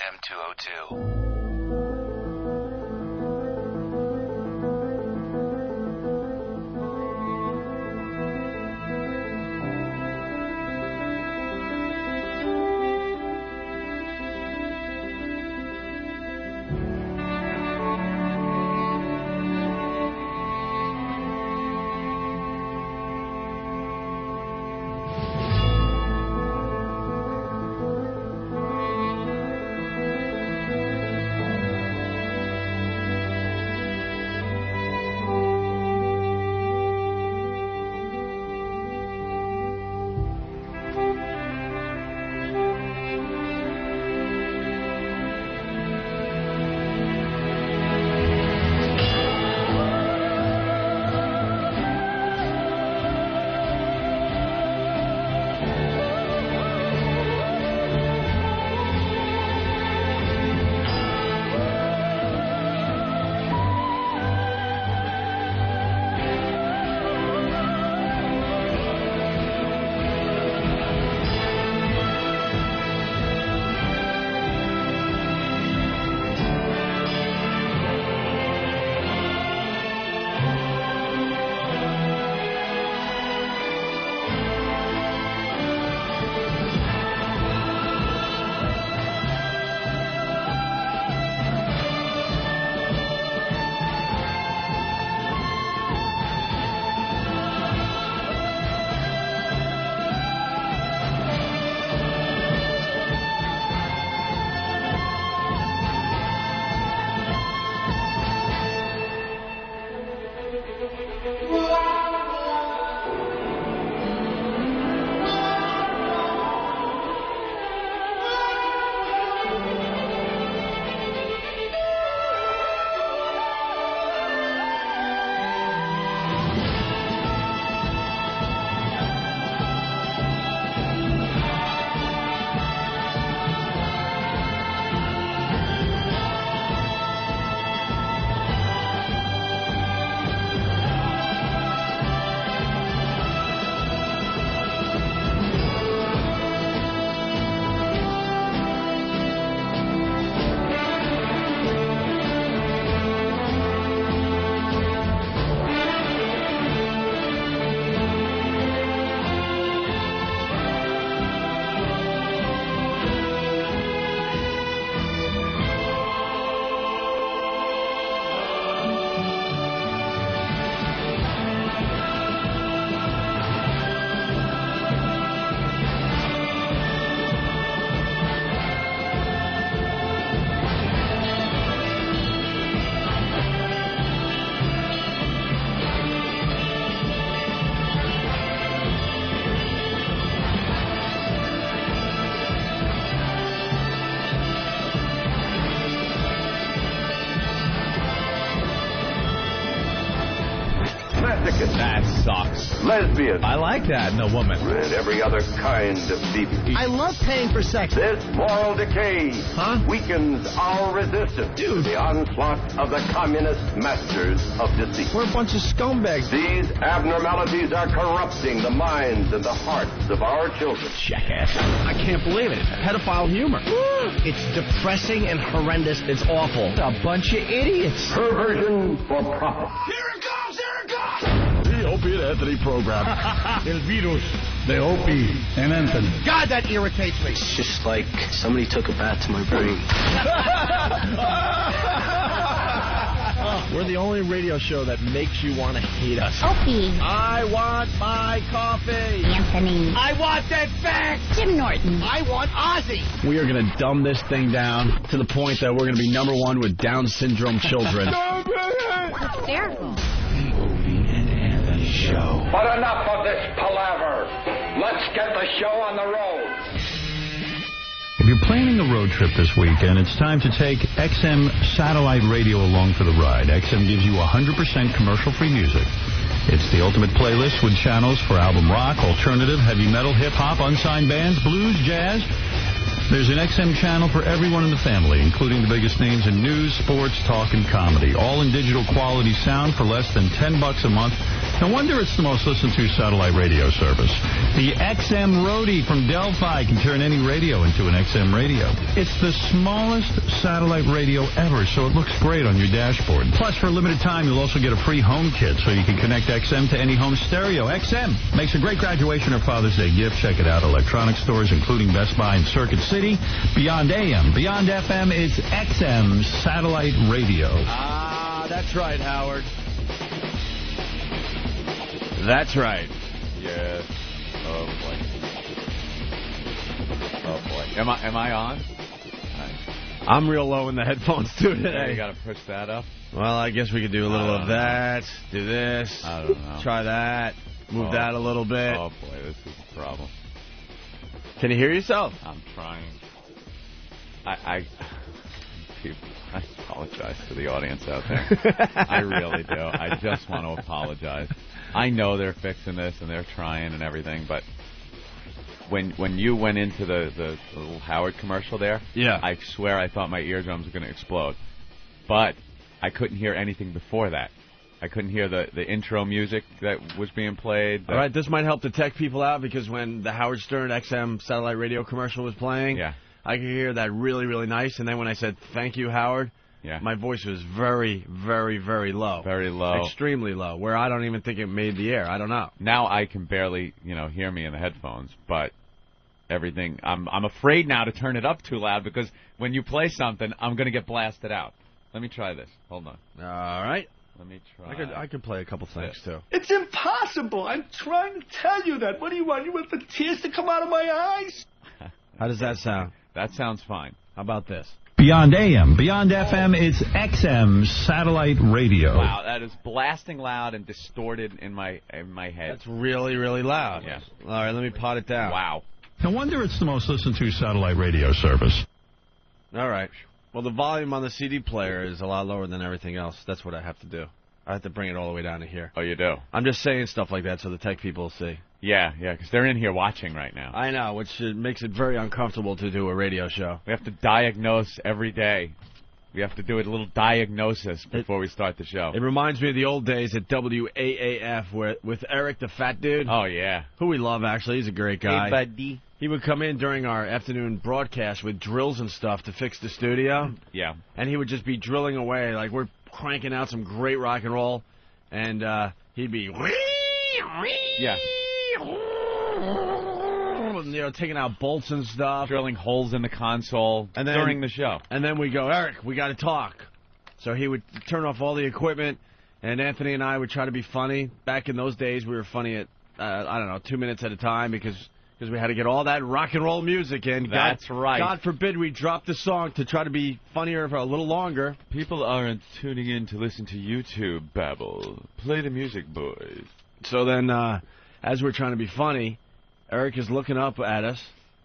XM 202. That sucks. Lesbian. I like that in a woman. And every other kind of deviant. I love paying for sex. This moral decay weakens our resistance to the onslaught of the communist masters of deceit. We're a bunch of scumbags. These abnormalities are corrupting the minds and the hearts of our children. Jackass. I can't believe it. It's pedophile humor. It's depressing and horrendous. It's awful. A bunch of idiots. Perversion for profit. Here it comes! Here it comes! The Opie and Anthony program. El virus. The Opie and Anthony. God, that irritates me. It's just like somebody took a bat to my brain. We're the only radio show that makes you want to hate us. Opie. I want my coffee. Anthony. I want that fact. Jim Norton. I want Ozzy. We are going to dumb this thing down to the point that we're going to be #1 with Down syndrome children. Hysterical. The Opie and Anthony Show. But enough of this palaver. Let's get the show on the road. If you're planning a road trip this weekend, it's time to take XM satellite radio along for the ride. XM gives you 100% commercial-free music. It's the ultimate playlist with channels for album rock, alternative, heavy metal, hip-hop, unsigned bands, blues, jazz. There's an XM channel for everyone in the family, including the biggest names in news, sports, talk, and comedy. All in digital quality sound for less than $10 a month. No wonder it's the most listened to satellite radio service. The XM Roadie from Delphi can turn any radio into an XM radio. It's the smallest satellite radio ever, so it looks great on your dashboard. Plus, for a limited time, you'll also get a free home kit so you can connect XM to any home stereo. XM makes a great graduation or Father's Day gift. Check it out. Electronic stores, including Best Buy and Circuit City. Beyond AM, beyond FM, it's XM satellite radio. Ah, that's right, Howard. That's right. Yes. Oh boy. Oh boy. Am I on? Nice. I'm real low in the headphones too today. Yeah, you got to push that up. Well, I guess we could do a little of that. Do this. I don't know. Try that. Move that a little bit. Oh boy, this is a problem. Can you hear yourself? I'm trying. I apologize to the audience out there. I really do. I just want to apologize. I know they're fixing this and they're trying and everything, but when you went into the little Howard commercial there, yeah, I swear I thought my eardrums were going to explode. But I couldn't hear anything before that. I couldn't hear the intro music that was being played. All right, this might help the tech people out because when the Howard Stern XM satellite radio commercial was playing, yeah, I could hear that really, really nice. And then when I said, thank you, Howard, yeah, my voice was very, very, very low. Very low. Extremely low, where I don't even think it made the air. I don't know. Now I can barely, hear me in the headphones, but everything, I'm afraid now to turn it up too loud because when you play something, I'm going to get blasted out. Let me try this. Hold on. All right. Let me try. I could play a couple things, too. It's impossible. I'm trying to tell you that. What do you want? You want the tears to come out of my eyes? How does that sound? That sounds fine. How about this? Beyond AM, beyond FM, it's XM satellite radio. Wow, that is blasting loud and distorted in my head. That's really, really loud. Yeah. All right, let me pot it down. Wow. No wonder it's the most listened to satellite radio service. All right. Well, the volume on the CD player is a lot lower than everything else. That's what I have to do. I have to bring it all the way down to here. Oh, you do? I'm just saying stuff like that so the tech people will see. Yeah, because they're in here watching right now. I know, which makes it very uncomfortable to do a radio show. We have to diagnose every day. We have to do a little diagnosis before we start the show. It reminds me of the old days at WAAF with Eric, the fat dude. Oh, yeah. Who we love, actually. He's a great guy. Hey, buddy. He would come in during our afternoon broadcast with drills and stuff to fix the studio. Yeah. And he would just be drilling away. Like, we're cranking out some great rock and roll. And he'd be... Yeah. Taking out bolts and stuff. Drilling holes in the console during the show. And then we go, Eric, we got to talk. So he would turn off all the equipment, and Anthony and I would try to be funny. Back in those days, we were funny at, 2 minutes at a time because we had to get all that rock and roll music in. That's right. God forbid we dropped the song to try to be funnier for a little longer. People aren't tuning in to listen to YouTube babble. Play the music, boys. So then, as we're trying to be funny, Eric is looking up at us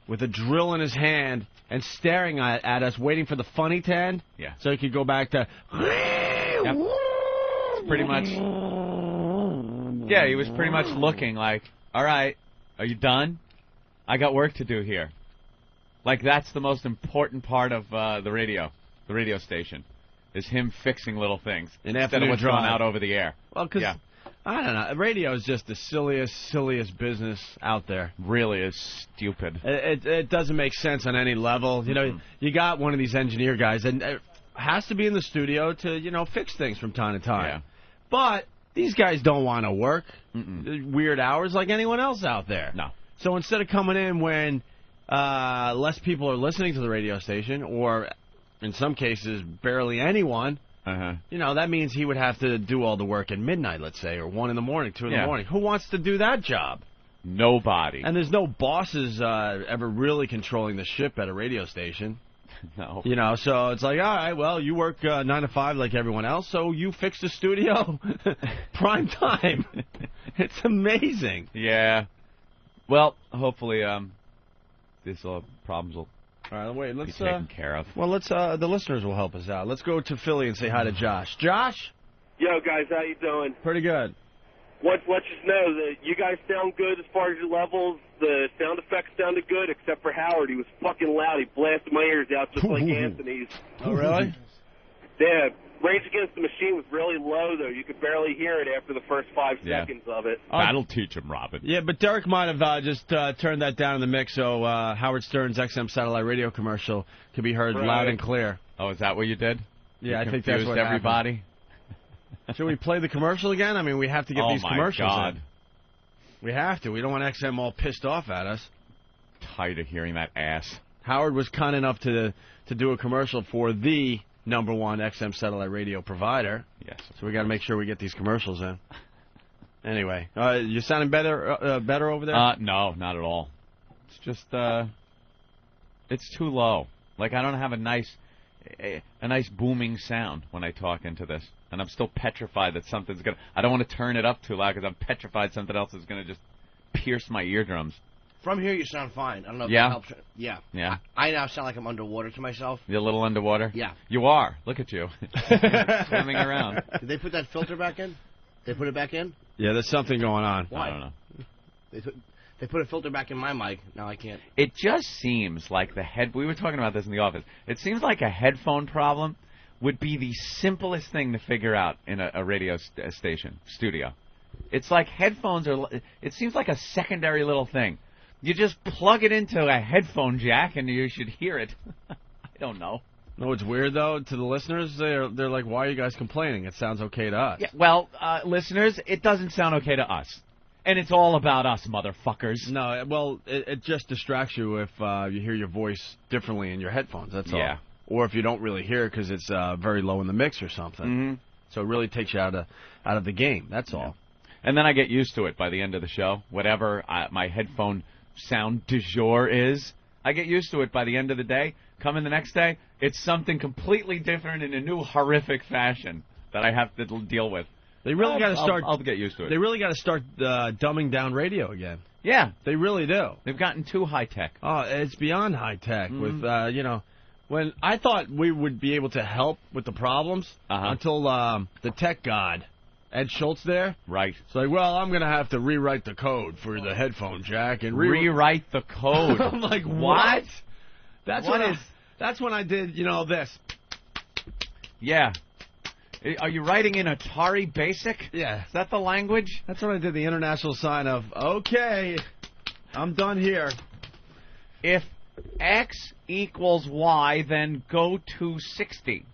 with a drill in his hand and staring at us, waiting for the funny to end. Yeah. So he could go back to... Yep. Pretty much... Yeah, he was pretty much looking like, all right, are you done? I got work to do here. Like, that's the most important part of the radio station, is him fixing little things instead of what's going out over the air. Well, because... Yeah. I don't know. Radio is just the silliest business out there. Really is stupid. It doesn't make sense on any level. You know, you got one of these engineer guys, and it has to be in the studio to, fix things from time to time. Yeah. But these guys don't want to work weird hours like anyone else out there. No. So instead of coming in when less people are listening to the radio station, or in some cases barely anyone... that means he would have to do all the work at midnight, let's say, or 1 in the morning, 2 in the morning. Who wants to do that job? Nobody. And there's no bosses ever really controlling the ship at a radio station. No. So it's like, all right, well, you work 9 to 5 like everyone else, so you fix the studio prime time. It's amazing. Yeah. Well, hopefully these problems will all right, wait, let's be taken care of. Well, the listeners will help us out. Let's go to Philly and say hi to Josh. Josh? Yo, guys, how you doing? Pretty good. Want to let you know that you guys sound good as far as your levels. The sound effects sounded good, except for Howard. He was fucking loud. He blasted my ears out just like Anthony's. Oh, really? Yeah, Rage Against the Machine was really low, though. You could barely hear it after the first 5 seconds of it. That'll teach him, Robin. Yeah, but Derek might have just turned that down in the mix so Howard Stern's XM satellite radio commercial could be heard loud and clear. Oh, is that what you did? Yeah, you I think that's what everybody. Should we play the commercial again? I mean, we have to get these commercials God. in. We have to. We don't want XM all pissed off at us. Tired of hearing that ass. Howard was kind enough to do a commercial for the #1 XM satellite radio provider. Yes. So we got to make sure we get these commercials in. Anyway, you sounding better over there? No, not at all. It's just it's too low. Like I don't have a nice booming sound when I talk into this, and I'm still petrified that something's gonna. I don't want to turn it up too loud because I'm petrified something else is gonna just pierce my eardrums. From here, you sound fine. I don't know if Yeah? that helps. Yeah. Yeah. I now sound like I'm underwater to myself. You're a little underwater? Yeah. You are. Look at you. Swimming around. Did they put that filter back in? They put it back in? Yeah, there's something going on. Why? I don't know. They put a filter back in my mic. Now I can't. It just seems like we were talking about this in the office. It seems like a headphone problem would be the simplest thing to figure out in a radio station, studio. It's like headphones it seems like a secondary little thing. You just plug it into a headphone jack and you should hear it. I don't know. No, it's weird, though, to the listeners. They're like, why are you guys complaining? It sounds okay to us. Yeah, well, listeners, it doesn't sound okay to us. And it's all about us, motherfuckers. No, well, it just distracts you if you hear your voice differently in your headphones, that's all. Yeah. Or if you don't really hear it because it's very low in the mix or something. Mm-hmm. So it really takes you out of the game, that's all. And then I get used to it by the end of the show. Whatever my headphone sound du jour is, I get used to it by the end of the day. Come in the next day, it's something completely different in a new horrific fashion that I have to deal with. They really got to start. I'll get used to it. They really got to start dumbing down radio again. Yeah, they really do. They've gotten too high tech. Oh, it's beyond high tech. With when I thought we would be able to help with the problems until the tech god Ed Schultz there. Right. It's like, well, I'm gonna have to rewrite the code for the headphone jack and rewrite the code. I'm like, what? That's when I did this. Yeah. Are you writing in Atari Basic? Yeah. Is that the language? That's when I did the international sign of, okay, I'm done here. If X equals Y, then go to 60.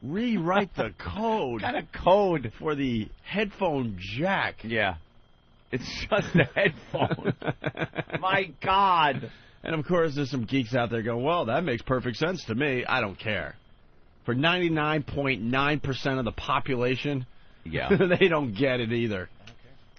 Rewrite the code. What kind of code? For the headphone jack. Yeah. It's just a headphone. My God. And, of course, there's some geeks out there going, well, that makes perfect sense to me. I don't care. For 99.9% of the population, they don't get it either.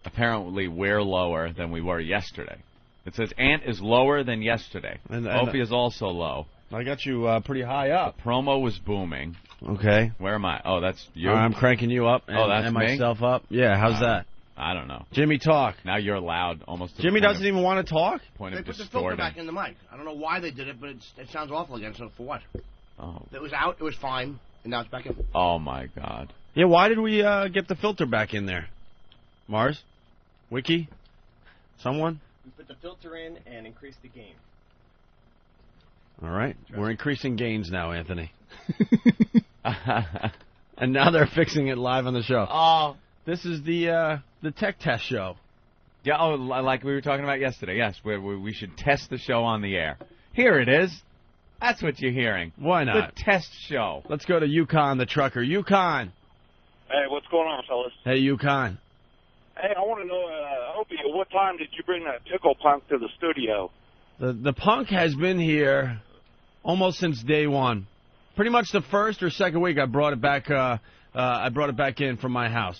Apparently, we're lower than we were yesterday. It says Ant is lower than yesterday. And Opie is also low. I got you pretty high up. The promo was booming. Okay. Where am I? Oh, that's you. I'm cranking you up and me? myself up. Yeah, how's that? I don't know. Jimmy, talk. Now you're loud almost. Jimmy doesn't even want to talk? They put the filter back in the mic. I don't know why they did it, but it sounds awful again, so for what? Oh. It was out, it was fine, and now it's back in. Oh, my God. Yeah, why did we get the filter back in there? Mars? Wiki? Someone? We put the filter in and increased the gain. All right. We're increasing gains now, Anthony. And now they're fixing it live on the show. Oh. This is the tech test show. Yeah, like we were talking about yesterday. Yes, we should test the show on the air. Here it is. That's what you're hearing. Why not? The test show. Let's go to Yukon the trucker. Yukon. Hey, what's going on, fellas? Hey, Yukon. Hey, I want to know, Opie, at what time did you bring that pickle punk to the studio? The punk has been here almost since day one. Pretty much the first or second week I brought it back. I brought it back in from my house.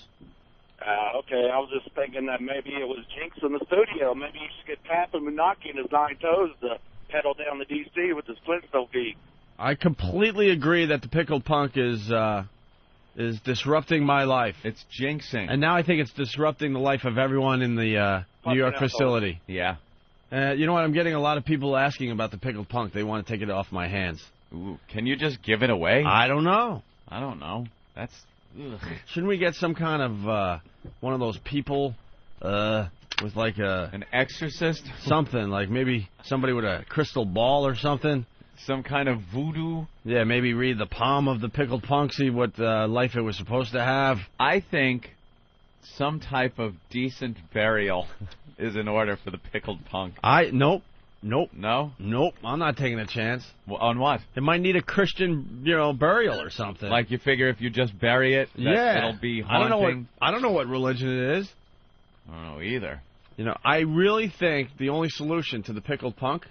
Okay, I was just thinking that maybe it was Jinx in the studio. Maybe you should get tapping and knocking his 9 toes to pedal down the DC with his Flintstone geek. I completely agree that the pickled punk is disrupting my life. It's jinxing. And now I think it's disrupting the life of everyone in the New York facility. Yeah. You know what? I'm getting a lot of people asking about the pickled punk. They want to take it off my hands. Ooh, can you just give it away? I don't know. That's... Ugh. Shouldn't we get some kind of one of those people with like an exorcist? Something, like maybe somebody with a crystal ball or something. Some kind of voodoo. Yeah, maybe read the palm of the pickled punk, see what life it was supposed to have. I think some type of decent burial is in order for the pickled punk. Nope. No? Nope. I'm not taking a chance. Well, on what? It might need a Christian, burial or something. Like you figure if you just bury it, it'll be haunting? I don't know what religion it is. I don't know either. I really think the only solution to the pickled punk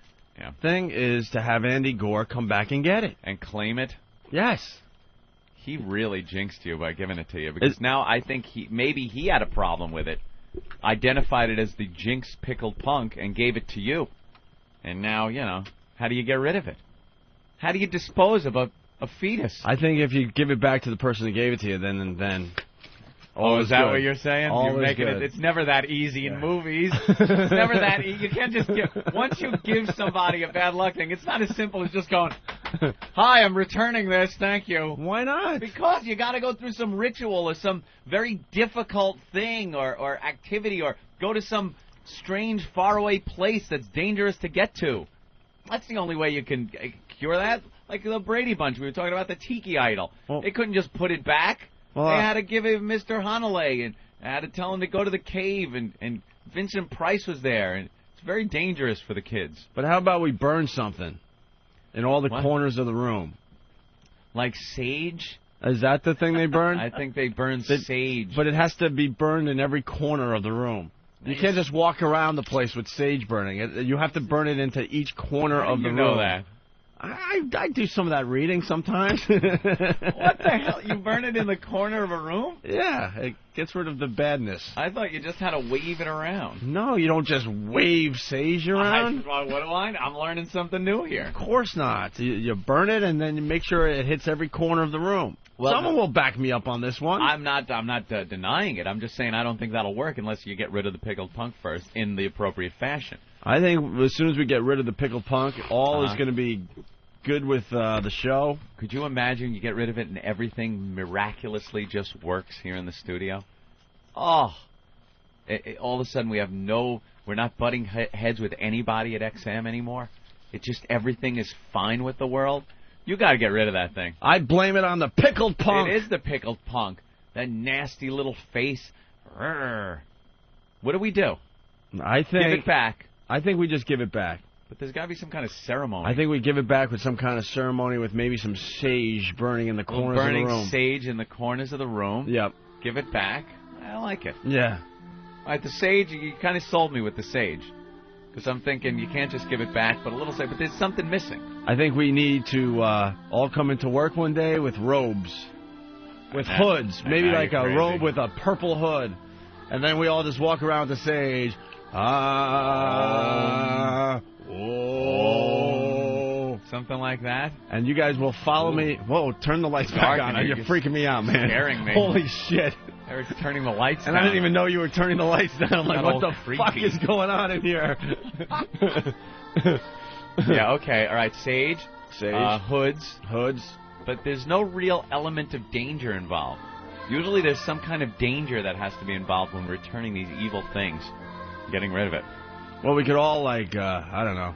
thing is to have Andy Gore come back and get it. And claim it? Yes. He really jinxed you by giving it to you, because now I think maybe he had a problem with it, identified it as the Jinx pickled punk, and gave it to you. And now, how do you get rid of it? How do you dispose of a fetus? I think if you give it back to the person who gave it to you, then is that what you're saying? You're making it. It's never that easy in movies. It's never that easy. You can't just give. Once you give somebody a bad luck thing, it's not as simple as just going, "Hi, I'm returning this. Thank you." Why not? Because you got to go through some ritual or some very difficult thing or activity, or go to some strange, faraway place that's dangerous to get to. That's the only way you can cure that. Like the Brady Bunch, we were talking about the tiki idol. They couldn't just put it back. They had to give it Mr. Hanalei and had to tell him to go to the cave, and Vincent Price was there, and it's very dangerous for the kids. But how about we burn something in all the corners of the room? Like sage? Is that the thing they burn? I think they burn sage. But it has to be burned in every corner of the room. You can't just walk around the place with sage burning. You have to burn it into each corner of the room. You know that. I do some of that reading sometimes. What the hell? You burn it in the corner of a room? Yeah, it gets rid of the badness. I thought you just had to wave it around. No, you don't just wave sage around. What do I know? I'm learning something new here. Of course not. You burn it, and then you make sure it hits every corner of the room. Well, someone will back me up on this one. I'm not denying it. I'm just saying I don't think that'll work unless you get rid of the pickled punk first in the appropriate fashion. I think as soon as we get rid of the pickled punk, all is going to be good with the show. Could you imagine you get rid of it and everything miraculously just works here in the studio? Oh, all of a sudden we're not butting heads with anybody at XM anymore. Everything is fine with the world. You got to get rid of that thing. I blame it on the pickled punk. It is the pickled punk. That nasty little face. Rrr. What do we do? Give it back. I think we just give it back. But there's got to be some kind of ceremony. I think we give it back with some kind of ceremony with maybe some sage burning in the corners of the room. Burning sage in the corners of the room. Yep. Give it back. I like it. Yeah. All right, the sage, you kind of sold me with the sage. Because I'm thinking you can't just give it back, but a little sage. But there's something missing. I think we need to all come into work one day with robes. With hoods. Maybe like a robe with a purple hood. And then we all just walk around with the sage. Something like that. And you guys will follow me. Whoa, turn the lights back on. You're freaking me out, man. Scaring me. Holy shit. They were turning the lights down. And I didn't even know you were turning the lights down. I'm like, what the fuck is going on in here? Yeah, okay. All right, sage. Hoods. But there's no real element of danger involved. Usually there's some kind of danger that has to be involved when returning these evil things. Getting rid of it. Well, we could all, I don't know,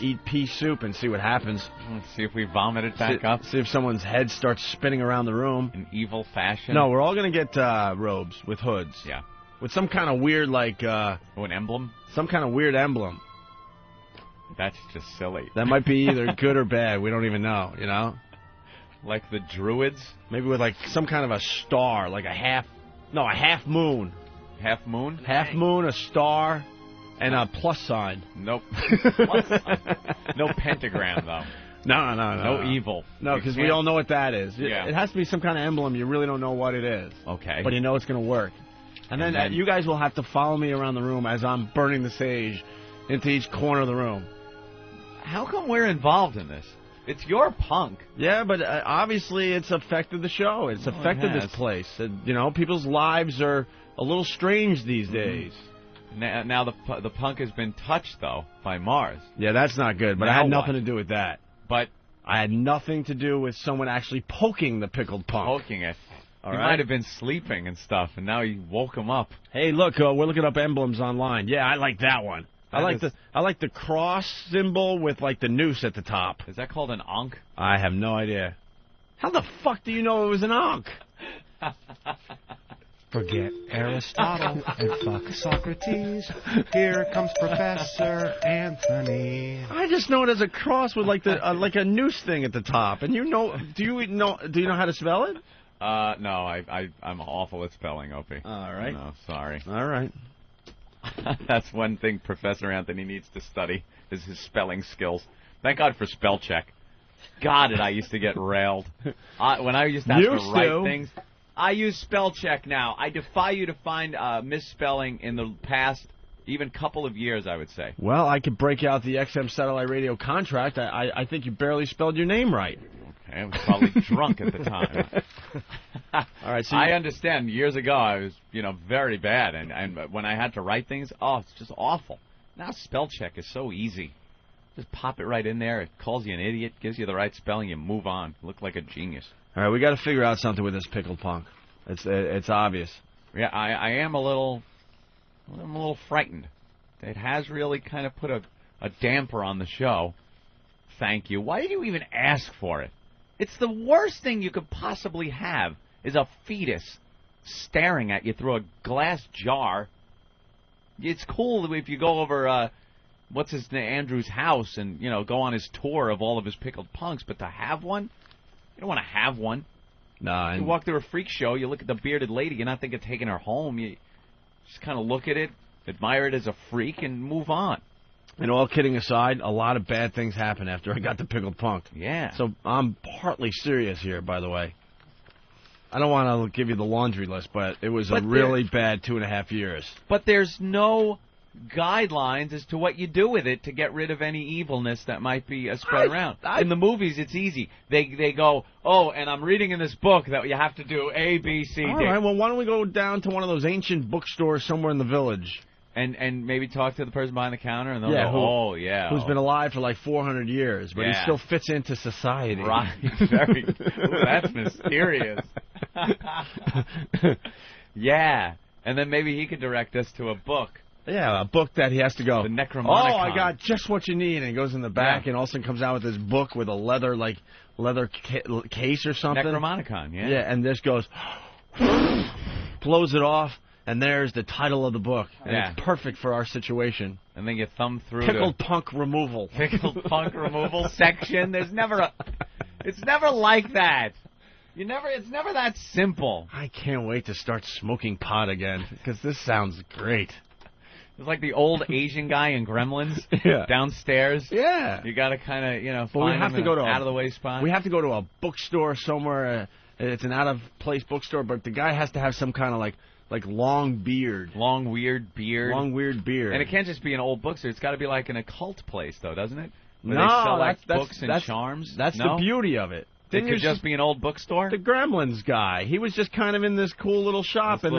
eat pea soup and see what happens. Let's see if we vomit it back up. See if someone's head starts spinning around the room. In evil fashion? No, we're all going to get robes with hoods. Yeah. With some kind of weird, an emblem? Some kind of weird emblem. That's just silly. That might be either good or bad. We don't even know, you know? Like the Druids? Maybe with, some kind of a star, like a half moon. Half moon? Half moon, a star, and a plus sign. Nope. Plus sign. No pentagram, though. No. No evil. No, because we all know what that is. Yeah. It has to be some kind of emblem. You really don't know what it is. Okay. But you know it's going to work. And then you guys will have to follow me around the room as I'm burning the sage into each corner of the room. How come we're involved in this? It's your punk. Yeah, but obviously it's affected the show. It's affected this place. People's lives are a little strange these days. Now the punk has been touched, though, by Mars. Yeah, that's not good, but I had nothing to do with that. But I had nothing to do with someone actually poking the pickled punk. Poking it. He might have been sleeping and stuff, and now you woke him up. Hey, look, we're looking up emblems online. Yeah, I like that one. I like the cross symbol with like the noose at the top. Is that called an onk? I have no idea. How the fuck do you know it was an onk? Forget Aristotle and fuck Socrates. Here comes Professor Anthony. I just know it as a cross with like the like a noose thing at the top. And do you know how to spell it? No, I'm awful at spelling, Opie. All right. No, sorry. All right. That's one thing Professor Anthony needs to study, is his spelling skills. Thank God for spell check. God, did I used to get railed. When I used to have to write things. I use spell check now. I defy you to find misspelling in the past, even couple of years, I would say. Well, I could break out the XM Satellite Radio contract. I think you barely spelled your name right. Okay, I was probably drunk at the time. All right, so I understand. Years ago, I was, very bad, and when I had to write things, it's just awful. Now spell check is so easy. Just pop it right in there. It calls you an idiot, gives you the right spelling, you move on. You look like a genius. All right, we got to figure out something with this pickled punk. It's obvious. Yeah, I am a little frightened. It has really kind of put a damper on the show. Thank you. Why did you even ask for it? It's the worst thing you could possibly have is a fetus staring at you through a glass jar. It's cool if you go over what's his name, Andrew's house, and go on his tour of all of his pickled punks. But to have one, you don't want to have one. No, you walk through a freak show, you look at the bearded lady, you're not thinking of taking her home. You just kind of look at it, admire it as a freak, and move on. And all kidding aside, a lot of bad things happened after I got the pickled punk. Yeah. So I'm partly serious here, by the way. I don't want to give you the laundry list, but it was a really bad 2.5 years. But there's no guidelines as to what you do with it to get rid of any evilness that might be spread around. In the movies, it's easy. They go, and I'm reading in this book that you have to do A, B, C, D. All right, well, why don't we go down to one of those ancient bookstores somewhere in the village? And maybe talk to the person behind the counter, and they'll go, who's been alive for like 400 years, but he still fits into society. Right, very. Ooh, that's mysterious. Yeah, and then maybe he could direct us to a book. Yeah, a book that he has to go. The Necromonicon. Oh, I got just what you need, and he goes in the back, and all of a sudden comes out with this book with a leather case or something. Necromonicon, yeah. Yeah, and this goes, blows it off. And there's the title of the book. And it's perfect for our situation. And then you thumb through Pickled Punk Removal. Pickled Punk Removal section. There's never it's never like that. It's never that simple. I can't wait to start smoking pot again, because this sounds great. It's like the old Asian guy in Gremlins downstairs. Yeah. You got to kind of, find him in an out-of-the-way spot. We have to go to a bookstore somewhere. It's an out-of-place bookstore, but the guy has to have some kind of like long beard. Long, weird beard. Long, weird beard. And it can't just be an old bookstore. It's got to be like an occult place, though, doesn't it? Where no, they sell, like, that's books and charms? That's the beauty of it. It could just be an old bookstore? The Gremlins guy. He was just kind of in this cool little shop. And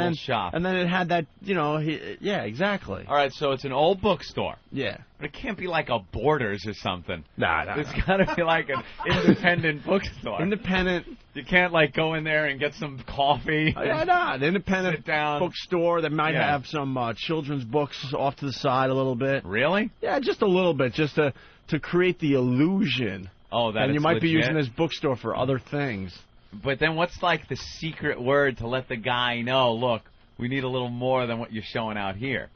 then it had that, yeah, exactly. All right, so it's an old bookstore. Yeah. But it can't be like a Borders or something. Nah. It's got to be like an independent bookstore. Independent. You can't, go in there and get some coffee. Yeah, an independent bookstore that might have some children's books off to the side a little bit. Really? Yeah, just a little bit, just to create the illusion. Oh, that and you might legit. be using this bookstore for other things. But then what's the secret word to let the guy know, look, we need a little more than what you're showing out here?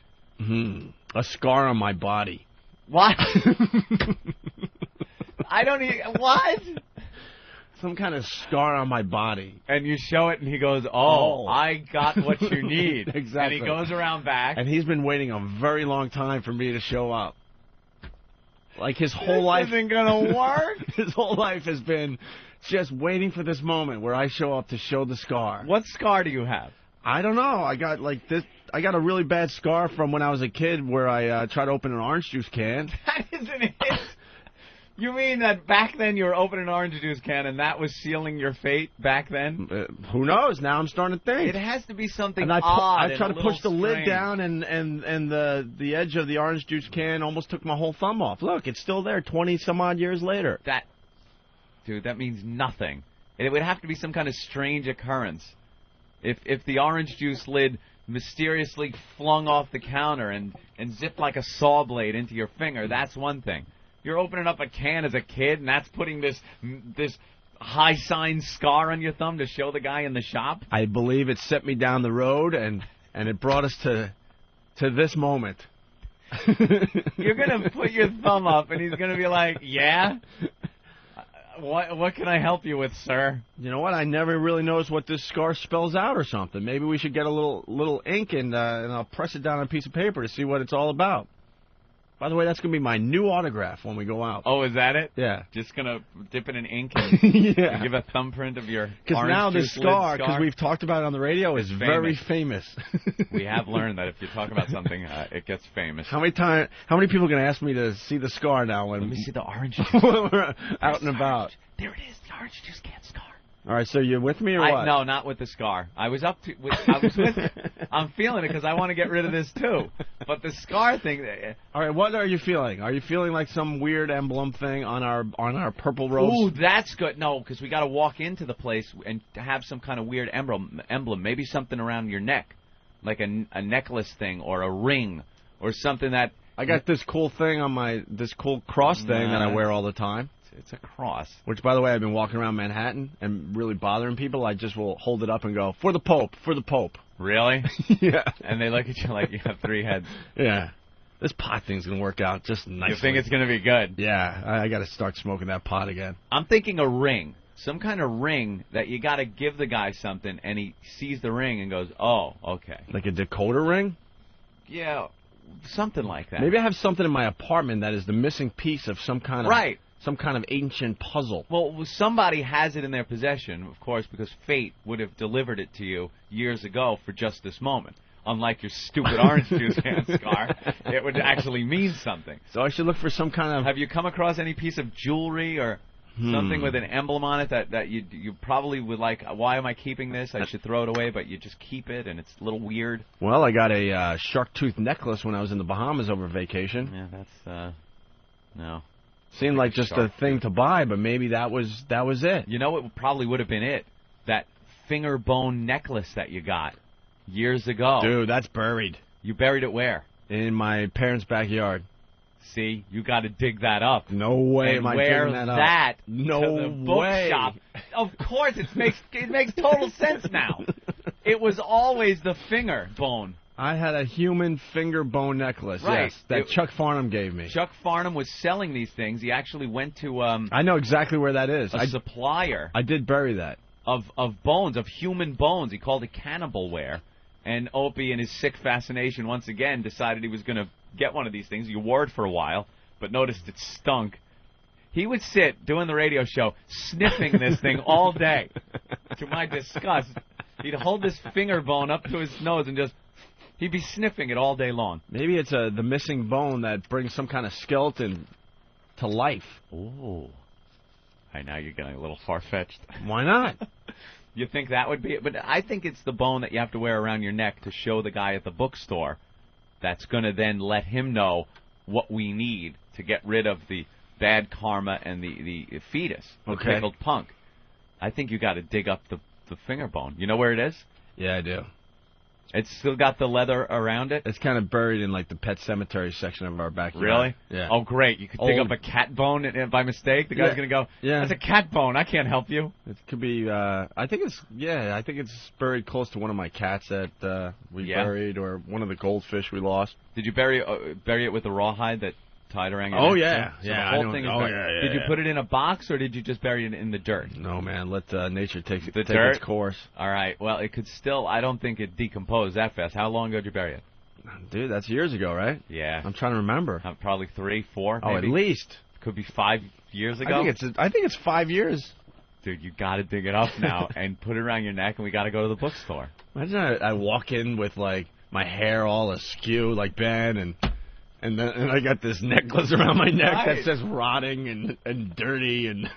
A scar on my body. What? I don't even... What? Some kind of scar on my body. And you show it, and he goes, I got what you need. Exactly. And he goes around back. And he's been waiting a very long time for me to show up. Like his whole life isn't gonna work. His whole life has been just waiting for this moment where I show up to show the scar. What scar do you have? I don't know. I got this. I got a really bad scar from when I was a kid where I tried to open an orange juice can. That isn't it. You mean that back then you were opening an orange juice can and that was sealing your fate back then? Who knows? Now I'm starting to think. It has to be something and odd. I tried to push the lid down and the edge of the orange juice can almost took my whole thumb off. Look, it's still there 20-some-odd years later. Dude, that means nothing. It would have to be some kind of strange occurrence. If the orange juice lid mysteriously flung off the counter and zipped like a saw blade into your finger, that's one thing. You're opening up a can as a kid, and that's putting this high sign scar on your thumb to show the guy in the shop? I believe it set me down the road, and it brought us to this moment. You're going to put your thumb up, and he's going to be like, yeah? What can I help you with, sir? You know what? I never really noticed what this scar spells out or something. Maybe we should get a little ink and I'll press it down on a piece of paper to see what it's all about. By the way, that's going to be my new autograph when we go out. Oh, is that it? Yeah. Just going to dip it in ink and, yeah. and give a thumbprint of your Because now this scar, because we've talked about it on the radio, is very famous. We have learned that if you talk about something, it gets famous. How many people are going to ask me to see the scar now when Let me see the orange juice. when we're out and about? There it is. The orange juice can't scar. All right, so you're with me or what? No, not with the scar. I was with it. I'm feeling it because I want to get rid of this too. But the scar thing. All right, what are you feeling? Are you feeling like some weird emblem thing on our purple robes? Ooh, that's good. No, because we got to walk into the place and have some kind of weird emblem. Maybe something around your neck, like a necklace thing or a ring or something that. I got this cool thing on this cool cross thing that I wear all the time. It's a cross. Which, by the way, I've been walking around Manhattan and really bothering people. I just will hold it up and go, for the Pope, for the Pope. Really? Yeah. And they look at you like you have 3 heads. Yeah. This pot thing's going to work out just nicely. You think it's going to be good? Yeah. I got to start smoking that pot again. I'm thinking a ring. Some kind of ring that you got to give the guy something, and he sees the ring and goes, oh, okay. Like a decoder ring? Yeah, something like that. Maybe I have something in my apartment that is the missing piece of some kind of... Right. Some kind of ancient puzzle. Well, somebody has it in their possession, of course, because fate would have delivered it to you years ago for just this moment. Unlike your stupid orange juice can scar, it would actually mean something. So I should look for some kind of... Have you come across any piece of jewelry or something with an emblem on it that you probably would like, why am I keeping this? I should throw it away, but you just keep it, and it's a little weird. Well, I got a shark tooth necklace when I was in the Bahamas over vacation. Yeah, that's... no. Seemed like just a thing to buy, but maybe that was it. You know what probably would have been it? That finger bone necklace that you got years ago. Dude, that's buried. You buried it where? In my parents' backyard. See, you got to dig that up. No way am I digging that up. That no to the bookshop. Of course, it makes total sense now. It was always the finger bone. I had a human finger bone necklace, right. Yes, that Chuck Farnham gave me. Chuck Farnham was selling these things. He actually went to... I know exactly where that is. A supplier. I did bury that. Of bones, of human bones. He called it cannibalware. And Opie, in his sick fascination, once again, decided he was going to get one of these things. He wore it for a while, but noticed it stunk. He would sit, doing the radio show, sniffing this thing all day. To my disgust, he'd hold this finger bone up to his nose and just... He'd be sniffing it all day long. Maybe it's the missing bone that brings some kind of skeleton to life. Ooh. Now you're getting a little far-fetched. Why not? You think that would be it? But I think it's the bone that you have to wear around your neck to show the guy at the bookstore that's going to then let him know what we need to get rid of the bad karma and the fetus, the pickled punk. I think you got to dig up the finger bone. You know where it is? Yeah, I do. It's still got the leather around it? It's kind of buried in, like, the pet cemetery section of our backyard. Really? Yeah. Oh, great. You could dig up a cat bone by mistake? The guy's going to go, that's a cat bone. I can't help you. It could be, I think it's buried close to one of my cats that we buried, or one of the goldfish we lost. Did you bury it with a rawhide that tied around your neck? Oh, yeah. So the whole thing is buried. Did you put it in a box, or did you just bury it in the dirt? No, man. Let nature take dirt? its course. All right. Well, it could still, I don't think it decomposed that fast. How long ago did you bury it? Dude, that's years ago, right? Yeah. I'm trying to remember. Probably 3, 4, maybe. Oh, at least. Could be 5 years ago. I think it's 5 years. Dude, you got to dig it up now and put it around your neck, and we got to go to the bookstore. Imagine I walk in with, like, my hair all askew like Ben, and I got this necklace around my neck that says rotting and dirty and.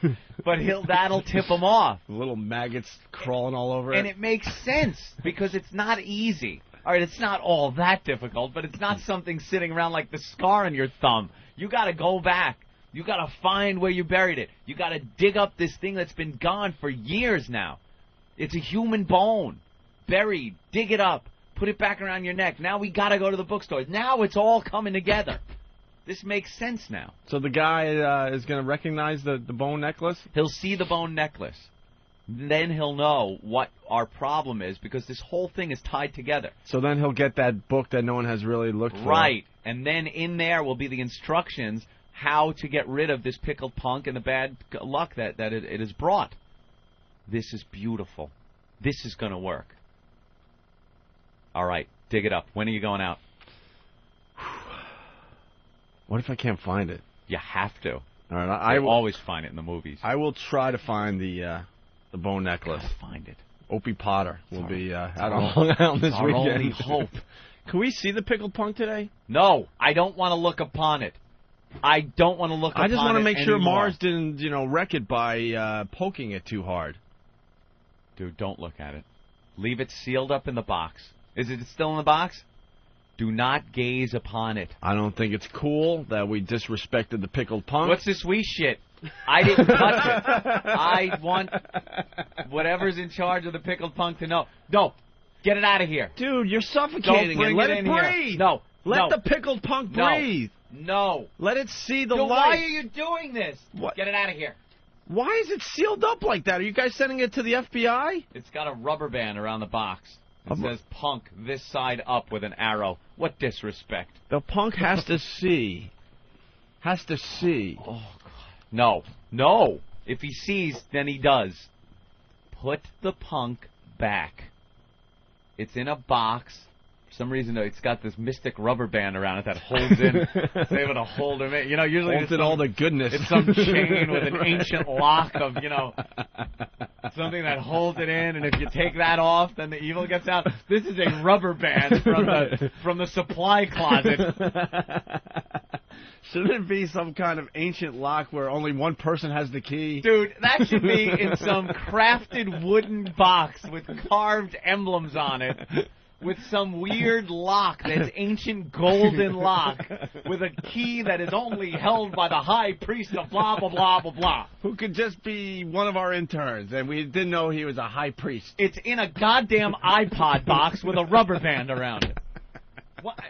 But that'll tip him off. Little maggots crawling all over it. And it makes sense because it's not easy. All right, it's not all that difficult, but it's not something sitting around like the scar on your thumb. You got to go back. You got to find where you buried it. You got to dig up this thing that's been gone for years now. It's a human bone, buried. Dig it up. Put it back around your neck. Now we got to go to the bookstore. Now it's all coming together. This makes sense now. So the guy is going to recognize the bone necklace? He'll see the bone necklace. Then he'll know what our problem is because this whole thing is tied together. So then he'll get that book that no one has really looked for. Right. And then in there will be the instructions how to get rid of this pickled punk and the bad luck that it has brought. This is beautiful. This is going to work. All right. Dig it up. When are you going out? What if I can't find it? You have to. All right, I always find it in the movies. I will try to find the bone necklace. Gotta find it. Opie Potter will be out on Long Island this our weekend. Only hope. Can we see the pickled punk today? No, I don't want to look upon it. I don't want to look upon it I just want to make sure anymore. Mars didn't, wreck it by poking it too hard. Dude, don't look at it. Leave it sealed up in the box. Is it still in the box? Do not gaze upon it. I don't think it's cool that we disrespected the pickled punk. What's this wee shit? I didn't touch it. I want whatever's in charge of the pickled punk to know. No, get it out of here. Dude, you're suffocating it. Let it breathe. Here. No. Let the pickled punk breathe. No. Let it see the light. Why are you doing this? What? Get it out of here. Why is it sealed up like that? Are you guys sending it to the FBI? It's got a rubber band around the box. It says punk this side up with an arrow. What disrespect. The punk has to see. Has to see. Oh, God. No. If he sees, then he does. Put the punk back. It's in a box. For some reason, it's got this mystic rubber band around it that holds in. It's able to hold him in. Usually holds in all the goodness. It's some chain with an ancient lock of, something that holds it in, and if you take that off, then the evil gets out. This is a rubber band from the supply closet. Shouldn't it be some kind of ancient lock where only one person has the key? Dude, that should be in some crafted wooden box with carved emblems on it. With some weird lock that's ancient golden lock with a key that is only held by the high priest of blah, blah, blah, blah, blah. Who could just be one of our interns, and we didn't know he was a high priest. It's in a goddamn iPod box with a rubber band around it. What?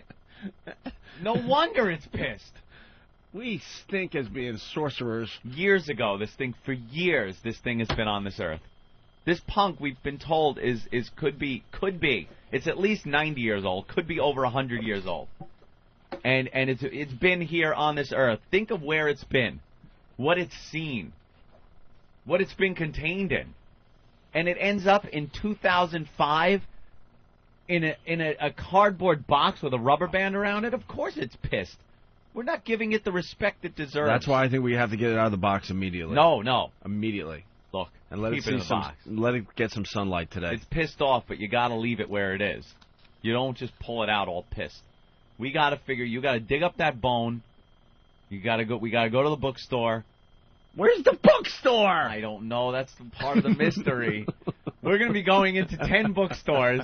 No wonder it's pissed. We stink as being sorcerers. Years ago, for years, this thing has been on this earth. This punk, we've been told, could be. It's at least 90 years old. Could be over 100 years old. And it's been here on this earth. Think of where it's been, what it's seen, what it's been contained in, and it ends up in 2005 in a cardboard box with a rubber band around it. Of course, it's pissed. We're not giving it the respect it deserves. That's why I think we have to get it out of the box immediately. No, immediately. Look, and let keep it in the box. Let it get some sunlight today. It's pissed off, but you got to leave it where it is. You don't just pull it out all pissed. We got to figure. You got to dig up that bone. You got to go. We got to go to the bookstore. Where's the bookstore? I don't know. That's part of the mystery. We're going to be going into 10 bookstores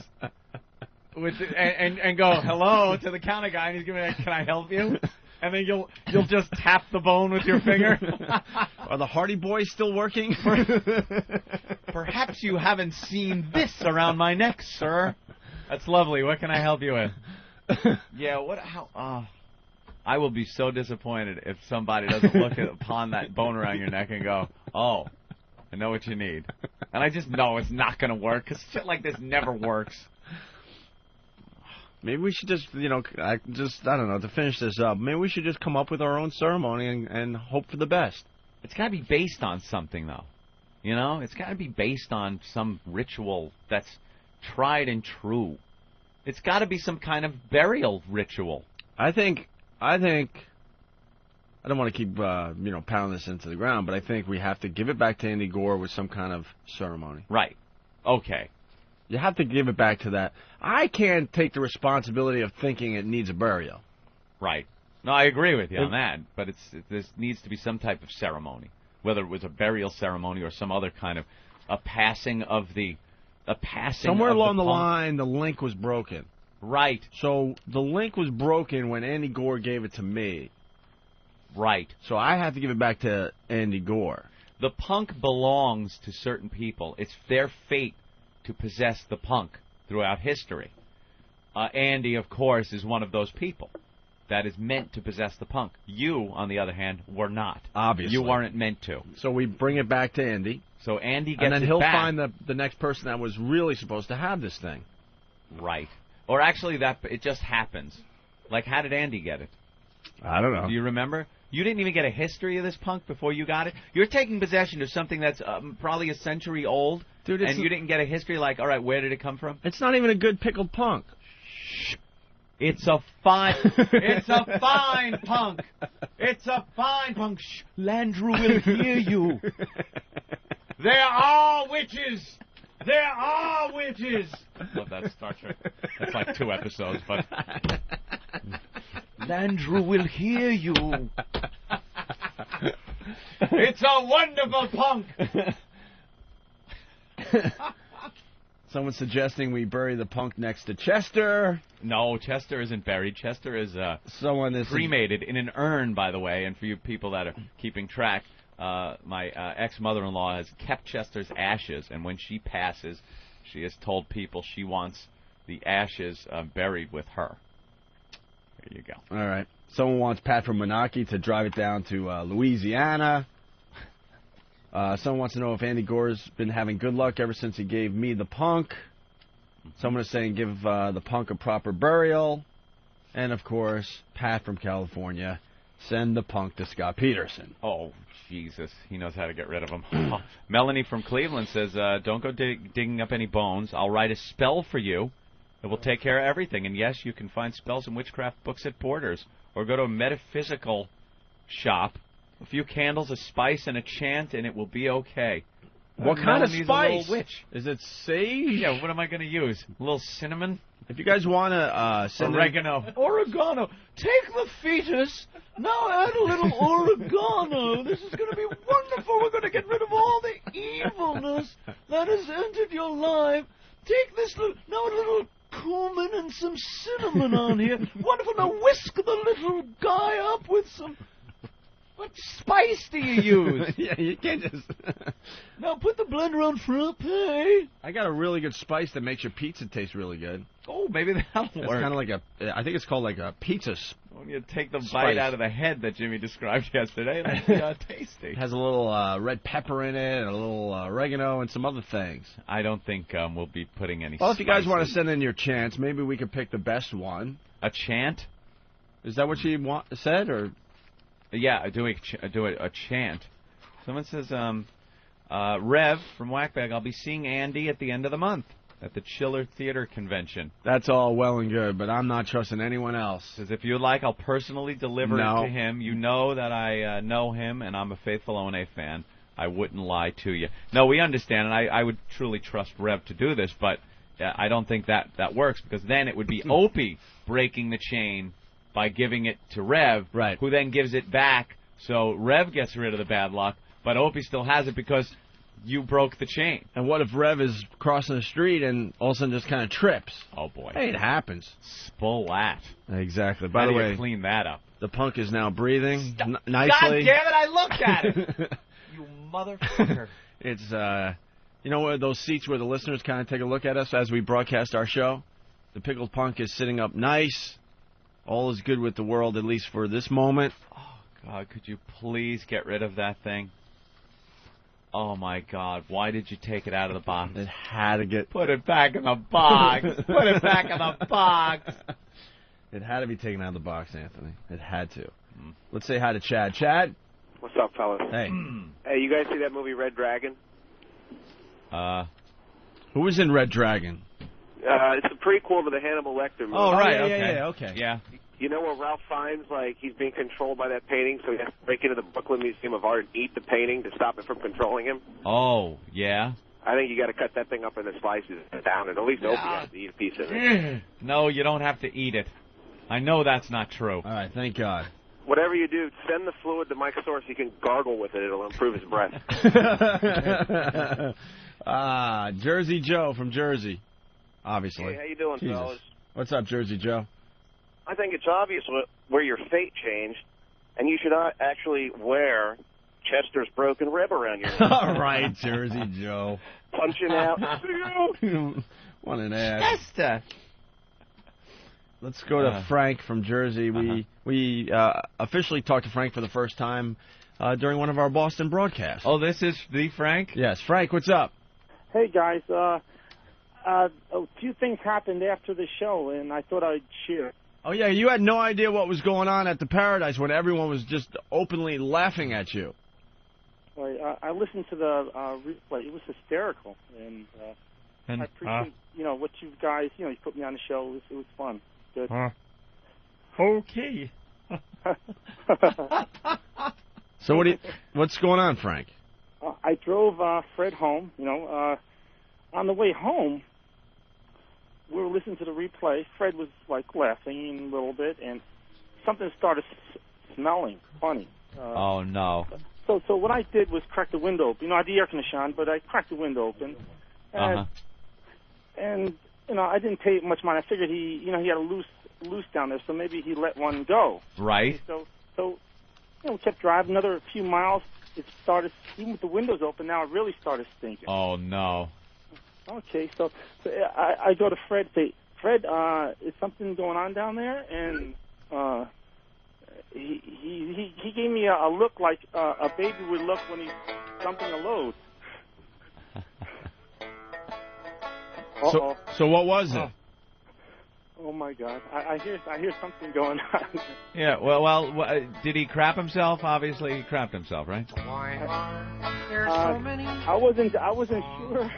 and go hello to the counter guy, and he's going to be like, "Can I help you?" And then you'll just tap the bone with your finger. Are the Hardy Boys still working? Perhaps you haven't seen this around my neck, sir. That's lovely. What can I help you with? Yeah, I will be so disappointed if somebody doesn't look upon that bone around your neck and go, "Oh, I know what you need." And I just know it's not going to work because shit like this never works. Maybe we should just, I don't know, to finish this up, maybe we should just come up with our own ceremony and hope for the best. It's got to be based on something, though. It's got to be based on some ritual that's tried and true. It's got to be some kind of burial ritual. I think, I don't want to keep, pounding this into the ground, but I think we have to give it back to Andy Gore with some kind of ceremony. Right. Okay. You have to give it back to that. I can't take the responsibility of thinking it needs a burial. Right. No, I agree with you on that, but there needs to be some type of ceremony, whether it was a burial ceremony or some other kind of a passing of the Somewhere along the line, the link was broken. Right. So the link was broken when Andy Gore gave it to me. Right. So I have to give it back to Andy Gore. The punk belongs to certain people. It's their fate to possess the punk throughout history. Andy, of course, is one of those people that is meant to possess the punk. You, on the other hand, were not. Obviously. You weren't meant to. So we bring it back to Andy. So Andy gets and then it he'll back. find the next person that was really supposed to have this thing. Right. Or actually, it just happens. Like, how did Andy get it? I don't know. Do you remember? You didn't even get a history of this punk before you got it? You're taking possession of something that's probably a century old, dude, and you didn't get a history like, all right, where did it come from? It's not even a good pickled punk. Shh. It's a fine punk. It's a fine punk. Shh. Landru will hear you. There are witches. There are witches. Love that Star Trek. It's like 2 episodes, but Landru will hear you. It's a wonderful punk. Someone's suggesting we bury the punk next to Chester. No, Chester isn't buried. Chester is cremated in an urn, by the way. And for you people that are keeping track, my ex-mother-in-law has kept Chester's ashes, and when she passes, she has told people she wants the ashes buried with her. There you go. All right. Someone wants Pat from Moonachie to drive it down to Louisiana. Someone wants to know if Andy Gore's been having good luck ever since he gave me the punk. Someone is saying give the punk a proper burial. And, of course, Pat from California, send the punk to Scott Peterson. Oh, Jesus. He knows how to get rid of him. Melanie from Cleveland says, don't go digging up any bones. I'll write a spell for you. It will take care of everything. And, yes, you can find spells and witchcraft books at Borders. Or go to a metaphysical shop. A few candles, a spice, and a chant, and it will be okay. What kind of Melanie's spice? A little witch. Is it sage? Yeah, what am I going to use? A little cinnamon? If you guys want to send oregano. Oregano. Take the fetus. Now add a little oregano. This is going to be wonderful. We're going to get rid of all the evilness that has entered your life. Take this now a little cumin and some cinnamon on here. Wonderful. Now whisk the little guy up with some... What spice do you use? Yeah, you can't just... Now put the blender on frappe. I got a really good spice that makes your pizza taste really good. Oh, maybe that'll work. It's kind of like I think it's called like a pizza When you take the spice. bite out of the head that Jimmy described yesterday, that's tasty. It has a little red pepper in it, and a little oregano, and some other things. I don't think we'll be putting any Well, if you guys want to spices. send in your chants, maybe we could pick the best one. A chant? Is that what she said, or... Yeah, do a chant. Someone says, Rev from Whackbag, I'll be seeing Andy at the end of the month at the Chiller Theater Convention. That's all well and good, but I'm not trusting anyone else. Says, if you'd like, I'll personally deliver it to him. You know that I know him, and I'm a faithful O&A fan. I wouldn't lie to you. No, we understand, and I would truly trust Rev to do this, but I don't think that works, because then it would be Opie breaking the chain by giving it to Rev, who then gives it back, so Rev gets rid of the bad luck, but Opie still has it because you broke the chain. And what if Rev is crossing the street and all of a sudden just kind of trips? Oh, boy. Hey, it happens. Splat. Exactly. By How the do you way, clean that up? The punk is now breathing nicely. God damn it, I looked at it! You motherfucker. It's, you know, those seats where the listeners kind of take a look at us as we broadcast our show? The pickled punk is sitting up nice. All is good with the world, at least for this moment. Oh, God, could you please get rid of that thing? Oh, my God, why did you take it out of the box? It had to get... Put it back in the box. Put it back in the box. It had to be taken out of the box, Anthony. It had to. Let's say hi to Chad. Chad? What's up, fellas? Hey. Hey, you guys see that movie Red Dragon? Who was in Red Dragon? It's a prequel to the Hannibal Lecter movie. Oh, right, okay. Yeah. You know where Ralph Fiennes, like, he's being controlled by that painting, so he has to break into the Brooklyn Museum of Art and eat the painting to stop it from controlling him? Oh, yeah? I think you got to cut that thing up into slices and down, and at least Opie has to eat a piece of it. No, you don't have to eat it. I know that's not true. All right, thank God. Whatever you do, send the fluid to Mike Source. He can gargle with it. It'll improve his breath. Jersey Joe from Jersey, obviously. Hey, how you doing, Jesus. fellas? What's up, Jersey Joe? I think it's obvious where your fate changed, and you should actually wear Chester's broken rib around your neck. All right, Jersey Joe. Punching out. What an ass. Chester. Let's go to Frank from Jersey. We officially talked to Frank for the first time during one of our Boston broadcasts. Oh, this is the Frank? Yes. Frank, what's up? Hey, guys. A few things happened after the show, and I thought I'd share. Oh, yeah, you had no idea what was going on at the Paradise when everyone was just openly laughing at you. I listened to the replay. It was hysterical, and I appreciate, what you guys, you put me on the show. It was fun. Good. Okay. So what's going on, Frank? I drove Fred home. On the way home, we were listening to the replay. Fred was laughing a little bit, and something started smelling funny. Oh no! So what I did was crack the window open. I had the air conditioner on, but I cracked the window open, and I didn't pay much mind. I figured he had a loose down there, so maybe he let one go. Right. So we kept driving another few miles. It started, even with the windows open, now it really started stinking. Oh, no. Okay, so I go to Fred, say, Fred, is something going on down there? And he gave me a look like a baby would look when he's dumping a load. So what was it? Oh my God! I hear something going on. Yeah. Well. Did he crap himself? Obviously, he crapped himself, right? I wasn't sure,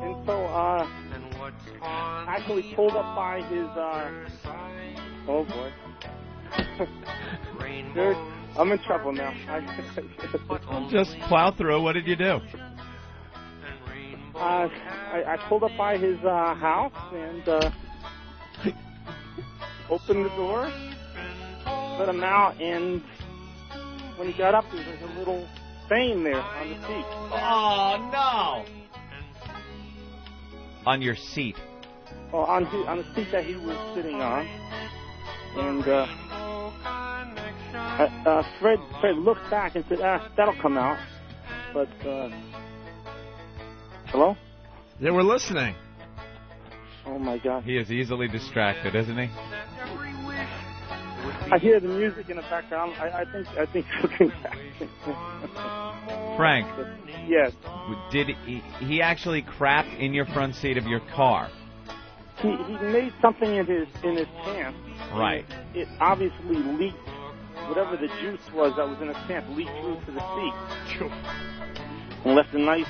and so actually pulled up by his. Oh boy! Dude, I'm in trouble now. Just plow through. What did you do? I pulled up by his house and. Opened the door, let him out, and when he got up, there was a little stain there on the seat. Oh, no! On your seat? Oh, on the seat that he was sitting on. And Fred looked back and said, that'll come out. But, hello? Yeah, we're listening. Oh, my God. He is easily distracted, isn't he? I hear the music in the background. I think something's happening. Frank. Yes. Did he actually crap in your front seat of your car? He made something in his pants. Right. It obviously leaked. Whatever the juice was that was in his pants leaked through to the seat. And left a nice,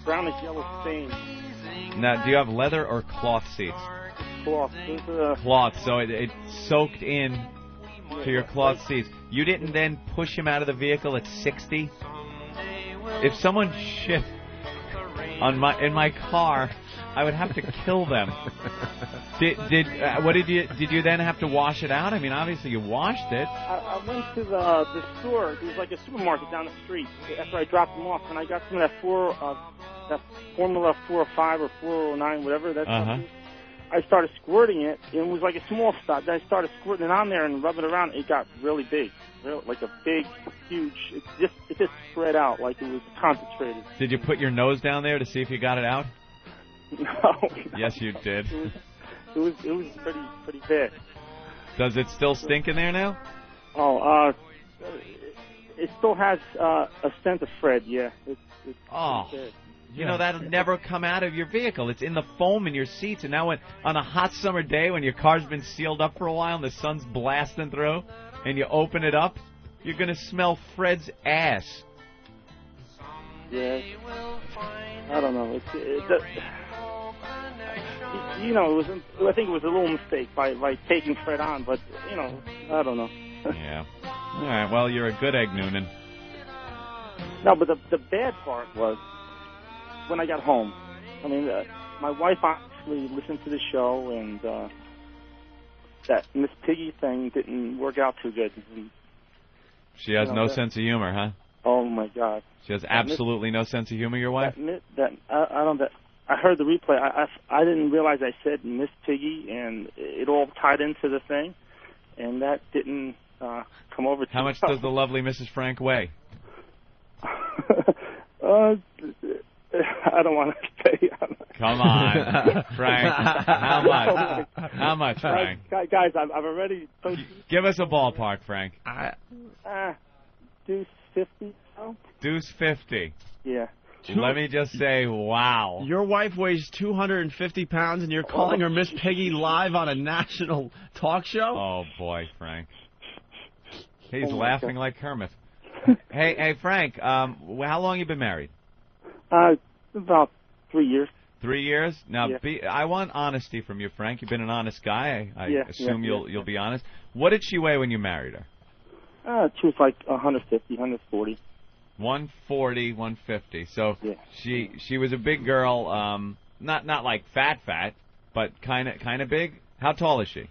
brownish yellow stain. Now, do you have leather or cloth seats? Cloth. Cloth, so it soaked in to your cloth seats. You didn't then push him out of the vehicle at 60? If someone shit in my car, I would have to kill them. Did you then have to wash it out? I mean, obviously you washed it. I went to the store. There was like a supermarket down the street after I dropped them off, and I got some of that Formula 405 or 409, whatever that's. I started squirting it, and it was like a small spot. Then I started squirting it on there and rubbing it around. It got really big, like a big, huge. It just spread out like it was concentrated. Did you put your nose down there to see if you got it out? No. Yes, you did. It was pretty bad. Does it still stink in there now? Oh, it still has a scent of Fred. Yeah. It's bad. You know, that'll never come out of your vehicle. It's in the foam in your seats. And now on a hot summer day when your car's been sealed up for a while and the sun's blasting through and you open it up, you're going to smell Fred's ass. Yeah. I don't know. I think it was a little mistake by taking Fred on, but, I don't know. Yeah. All right, well, you're a good egg, Noonan. No, but the bad part was when I got home. I mean, my wife actually listened to the show, and that Miss Piggy thing didn't work out too good. And, she has no sense of humor, huh? Oh, my God. She has absolutely no sense of humor, your wife? I heard the replay. I didn't realize I said Miss Piggy, and it all tied into the thing, and that didn't come over to me. How much does the lovely Mrs. Frank weigh? I don't want to say. Come on, Frank. How much? How much, Frank? Guys, I've already told you. Give us a ballpark, Frank. Deuce 50. Oh. Deuce 50. Yeah. Let me just say, wow. Your wife weighs 250 pounds, and you're calling her Miss Piggy live on a national talk show? Oh, boy, Frank. He's laughing like Kermit. Hey, Frank, how long you been married? About 3 years. 3 years? Now, Yeah. I want honesty from you, Frank. You've been an honest guy. I assume you'll be honest. What did she weigh when you married her? She was like 150, 140. 140, 150. So she was a big girl, not like fat, but kind of big. How tall is she?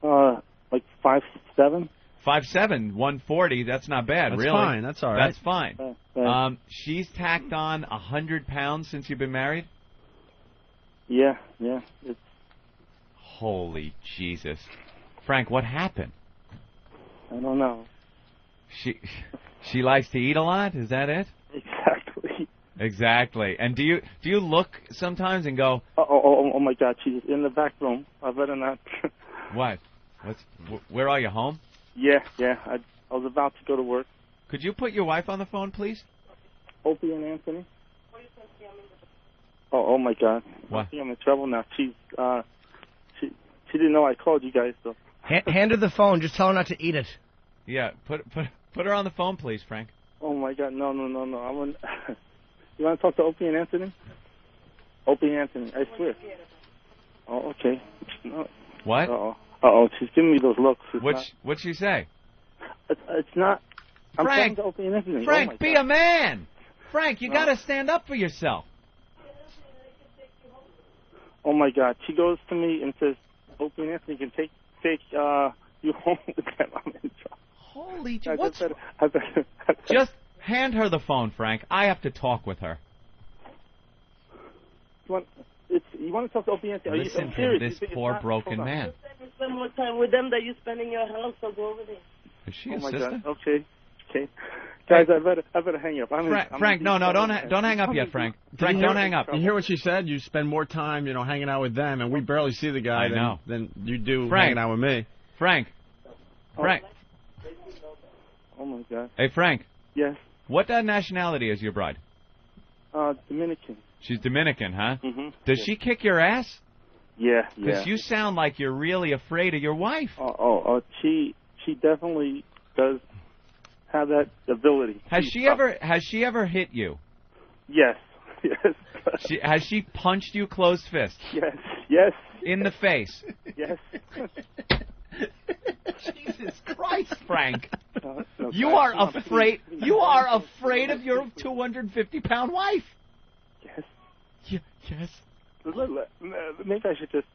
Like 5'7". 5'7", 140. That's not bad, That's really. fine. That's all right. That's fine. She's tacked on 100 pounds since you've been married? Yeah. It's... Holy Jesus. Frank, what happened? I don't know. She likes to eat a lot? Is that it? Exactly. Exactly. And do you look sometimes and go, oh my God, she's in the back room. I better not. What? Where are you, home? Yeah. I was about to go to work. Could you put your wife on the phone, please? Opie and Anthony. Oh my God. What? I'm in trouble now. She didn't know I called you guys, so. Hand her the phone. Just tell her not to eat it. Yeah, put her on the phone, please, Frank. Oh my God, no. You want to talk to Opie and Anthony? Opie and Anthony, I swear. Oh, okay. No. What? Uh-oh, she's giving me those looks. What'd she say? It's not. I'm Frank, talking to Opie and Anthony. Frank, be a man. Frank, you got to stand up for yourself. Oh my God, she goes to me and says, Opie and Anthony can take you home with them. I'm in trouble. Holy, I better. Just hand her the phone, Frank. I have to talk with her. You want to talk to Opie and Anthony? Listen to this poor broken man. Spend more time with them that you spend in your house, so go over there. Is she a sister? God. Okay. Guys, I better hang up. Frank, no, don't hang up yet, Frank. Frank, don't hang up. You hear what she said? You spend more time, hanging out with them, and we barely see the guy than you do hanging out with me. Frank. Oh my God. Hey, Frank. Yes. What nationality is your bride? Dominican. She's Dominican, huh? Mm-hmm. Does she kick your ass? Yeah. Because you sound like you're really afraid of your wife. She definitely does have that ability. Has she ever hit you? Yes. Has she punched you closed fist? Yes. In the face? Yes. Jesus Christ, Frank. You are afraid. You are afraid of your 250-pound wife. Yes. Yes. Maybe I should just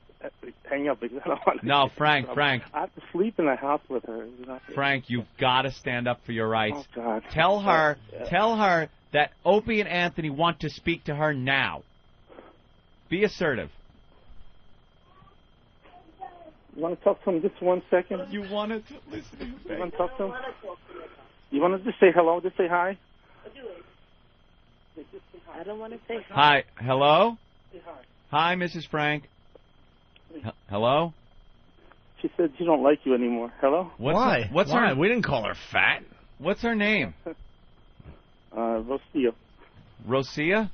hang up because I don't want to. No, Frank. I have to sleep in the house with her. Frank, you've got to stand up for your rights. Oh God. Tell her that Opie and Anthony want to speak to her now. Be assertive. You want to talk to him just 1 second? You want to listen to him? You want to talk to him? You want to just say hello? Just say hi? I don't want to say hi. Hi. Hello? Say hi. Hi, Mrs. Frank. Hello? She said she don't like you anymore. Hello? Why? What's her? We didn't call her fat. What's her name? Rosia. Rosia?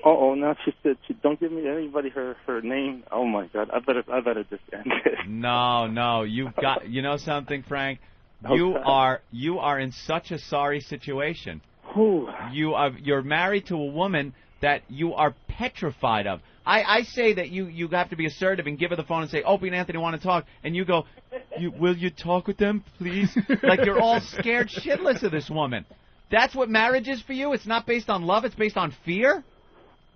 Now she said don't give me anybody her name. Oh my God, I better just end it. No, you've got. You know something, Frank? You are in such a sorry situation. You're married to a woman that you are petrified of. I say that you have to be assertive and give her the phone and say, Opie and Anthony want to talk, and you go, will you talk with them, please? Like you're all scared shitless of this woman. That's what marriage is for you? It's not based on love, it's based on fear?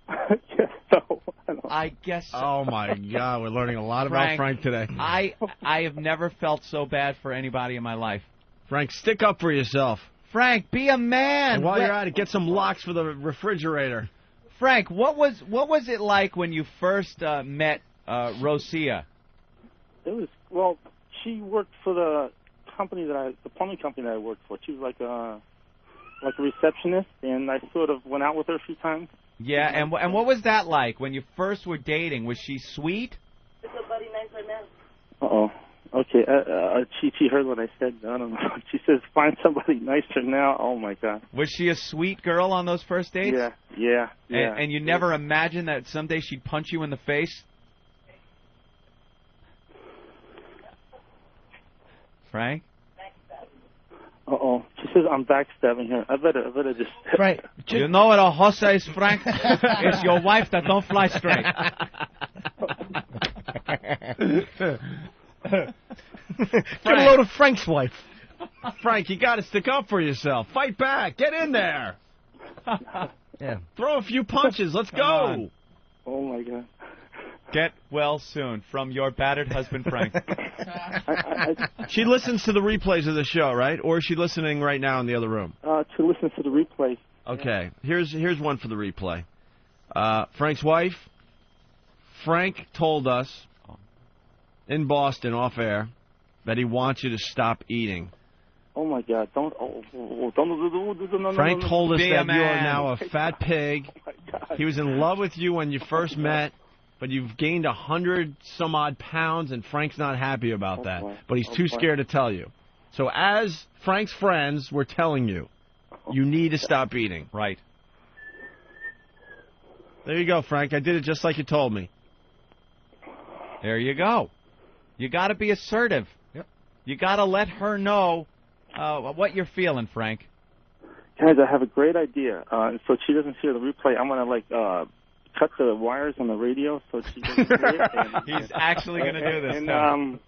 I guess so. Oh, my God. We're learning a lot about Frank today. I have never felt so bad for anybody in my life. Frank, stick up for yourself. Frank, be a man. And while you're at it, get some locks for the refrigerator. Frank, what was it like when you first met Rosia? It was, she worked for the plumbing company that I worked for. She was like like a receptionist, and I sort of went out with her a few times. Yeah, and what was that like when you first were dating? Was she sweet? Is somebody nicer now? Uh-oh. Okay, she heard what I said. I don't know. She says, find somebody nicer now. Oh, my God. Was she a sweet girl on those first dates? Yeah. And you never imagined that someday she'd punch you in the face? Frank? Uh-oh. She says I'm backstabbing her. I better just... Frank. You know what a hossa is, Frank? It's your wife that don't fly straight. Get a load of Frank's wife. Frank, you got to stick up for yourself. Fight back. Get in there. Yeah. Throw a few punches. Let's go. Oh, my God. Get well soon from your battered husband, Frank. She listens to the replays of the show, right? Or is she listening right now in the other room? She listens to the replay. Okay. Here's one for the replay. Frank's wife. Frank told us in Boston off air that he wants you to stop eating. Oh, my God. Don't. Frank told us that you are man. now a fat pig. Oh, my God. He was in love with you when you first met, but you've gained 100-some-odd pounds, and Frank's not happy about that. But he's too scared to tell you. So as Frank's friends were telling you, you need to stop eating. Right. There you go, Frank. I did it just like you told me. There you go. You got to be assertive. Yep. You got to let her know what you're feeling, Frank. Guys, I have a great idea. So she doesn't hear the replay. I'm going to, cut the wires on the radio so she doesn't hear it. And, he's actually going to do this. And,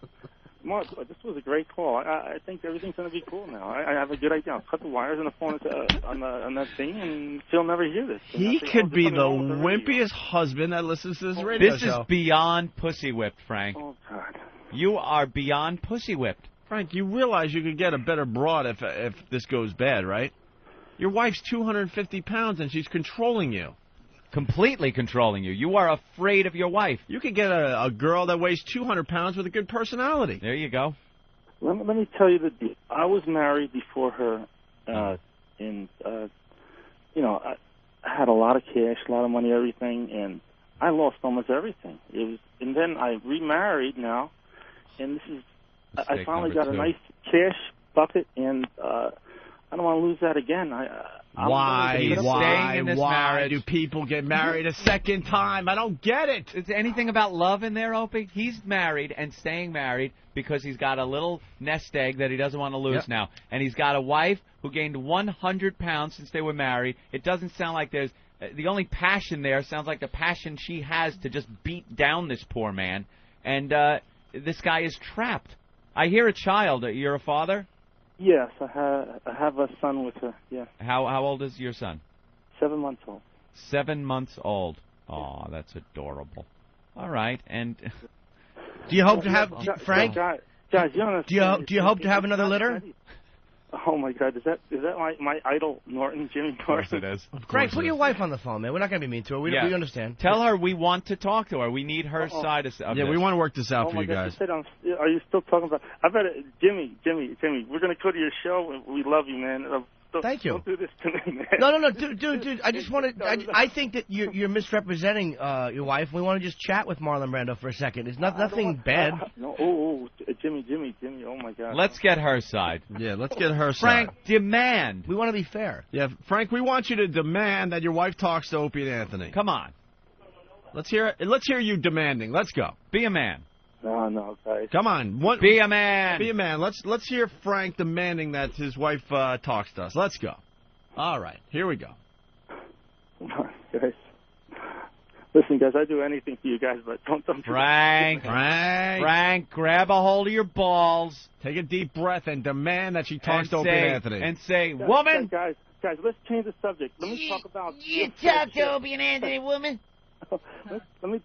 Mark, this was a great call. I think everything's going to be cool now. I have a good idea. I'll cut the wires on the phone on that thing, and she'll never hear this. He could be the wimpiest husband that listens to this radio show. This is beyond pussy whipped, Frank. Oh, God. You are beyond pussy whipped. Frank, you realize you could get a better broad if this goes bad, right? Your wife's 250 pounds, and she's controlling you. Completely controlling you. You are afraid of your wife. You could get a girl that weighs 200 pounds with a good personality. There you go. Let me tell you the deal. I was married before her, and I had a lot of cash, a lot of money, everything, and I lost almost everything. And then I remarried now, and I finally got a nice cash bucket, and I don't want to lose that again. Why marriage. do people get married a second time? I don't get it. Is there anything about love in there, Opie? He's married and staying married because he's got a little nest egg that he doesn't want to lose now. And he's got a wife who gained 100 pounds since they were married. It doesn't sound like there's... the only passion there sounds like the passion she has to just beat down this poor man. And this guy is trapped. I hear a child. You're a father? Yes, I have a son with her, yeah. How old is your son? 7 months old. 7 months old. Oh, that's adorable. All right, and... Do you hope to have... Frank? Guys, you don't do you hope to have another litter? Oh, my God. Is that my idol, Norton, Jimmy Norton? Of course it is. Frank, put your wife on the phone, man. We're not going to be mean to her. We understand. Tell her we want to talk to her. We need her side of this. Yeah, we want to work this out for you guys. Are you still talking about... I better... Jimmy, we're going to go to your show. We love you, man. Thank you. Don't do this to me, man. No, dude. I just want to... I think that you're misrepresenting your wife. We want to just chat with Marlon Brando for a second. It's nothing bad. No, Jimmy. Oh, my God. Let's get her side. Yeah, let's get her side. Frank, demand. We want to be fair. Yeah, Frank, we want you to demand that your wife talks to Opie and Anthony. Come on. Let's hear you demanding. Let's go. Be a man. No, guys. Come on. Be a man. Be a man. Let's hear Frank demanding that his wife talks to us. Let's go. All right. Here we go. Come on, guys. Listen, guys, I do anything for you guys, but don't Frank, grab a hold of your balls. Take a deep breath and demand that she talks to Opie and Anthony. And say, woman. Guys, let's change the subject. Let me talk about... You talk to Opie and Anthony, woman. Let me...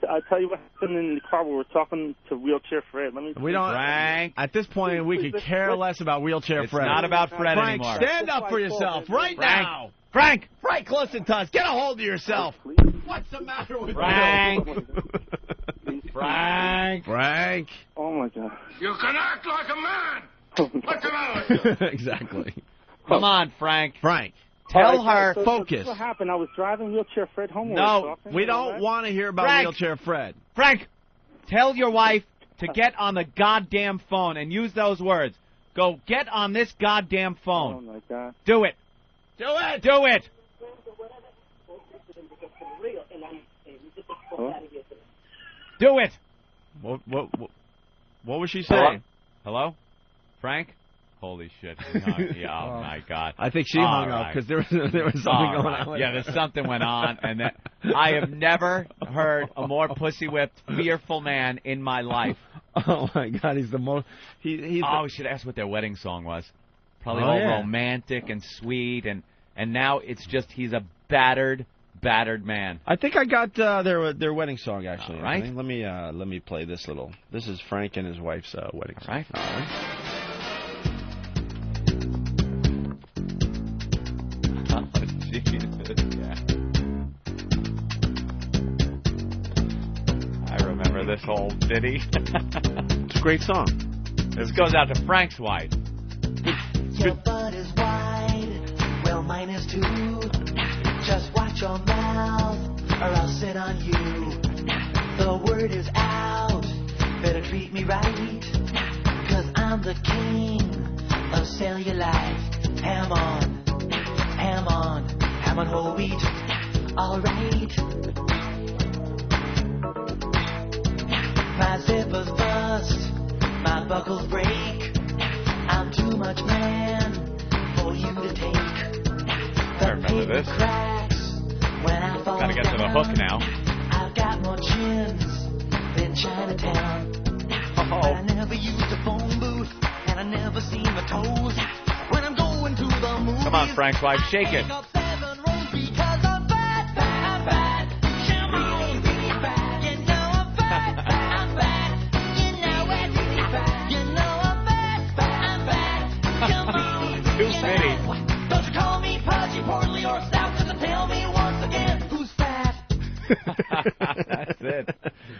I'll tell you what happened in the car where we're talking to Wheelchair Fred. We don't. Frank. At this point, we could care less about Wheelchair Fred. It's not about Fred Frank, anymore. Stand up for yourself right now. Frank, listen to us. Get a hold of yourself. What's the matter with Frank? you? Frank. Oh, my God. You can act like a man. What's the matter with you? Exactly. Come on, Frank. Frank. Tell her. So focus. This is what happened. I was driving Wheelchair Fred home. No, we don't want to hear about Frank. Wheelchair Fred. Frank, tell your wife to get on the goddamn phone and use those words. Go get on this goddamn phone. Oh, my God. Do it. Do it. Do it. Huh? Do it. What was she saying? Hello? Frank? Holy shit. Yeah, oh, my God. I think she hung up because there was something going on. Yeah, there's something went on. And that, I have never heard a more pussy-whipped, fearful man in my life. Oh, my God. He's the most... we should ask what their wedding song was. Probably all romantic and sweet. And now it's just he's a battered man. I think I got their wedding song, actually. All right. Let me play this little... This is Frank and his wife's wedding song. All right. I remember this whole ditty. It's a great song. This goes out to Frank's wife. Your butt is wide, well mine is too. Just watch your mouth, or I'll sit on you. The word is out, better treat me right, 'cause I'm the king of cellulite. Ham on whole wheat, alright. My zippers bust, my buckles break. I'm too much man for you to take. I remember this. Cracks when I fall Gotta get to the hook now. I've got more chins than Chinatown. Oh. But I never used a phone booth, and I never seen my toes. When I'm going to the movies, Come on, Frank's wife, shake it. Too fitty. Don't you call me pudgy, portly, or stout, 'cause tell me once again who's fat. That's it.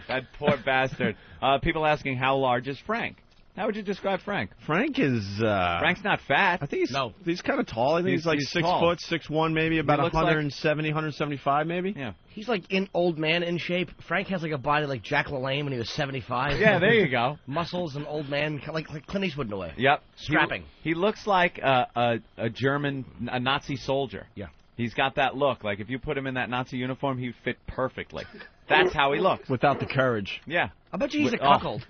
That poor bastard. People asking how large is Frank? How would you describe Frank? Frank is... Frank's not fat. I think he's kind of tall. I think he's like 6 tall. foot, 6'1", maybe, about 170, 175, maybe. Yeah. He's like in old man in shape. Frank has like a body like Jack LaLanne when he was 75. Yeah, there you go. Muscles and old man, like Clint Eastwood in a way. Yep. Strapping. He looks like a German, a Nazi soldier. Yeah. He's got that look. Like, if you put him in that Nazi uniform, he'd fit perfectly. That's how he looks. Without the courage. Yeah. I bet you he's a cuckold.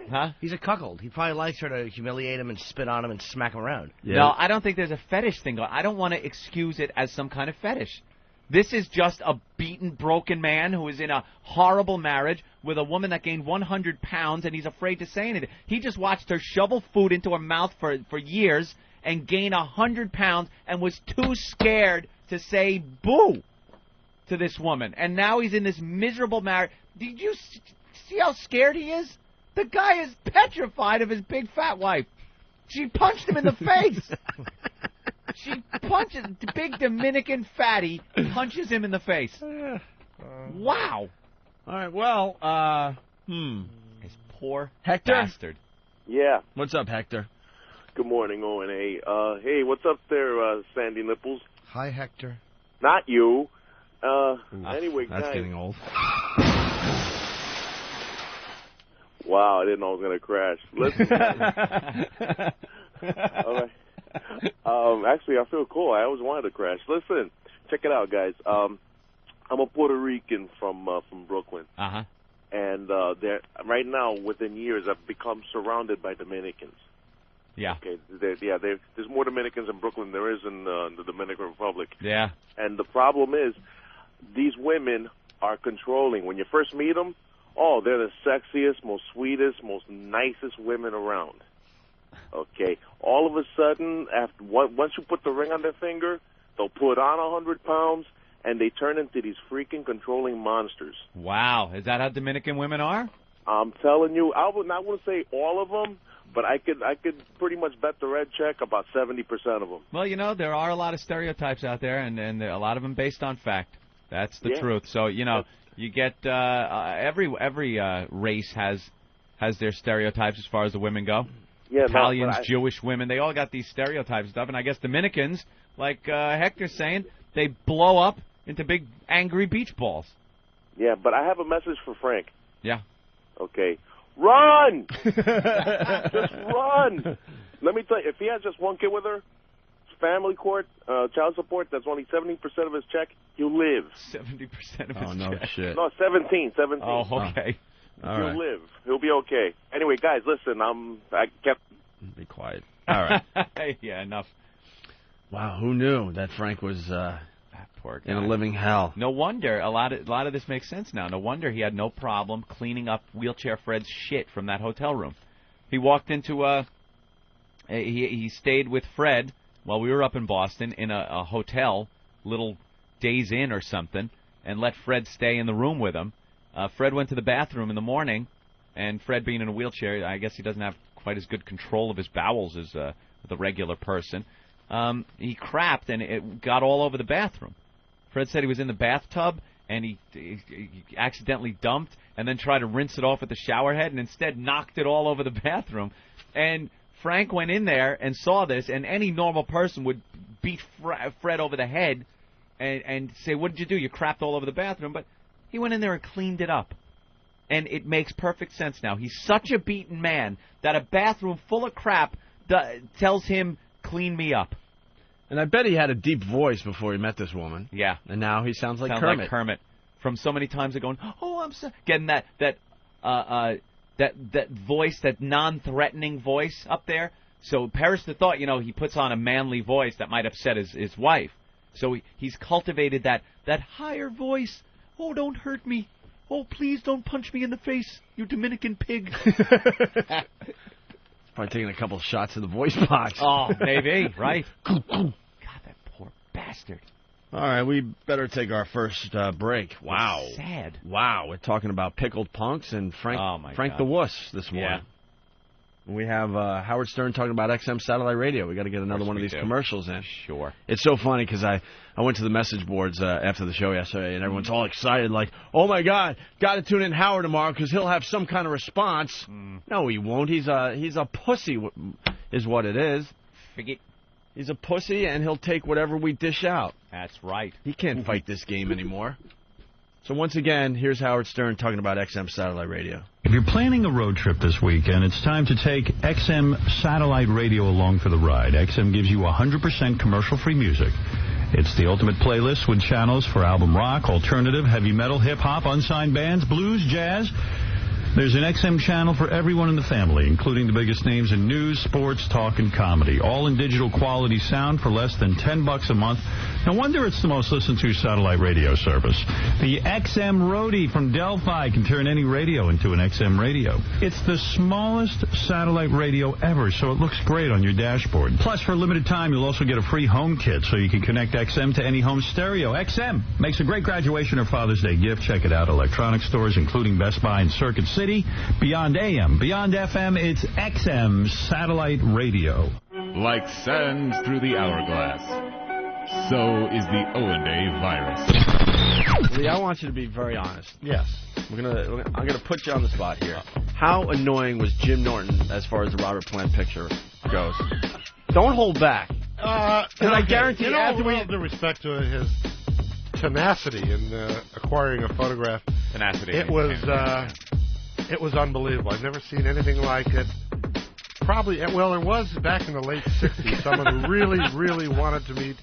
Huh? He's a cuckold. He probably likes her to humiliate him and spit on him and smack him around. Yeah. No, I don't think there's a fetish thing going on. I don't want to excuse it as some kind of fetish. This is just a beaten, broken man who is in a horrible marriage with a woman that gained 100 pounds, and he's afraid to say anything. He just watched her shovel food into her mouth for years and gain 100 pounds and was too scared to say boo to this woman. And now he's in this miserable marriage. Did you see how scared he is? The guy is petrified of his big fat wife. She punched him in the face. She punches, the big Dominican fatty punches him in the face. Wow. All right, well, His poor Hector? bastard. Yeah. What's up, Hector? Good morning, Owen. Hey, what's up there, Sandy Nipples? Hi, Hector. Not you. Anyway, That's guys. getting old. Wow, I didn't know I was going to crash. Listen. All right. Actually, I feel cool. I always wanted to crash. Listen, check it out, guys. I'm a Puerto Rican from Brooklyn. Uh-huh. And right now, within years, I've become surrounded by Dominicans. Yeah. Okay. There's more Dominicans in Brooklyn than there is in the Dominican Republic. Yeah. And the problem is, these women are controlling. When you first meet them, they're the sexiest, most sweetest, most nicest women around. Okay. All of a sudden, once you put the ring on their finger, they'll put on 100 pounds, and they turn into these freaking controlling monsters. Wow. Is that how Dominican women are? I'm telling you, I wouldn't say all of them, but I could pretty much bet the red check about 70% of them. Well, there are a lot of stereotypes out there, and a lot of them based on fact. That's the truth. So, you get every race has their stereotypes as far as the women go. Yeah, Italians, Jewish women, they all got these stereotypes and stuff. And I guess Dominicans, like Hector's saying, they blow up into big angry beach balls. Yeah, but I have a message for Frank. Yeah. Okay. Run! Just run! Let me tell you, if he has just one kid with her, family court, child support, that's only 70% of his check, he'll live. 70% of his check? Oh, no shit. No, 17. Oh, okay. He'll live. He'll be okay. Anyway, guys, listen, I kept... Be quiet. All right. Yeah, enough. Wow, who knew that Frank was poor guy. in a living hell? No wonder. A lot of this makes sense now. No wonder he had no problem cleaning up Wheelchair Fred's shit from that hotel room. He walked into he stayed with Fred while we were up in Boston in a hotel, little Days Inn or something, and let Fred stay in the room with him. Fred went to the bathroom in the morning, and Fred being in a wheelchair, I guess he doesn't have quite as good control of his bowels as the regular person. He crapped, and it got all over the bathroom. Fred said he was in the bathtub, and he accidentally dumped, and then tried to rinse it off with the shower head, and instead knocked it all over the bathroom. And Frank went in there and saw this, and any normal person would beat Fred over the head and say, "What did you do? You crapped all over the bathroom." But he went in there and cleaned it up. And it makes perfect sense now. He's such a beaten man that a bathroom full of crap tells him, "Clean me up." And I bet he had a deep voice before he met this woman. Yeah. And now he sounds like Kermit. Like Kermit. From so many times of going, "Oh, I'm sorry." Getting that voice, that non-threatening voice up there. So Paris the Thought, he puts on a manly voice that might upset his wife. So he's cultivated that higher voice. "Oh, don't hurt me. Oh, please don't punch me in the face, you Dominican pig." Probably taking a couple shots in the voice box. Oh, maybe, right? God, that poor bastard. All right, we better take our first break. Wow. That's sad. Wow, we're talking about pickled punks and Frank the Wuss this morning. Yeah. We have Howard Stern talking about XM Satellite Radio. We got to get another one of these commercials in. Sure. It's so funny because I went to the message boards after the show yesterday, and everyone's all excited, like, "Oh my God, got to tune in Howard tomorrow because he'll have some kind of response." No, he won't. He's a pussy, is what it is. Forget. He's a pussy, and he'll take whatever we dish out. That's right. He can't fight this game anymore. So once again, here's Howard Stern talking about XM Satellite Radio. If you're planning a road trip this weekend, it's time to take XM Satellite Radio along for the ride. XM gives you 100% commercial-free music. It's the ultimate playlist with channels for album rock, alternative, heavy metal, hip-hop, unsigned bands, blues, jazz. There's an XM channel for everyone in the family, including the biggest names in news, sports, talk, and comedy. All in digital quality sound for less than $10 a month. No wonder it's the most listened to satellite radio service. The XM Roadie from Delphi can turn any radio into an XM radio. It's the smallest satellite radio ever, so it looks great on your dashboard. Plus, for a limited time, you'll also get a free home kit, so you can connect XM to any home stereo. XM makes a great graduation or Father's Day gift. Check it out. Electronic stores, including Best Buy and Circuit City. Beyond AM, beyond FM, it's XM Satellite Radio. Like sand through the hourglass, so is the O&A virus. Lee, I want you to be very honest. Yes. I'm gonna put you on the spot here. How annoying was Jim Norton as far as the Robert Plant picture goes? Don't hold back. And I guarantee you, after with all due respect to his tenacity in acquiring a photograph, it was unbelievable. I've never seen anything like it. Probably, well, it was back in the late 60s. Someone who really, really wanted to meet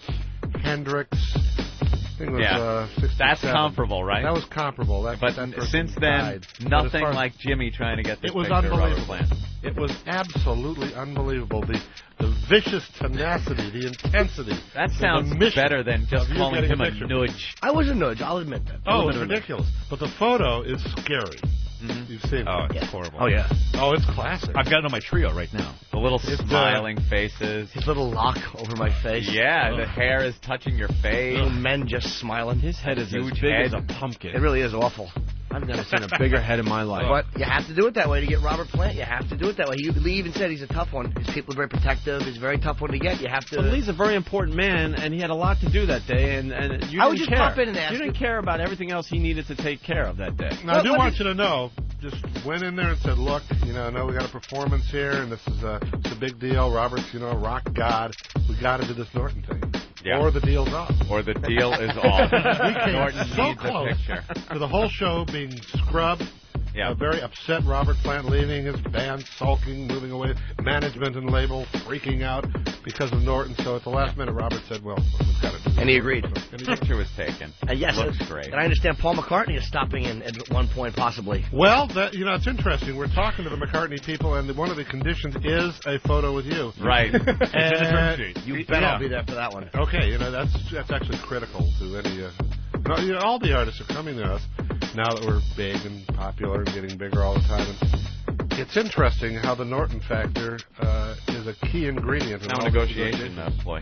Hendrix. I think it was 67. That's comparable, right? That was comparable. But since then, nothing like Jimmy trying to get this picture of Robert Plant. It was absolutely unbelievable. The vicious tenacity, the intensity. That sounds better than just calling him a nudge. I was a nudge, I'll admit that. Oh, it's ridiculous. But the photo is scary. Mm-hmm. You've seen it. Oh, it's horrible. Oh, yeah. Oh, it's classic. I've got it on my trio right now. The little smiling faces. His little lock over my face. Yeah, the hair is touching your face. Little men just smiling. His head is as big as a pumpkin. It really is awful. I've never seen a bigger head in my life. But you have to do it that way to get Robert Plant. You have to do it that way. Lee even said he's a tough one. His people are very protective. He's a very tough one to get. You have to. But Lee's a very important man, and he had a lot to do that day. And you I would didn't just care. pop in and ask you didn't care about everything else he needed to take care of that day. Now, I do want you to know just went in there and said, look, I know we got a performance here, and this is it's a big deal. Robert's, a rock god. We got to do this Norton thing. Yeah. Or the deal's off. Or the deal is off. We came Norton so needs a close picture. to the whole show being scrubbed. Yeah. Very upset Robert Plant leaving, his band sulking, moving away, management and label freaking out because of Norton. So at the last minute, Robert said, well, we've got to do it. And he agreed. The picture was taken. Yes, looks great. And I understand Paul McCartney is stopping in at one point, possibly. Well, it's interesting. We're talking to the McCartney people, and one of the conditions is a photo with you. Right. You bet I'll be there for that one. Okay, that's actually critical to any... all the artists are coming to us now that we're big and popular and getting bigger all the time. And it's interesting how the Norton factor is a key ingredient in now all negotiation ploy.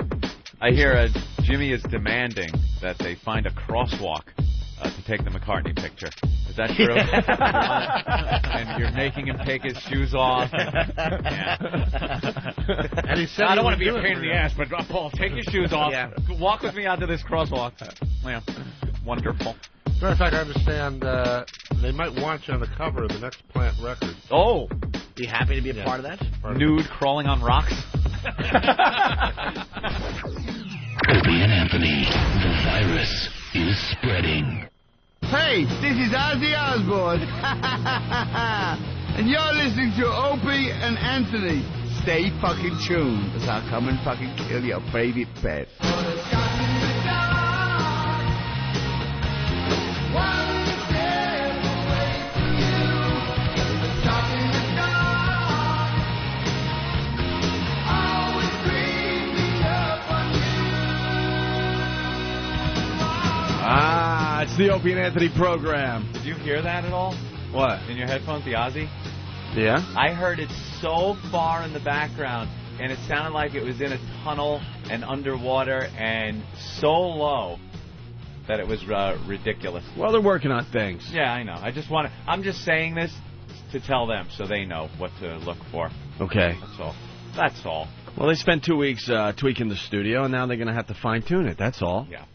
I hear Jimmy is demanding that they find a crosswalk to take the McCartney picture. Is that true? And you're making him take his shoes off. Yeah. And he said I don't want to be a pain in the ass, but Paul, take your shoes off. Yeah. Walk with me out to this crosswalk. Yeah. Wonderful. As a matter of fact, I understand they might want you on the cover of the next Plant record. Oh. Be happy to be a part of that? Nude crawling on rocks? Opie and Anthony, the virus is spreading. Hey, this is Ozzy Osbourne. And you're listening to Opie and Anthony. Stay fucking tuned, because I'll come and fucking kill your favorite pet. It's the Opie and Anthony program. Did you hear that at all? What? In your headphones, the Ozzy? Yeah? I heard it so far in the background, and it sounded like it was in a tunnel and underwater and so low that it was ridiculous. Well, they're working on things. Yeah, I know. I'm just saying this to tell them so they know what to look for. Okay. That's all. Well, they spent 2 weeks tweaking the studio, and now they're going to have to fine-tune it. That's all. Yeah.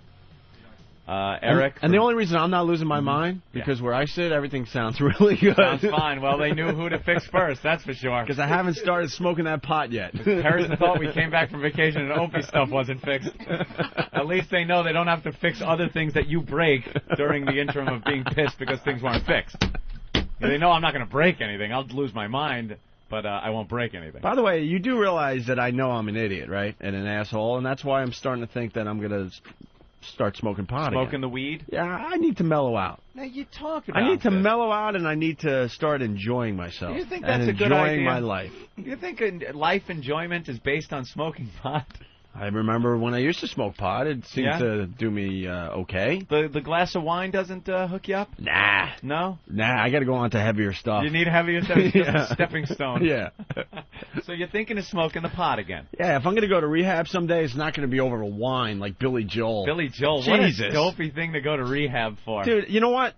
Eric. And the only reason I'm not losing my mind, because where I sit, everything sounds really good. Sounds fine. Well, they knew who to fix first, that's for sure. Because I haven't started smoking that pot yet. Harrison thought we came back from vacation and Opie stuff wasn't fixed. At least they know they don't have to fix other things that you break during the interim of being pissed because things weren't fixed. They know I'm not going to break anything. I'll lose my mind, but I won't break anything. By the way, you do realize that I know I'm an idiot, right? And an asshole, and that's why I'm starting to think that I'm going to start smoking pot Smoking again. the weed? Yeah, I need to mellow out. Now you talk about I need to this. mellow out, and I need to start enjoying myself. You think that's and a good enjoying idea? my life. You think life enjoyment is based on smoking pot? I remember when I used to smoke pot, it seemed to do me okay. The glass of wine doesn't hook you up? Nah. No? Nah, I got to go on to heavier stuff. You need heavier stuff? It's just a stepping stone. Yeah. So you're thinking of smoking the pot again? Yeah, if I'm going to go to rehab someday, it's not going to be over a wine like Billy Joel. Billy Joel, Jesus. What a dopey thing to go to rehab for. Dude, you know what?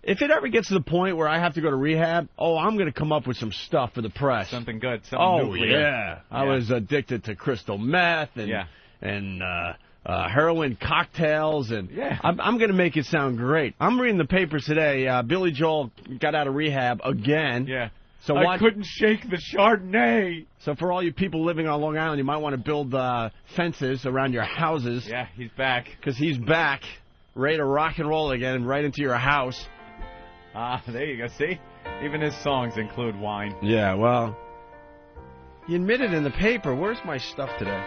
If it ever gets to the point where I have to go to rehab, I'm going to come up with some stuff for the press. Something good, something nuclear. Yeah. I was addicted to crystal meth and heroin cocktails, and I'm going to make it sound great. I'm reading the papers today. Billy Joel got out of rehab again. Yeah. So I couldn't shake the Chardonnay. So for all you people living on Long Island, you might want to build fences around your houses. Yeah, he's back. Because he's back, ready to rock and roll again, right into your house. There you go. See? Even his songs include wine. Yeah, well, he admitted in the paper. Where's my stuff today?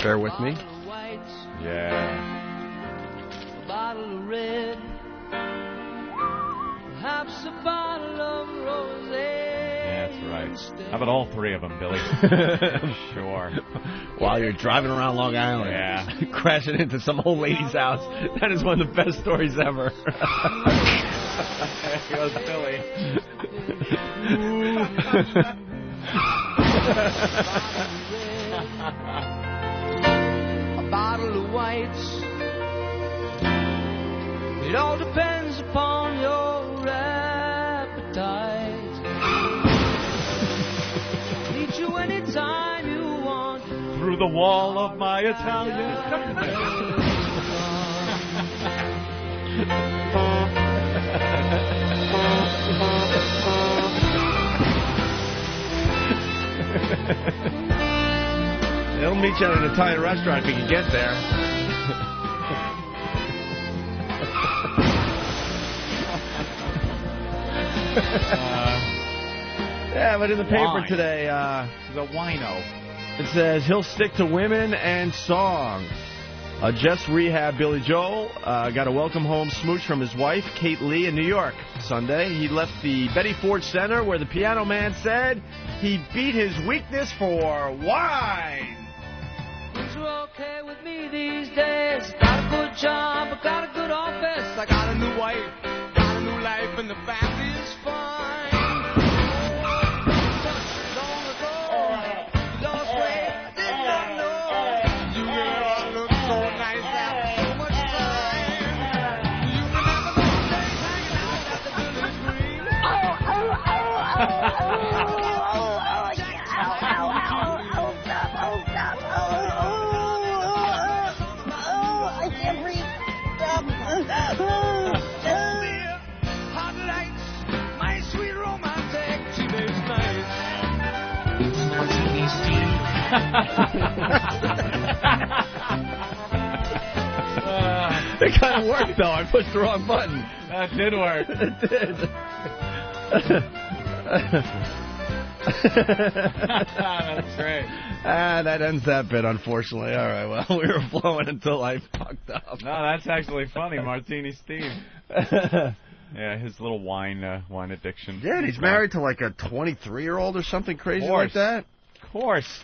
Bear with me. Yeah. A bottle of red, perhaps a bottle of rosé. That's right. How about all three of them, Billy? Sure. While you're driving around Long Island. Yeah. Crashing into some old lady's house. That is one of the best stories ever. There goes Billy. A bottle of whites. It all depends upon your appetite. Meet you anytime you want. Through the wall of my Italian. He'll meet you at an Italian restaurant if he can get there. Yeah, but in the paper today, he's a wino. It says he'll stick to women and songs. Just rehab Billy Joel got a welcome home smooch from his wife, Kate Lee, in New York. Sunday, he left the Betty Ford Center where the Piano Man said he beat his weakness for wine. Things are okay with me these days. Got a good job, I got a good office. I got a new wife, got a new life, and the family is fine. Long ago, you lost weight, I did not know. You really all look so nice after so much time. You remember those days hanging out at the Village Green? Hot lights, my sweet romantic teenage nights. It kind of worked, though. I pushed the wrong button. That did work. It did. That's great. That ends that bit, unfortunately. All right, well, we were flowing until I fucked up. No, that's actually funny, Martini Steve. Yeah, his little wine addiction. Yeah, and he's married to like a 23-year-old or something crazy like that. Of course.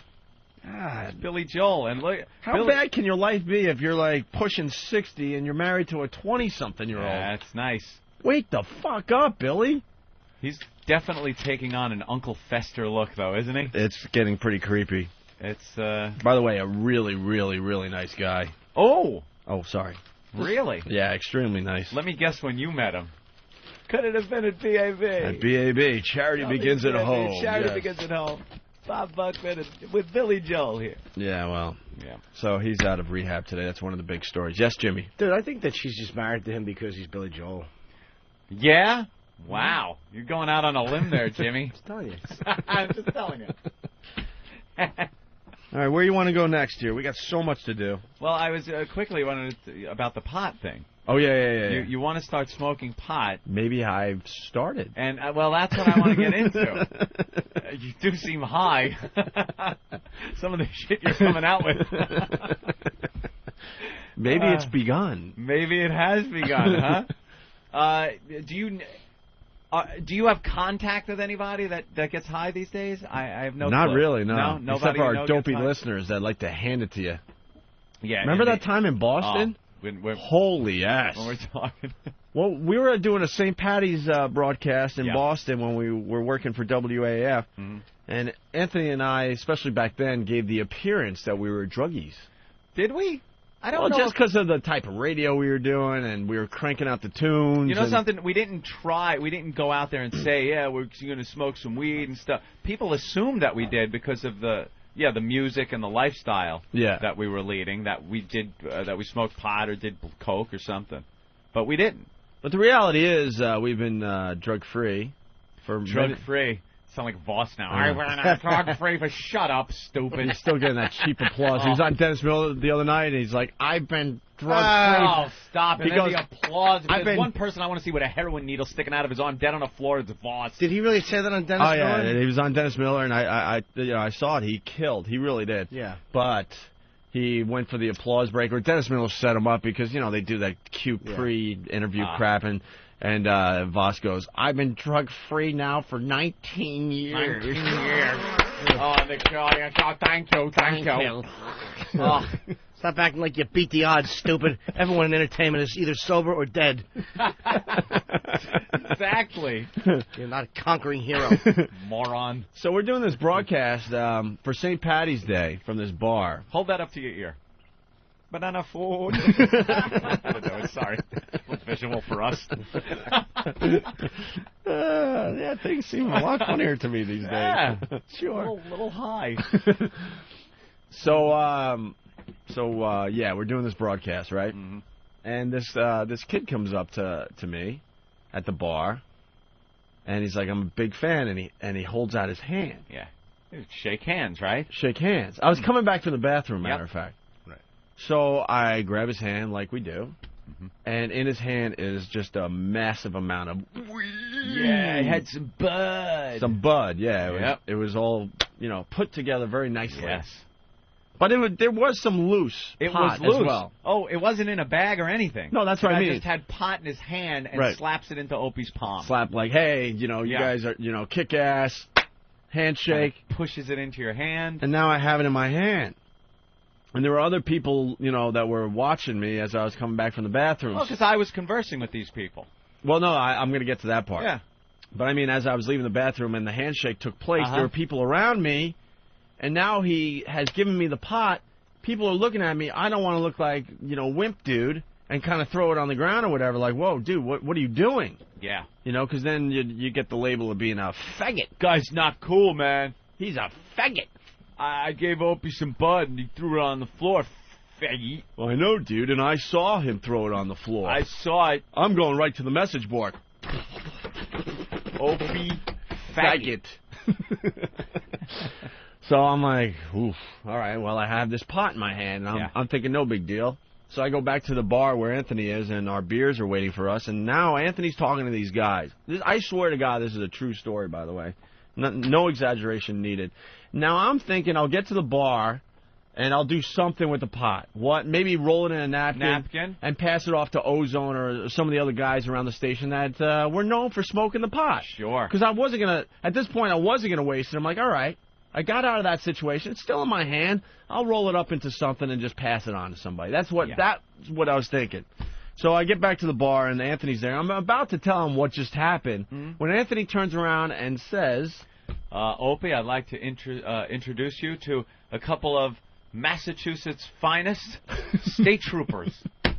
God. Billy Joel. And look, How bad can your life be if you're like pushing 60 and you're married to a 20-something-year-old? Yeah, that's nice. Wake the fuck up, Billy. He's definitely taking on an Uncle Fester look, though, isn't he? It's getting pretty creepy. It's, By the way, a really, really, really nice guy. Oh! Oh, sorry. Really? Yeah, extremely nice. Let me guess when you met him. Could it have been at BAB? At BAB. Charity begins at home. Charity begins at home. Bob Buckman with Billy Joel here. Yeah, well. Yeah. So he's out of rehab today. That's one of the big stories. Yes, Jimmy? Dude, I think that she's just married to him because he's Billy Joel. Yeah? Wow. You're going out on a limb there, Jimmy. Just telling you. I'm just telling you. All right, where you want to go next here? We got so much to do. Well, I was quickly wondering about the pot thing. Oh, yeah. You want to start smoking pot. Maybe I've started. And, well, that's what I want to get into. You do seem high. Some of the shit you're coming out with. Maybe it's begun. Maybe it has begun, huh? Do you have contact with anybody that gets high these days? I have no Not clue. really, no. Nobody Except for our dopey gets high? listeners that like to hand it to you. Yeah. Remember that time in Boston? Holy ass. When we're talking. Well, we were doing a St. Patty's broadcast in Boston when we were working for WAAF. Mm-hmm. And Anthony and I, especially back then, gave the appearance that we were druggies. Did we? I don't know. Just because of the type of radio we were doing, and we were cranking out the tunes. You know something? We didn't go out there and say, yeah, we're going to smoke some weed and stuff. People assumed that we did because of the music and the lifestyle that we were leading, that we did, that we smoked pot or did coke or something. But we didn't. But the reality is we've been drug-free for drug-free. Sound like Voss now. I went out drug-free for shut up, stupid. He's still getting that cheap applause. He was on Dennis Miller the other night, and he's like, I've been drug-free. Oh, stop it. He goes, the applause. There's one person I want to see with a heroin needle sticking out of his arm dead on the floor. It's Voss. Did he really say that on Dennis Miller? Oh, yeah. He was on Dennis Miller, and I saw it. He killed. He really did. Yeah. But he went for the applause break, or Dennis Miller set him up because, they do that cute pre-interview crap, and Voss goes, I've been drug-free now for 19 years. 19 years. Oh, thank you. Oh, stop acting like you beat the odds, stupid. Everyone in entertainment is either sober or dead. Exactly. You're not a conquering hero. Moron. So we're doing this broadcast for St. Patty's Day from this bar. Hold that up to your ear. Banana food. Sorry. Visual for us. Things seem a lot funnier to me these days. Yeah, sure. A little high. So, we're doing this broadcast, right? Mm-hmm. And this kid comes up to me at the bar, and he's like, "I'm a big fan," and he holds out his hand. Yeah. Shake hands, right? Shake hands. I was coming back from the bathroom, matter of fact. Right. So I grab his hand like we do, and in his hand is just a massive amount of Yeah, he had some bud. Some bud, yeah. Yep. It was all, put together very nicely. Yes. But there was some loose pot was loose. as well. Oh, it wasn't in a bag or anything. No, that's what I mean. Just had pot in his hand and Right. slaps it into Opie's palm. Slap like, hey, you guys are, kick ass, handshake. Kinda pushes it into your hand. And now I have it in my hand. And there were other people, that were watching me as I was coming back from the bathroom. Well, because I was conversing with these people. Well, no, I'm going to get to that part. Yeah. But I mean, as I was leaving the bathroom and the handshake took place, there were people around me, and now he has given me the pot. People are looking at me. I don't want to look like, wimp dude and kind of throw it on the ground or whatever. Like, whoa, dude, what are you doing? Yeah. Because then you get the label of being a faggot. Guy's not cool, man. He's a faggot. I gave Opie some bud, and he threw it on the floor, faggot. Well, I know, dude, and I saw him throw it on the floor. I saw it. I'm going right to the message board. Opie faggot. So I'm like, oof, all right, well, I have this pot in my hand, and I'm thinking no big deal. So I go back to the bar where Anthony is, and our beers are waiting for us, and now Anthony's talking to these guys. I swear to God, this is a true story, by the way. No exaggeration needed. Now I'm thinking I'll get to the bar, and I'll do something with the pot. What? Maybe roll it in a napkin and pass it off to Ozone or some of the other guys around the station that were known for smoking the pot. Sure. Because at this point, I wasn't going to waste it. I'm like, all right, I got out of that situation. It's still in my hand. I'll roll it up into something and just pass it on to somebody. That's what I was thinking. So I get back to the bar, and Anthony's there. I'm about to tell him what just happened when Anthony turns around and says, Opie, I'd like to introduce you to a couple of Massachusetts' finest state troopers. It's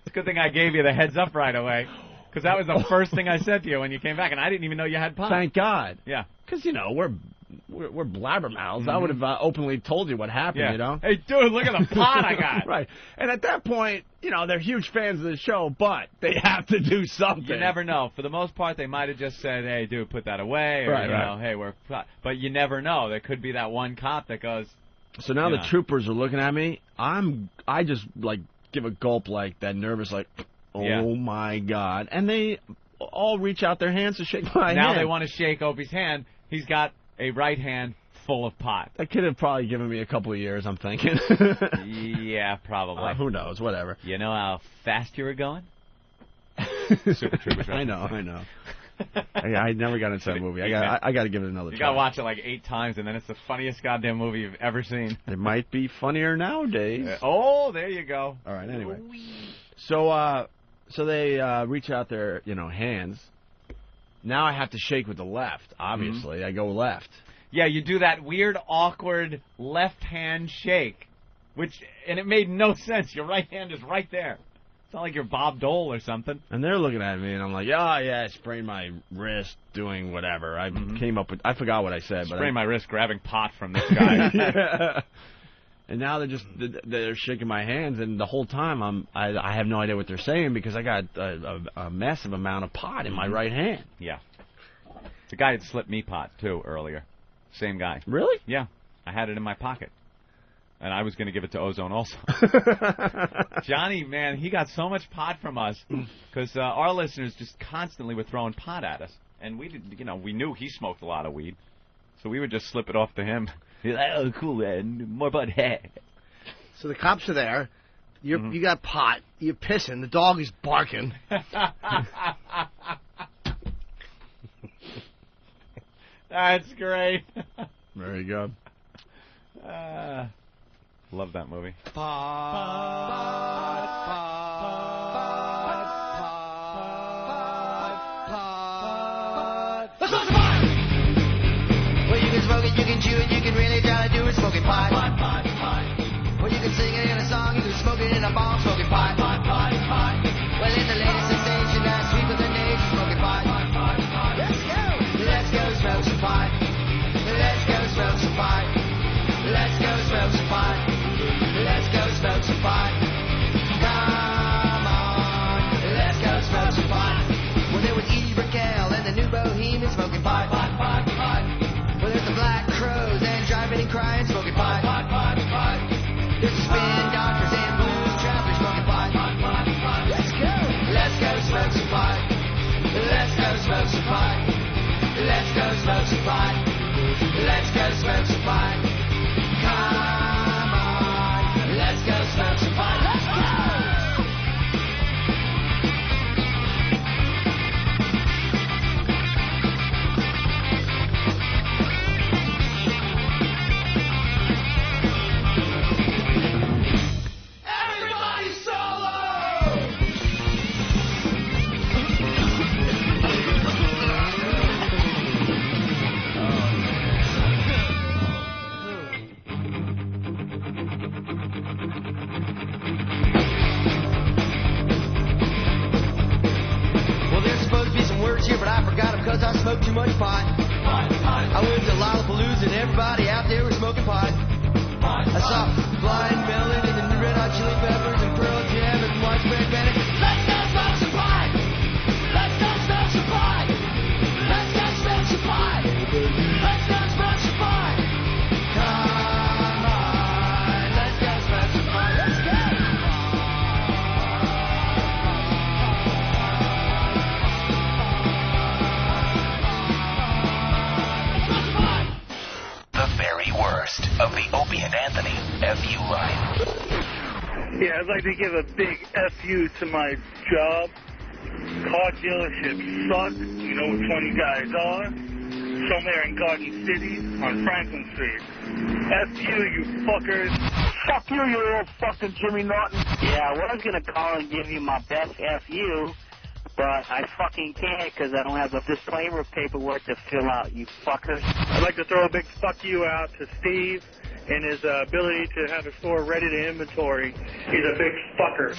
a good thing I gave you the heads up right away, because that was the first thing I said to you when you came back, and I didn't even know you had pot. Thank God. Yeah. Because, we're blabbermouths. I would have openly told you what happened, Hey, dude, look at the pot I got. Right. And at that point, they're huge fans of the show, but they have to do something. You never know. For the most part, they might have just said, hey, dude, put that away. Or, right. Hey, we're... But you never know. There could be that one cop that goes... So now the troopers are looking at me. I just, give a gulp like that, nervous, oh, my God. And they all reach out their hands to shake my hand. Now they want to shake Opie's hand. He's got a right hand full of pot. That kid had probably given me a couple of years, I'm thinking. Yeah, probably. Who knows? Whatever. You know how fast you were going? Super Troopers. I know. I never got into that movie. I got to give it another try. You got to watch it 8 times, and then it's the funniest goddamn movie you've ever seen. It might be funnier nowadays. Oh, there you go. All right. Anyway, so they reach out their hands. Now I have to shake with the left. Obviously, I go left. Yeah, you do that weird, awkward left hand shake, and it made no sense. Your right hand is right there. It's not like you're Bob Dole or something. And they're looking at me, and I'm like, I sprained my wrist doing whatever. I I forgot what I said. Sprained my wrist grabbing pot from this guy. Yeah. And now they're shaking my hands, and the whole time I have no idea what they're saying because I got a massive amount of pot in my right hand. Yeah. The guy had slipped me pot, too, earlier. Same guy. Really? Yeah. I had it in my pocket. And I was going to give it to Ozone also. Johnny, man, he got so much pot from us because our listeners just constantly were throwing pot at us. And we didn't, we knew he smoked a lot of weed. So we would just slip it off to him. He's like, oh, cool, man. More pot. So the cops are there. You got pot. You're pissing. The dog is barking. That's great. Very good. Love that movie. Let's go to pot! Well, you can smoke it, you can chew it, you can really try to do it, smoking pot. Well, you can sing it in a song, you can smoke it in a bong, smoking pot. Well, in the latest sensation, that's sweet with the nation, smoking pot. Let's go smoke some pot. Let's go smoke some pot. Let's go smoke some pot. Let's go smoke some pot. There's spin doctors and blues travelers smoking pot. Let's go. Let's go smoke some pot. Let's go smoke some pot. Let's go smoke some pot. Let's go smoke some pot. Come on. Let's go smoke some pot. Let's go. Here, but I forgot them because I smoked too much pot. I went to Lollapalooza and everybody out there was smoking pot. I saw Blind Melon and the Red Hot Chili Peppers and Pearl Jam and Widespread Panic. Let's go smoke some pot! Let's go smoke some pot! Let's go smoke some pot! Let's go smoke some pot! Come on, let's go smoke some pot! Let's go! Of the Opie and Anthony FU line. Yeah, I'd like to give a big FU to my job. Car dealerships suck. You know which one you guys are. Somewhere in Garden City on Franklin Street. FU, you fuckers. Fuck you, you little fucking Jimmy Norton. Yeah, well, I was going to call and give you my best FU, but I fucking can't because I don't have the disclaimer paperwork to fill out, you fuckers. I'd like to throw a big fuck you out to Steve and his ability to have a store ready to inventory. He's a big fucker.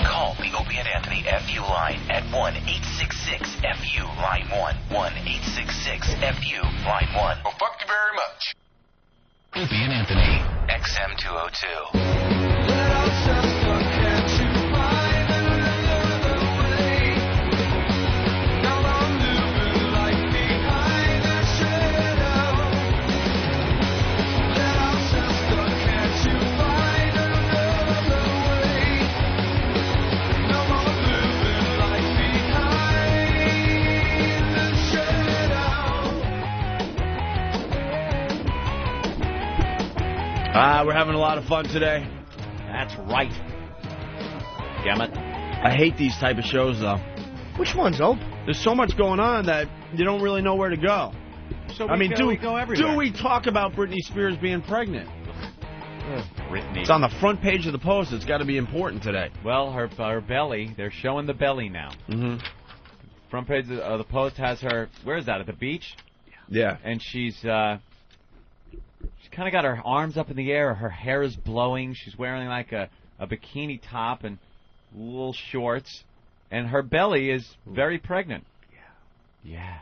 Call the Opie and Anthony FU line at 1-866-FU line 1. 1-866-FU line 1. Well, fuck you very much. Opie and Anthony, XM202. We're having a lot of fun today. That's right. Damn it. I hate these type of shows, though. Which ones, Ope? There's so much going on that you don't really know where to go. So I mean, we go everywhere. Do we talk about Britney Spears being pregnant? Britney. It's on the front page of the Post. It's got to be important today. Well, her belly, they're showing the belly now. Mm-hmm. Front page of the Post has her, where is that, at the beach? Yeah. And she's kind of got her arms up in the air. Her hair is blowing. She's wearing like a bikini top and little shorts. And her belly is very pregnant. Yeah.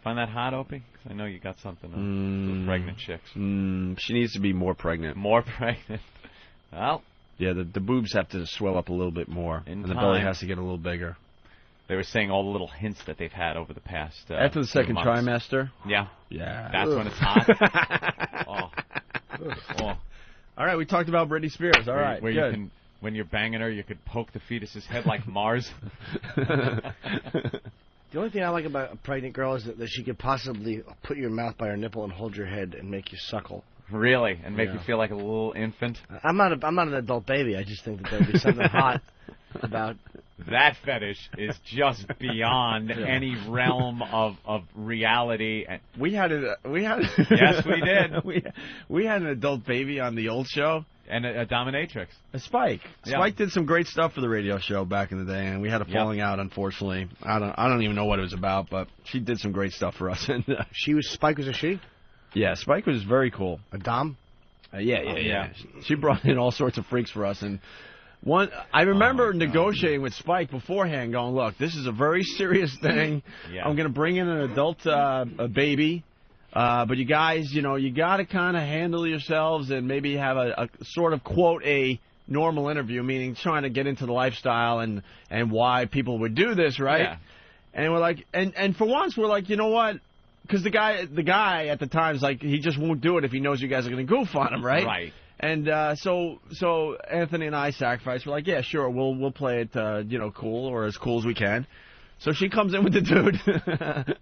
Find that hot, Opie? 'Cause I know you got something on the pregnant chicks. She needs to be more pregnant. More pregnant. Well. Yeah, the boobs have to swell up a little bit more. And the belly has to get a little bigger. They were saying all the little hints that they've had over the past after the second trimester? Yeah. Yeah. That's when it's hot. Oh. All right, we talked about Britney Spears. All right, where good. You can, when you're banging her, you could poke the fetus's head like Mars. The only thing I like about a pregnant girl is that she could possibly put your mouth by her nipple and hold your head and make you suckle. Really? And make you feel like a little infant? I'm not an adult baby. I just think that there would be something hot about... That fetish is just beyond any realm of reality. We had Yes, we did. We had an adult baby on the old show. And a dominatrix. A Spike. Yeah. Spike did some great stuff for the radio show back in the day, and we had a falling out, unfortunately. I don't even know what it was about, but she did some great stuff for us. And Spike was a she? Yeah, Spike was very cool. A dom? Yeah. She brought in all sorts of freaks for us, and I remember negotiating with Spike beforehand, going, "Look, this is a very serious thing. I'm going to bring in an adult a baby, but you guys, you got to kind of handle yourselves and maybe have a sort of quote a normal interview, meaning trying to get into the lifestyle and why people would do this, right?" Yeah. And we're like, and for once we're like, you know what? Because the guy at the time is like, he just won't do it if he knows you guys are going to goof on him, right? Right. And so Anthony and I sacrificed. We're like, yeah, sure, we'll play it, cool or as cool as we can. So she comes in with the dude.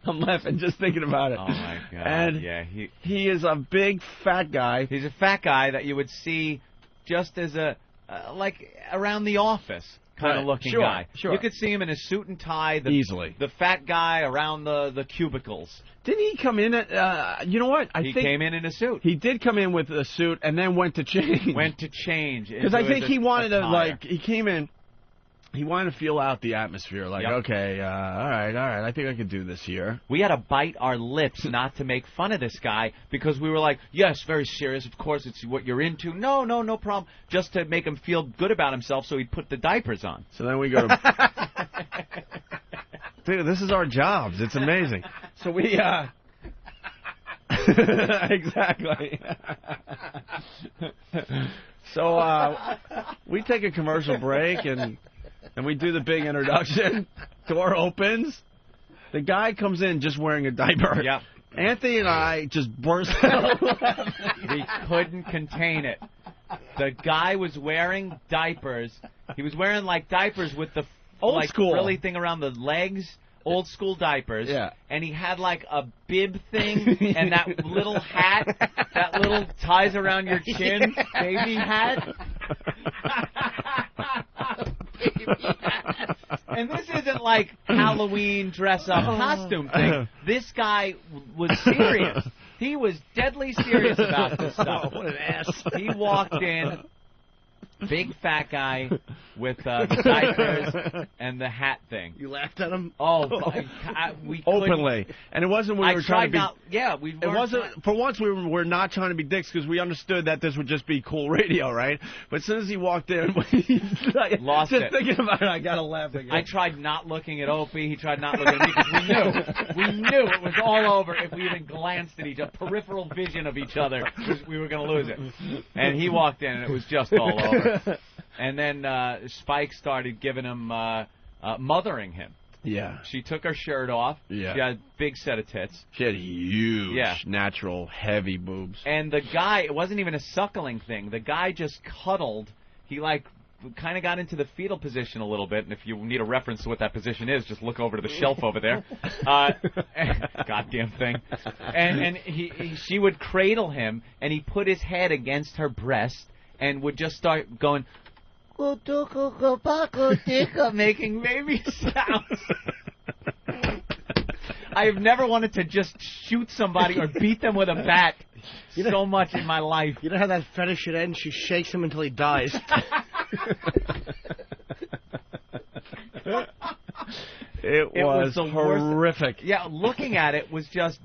I'm laughing just thinking about it. Oh, my God. And yeah, he is a big, fat guy. He's a fat guy that you would see just as a, around the office kind of looking guy. Sure. You could see him in a suit and tie. Easily. The fat guy around the cubicles. Didn't he come in at, you know what? He came in a suit. He did come in with a suit and then went to change. Because I think he wanted to, he came in. He wanted to feel out the atmosphere, okay, all right, I think I could do this here. We had to bite our lips not to make fun of this guy because we were like, yes, very serious, of course, it's what you're into. No problem. Just to make him feel good about himself so he'd put the diapers on. So then we go to... Dude, this is our jobs. It's amazing. So we, Exactly. So we take a commercial break and we do the big introduction. Door opens. The guy comes in just wearing a diaper. Yep. Anthony and I just burst out. We couldn't contain it. The guy was wearing diapers. He was wearing diapers with the old school frilly thing around the legs. Old school diapers. Yeah. And he had a bib thing and that little hat, that little ties around your chin baby hat. And this isn't Halloween dress-up costume thing. This guy was serious. He was deadly serious about this stuff. Oh, what an ass. He walked in, big fat guy with the diapers and the hat thing. You laughed at him? Oh, we openly. And it wasn't we were trying to be... it wasn't... For once, we were not trying to be dicks because we understood that this would just be cool radio, right? But as soon as he walked in, lost just it. Thinking about it, I got to laugh again. I tried not looking at Opie. He tried not looking at me because we knew it was all over if we even glanced at each other. Peripheral vision of each other, we were going to lose it. And he walked in, and it was just all over. And then Spike started giving him, mothering him. Yeah. She took her shirt off. Yeah. She had a big set of tits. She had huge, natural, heavy boobs. And the guy, it wasn't even a suckling thing. The guy just cuddled. He, kind of got into the fetal position a little bit. And if you need a reference to what that position is, just look over to the shelf over there. Goddamn thing. And she would cradle him, and he put his head against her breast and would just start going... making baby sounds. I have never wanted to just shoot somebody or beat them with a bat so much in my life. You know how that fetish should end? She shakes him until he dies. It was horrific. Yeah, looking at it was just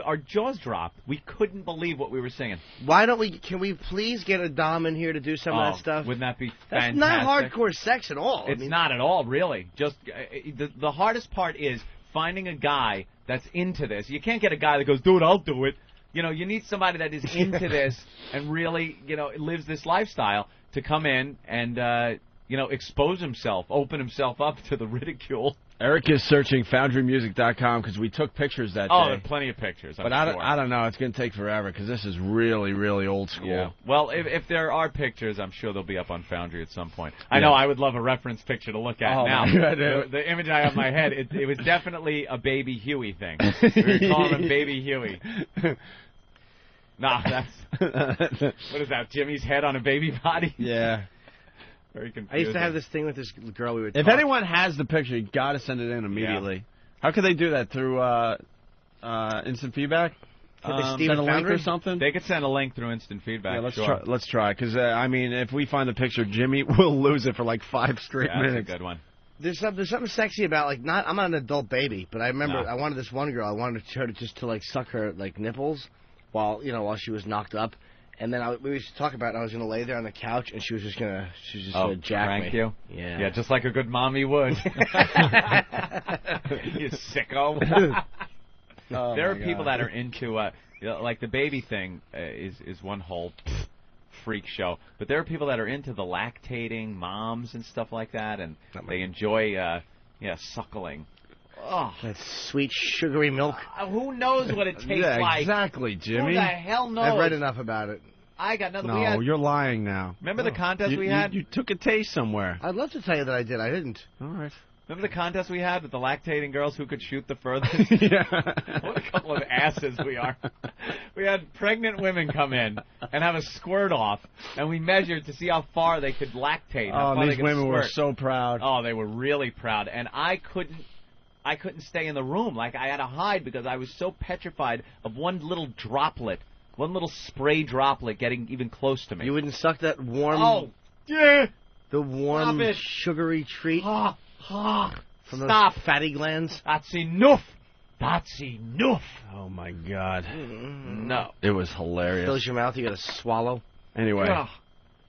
our jaws dropped. We couldn't believe what we were seeing. Why don't we? Can we please get a dom in here to do some of that stuff? Wouldn't that be fantastic? That's not hardcore sex at all. It's not at all, really. Just the hardest part is finding a guy that's into this. You can't get a guy that goes, dude, I'll do it. You need somebody that is into this and really, lives this lifestyle to come in and, expose himself, open himself up to the ridicule. Eric is searching FoundryMusic.com because we took pictures that day. Oh, there are plenty of pictures. But I don't know. It's going to take forever because this is really, really old school. Yeah. Well, if there are pictures, I'm sure they'll be up on Foundry at some point. I know I would love a reference picture to look at now. My God, the image I have in my head, it was definitely a Baby Huey thing. We were calling him Baby Huey. Nah, that's... what is that, Jimmy's head on a baby body? Yeah. Very confusing. I used to have this thing with this girl we would If talk. anyone has the picture, you got to send it in immediately. Yeah. How could they do that? Through instant feedback? Send a link or something? They could send a link through instant feedback. Yeah, let's try. Because, if we find the picture, Jimmy will lose it for 5 straight minutes. That's a good one. There's something sexy about, I'm not an adult baby, but I remember I wanted this one girl, I wanted her to suck her, nipples while she was knocked up. And then we used to talk about it. I was going to lay there on the couch, and she was just going to jack me. You? Yeah. Yeah, just like a good mommy would. You sicko. There are people that are into, the baby thing is one whole freak show. But there are people that are into the lactating moms and stuff like that, and they enjoy, suckling. Oh. That sweet, sugary milk. Who knows what it tastes like? Exactly, Jimmy. Who the hell knows? I've read enough about it. I got nothing. No, you're lying now. Remember the contest we had? You took a taste somewhere. I'd love to tell you that I did. I didn't. All right. Remember the contest we had with the lactating girls who could shoot the furthest? Yeah. What a couple of asses we are. We had pregnant women come in and have a squirt off, and we measured to see how far they could lactate. How far these they could women were squirt. so proud. Oh, they were really proud, and I couldn't stay in the room. Like, I had to hide because I was so petrified of one little droplet, one little spray droplet getting even close to me. You wouldn't suck that warm... Oh, yeah. The warm, Stop it. sugary treat from those Stop. fatty glands? That's enough. That's enough. Oh, my God. No. It was hilarious. Fills your mouth, you got to swallow. Anyway. Ugh.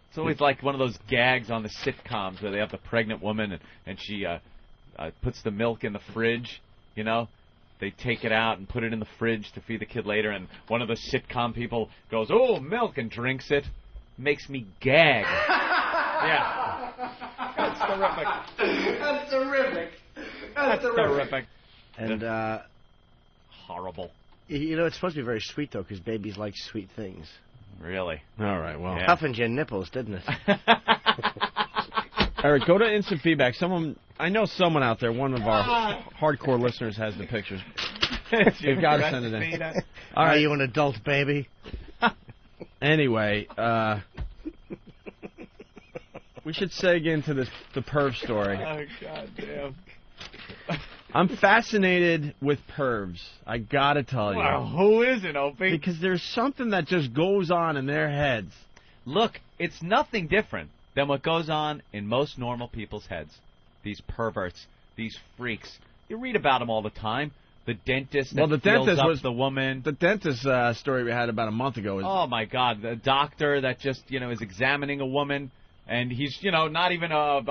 It's always like one of those gags on the sitcoms where they have the pregnant woman and she puts the milk in the fridge, you know? They take it out and put it in the fridge to feed the kid later, and one of the sitcom people goes, "Oh, milk," and drinks it. Makes me gag. Yeah. That's terrific. That's terrific. That's terrific. And, horrible. You know, it's supposed to be very sweet, though, because babies like sweet things. Really? All right, well. Toughened your nipples, didn't it? Eric, go to instant feedback. I know someone out there, one of our hardcore listeners, has the pictures. They've got to send it in. All All right, right. you an adult baby? Anyway, we should seg into the perv story. Oh, God damn. I'm fascinated with pervs. I gotta tell you. Well, who isn't, Opie? Because there's something that just goes on in their heads. Look, it's nothing different than what goes on in most normal people's heads. These perverts, these freaks. You read about them all the time. The dentist that fills up the woman. The dentist story we had about a month ago. Oh, my God. The doctor that just, is examining a woman. And he's, not even a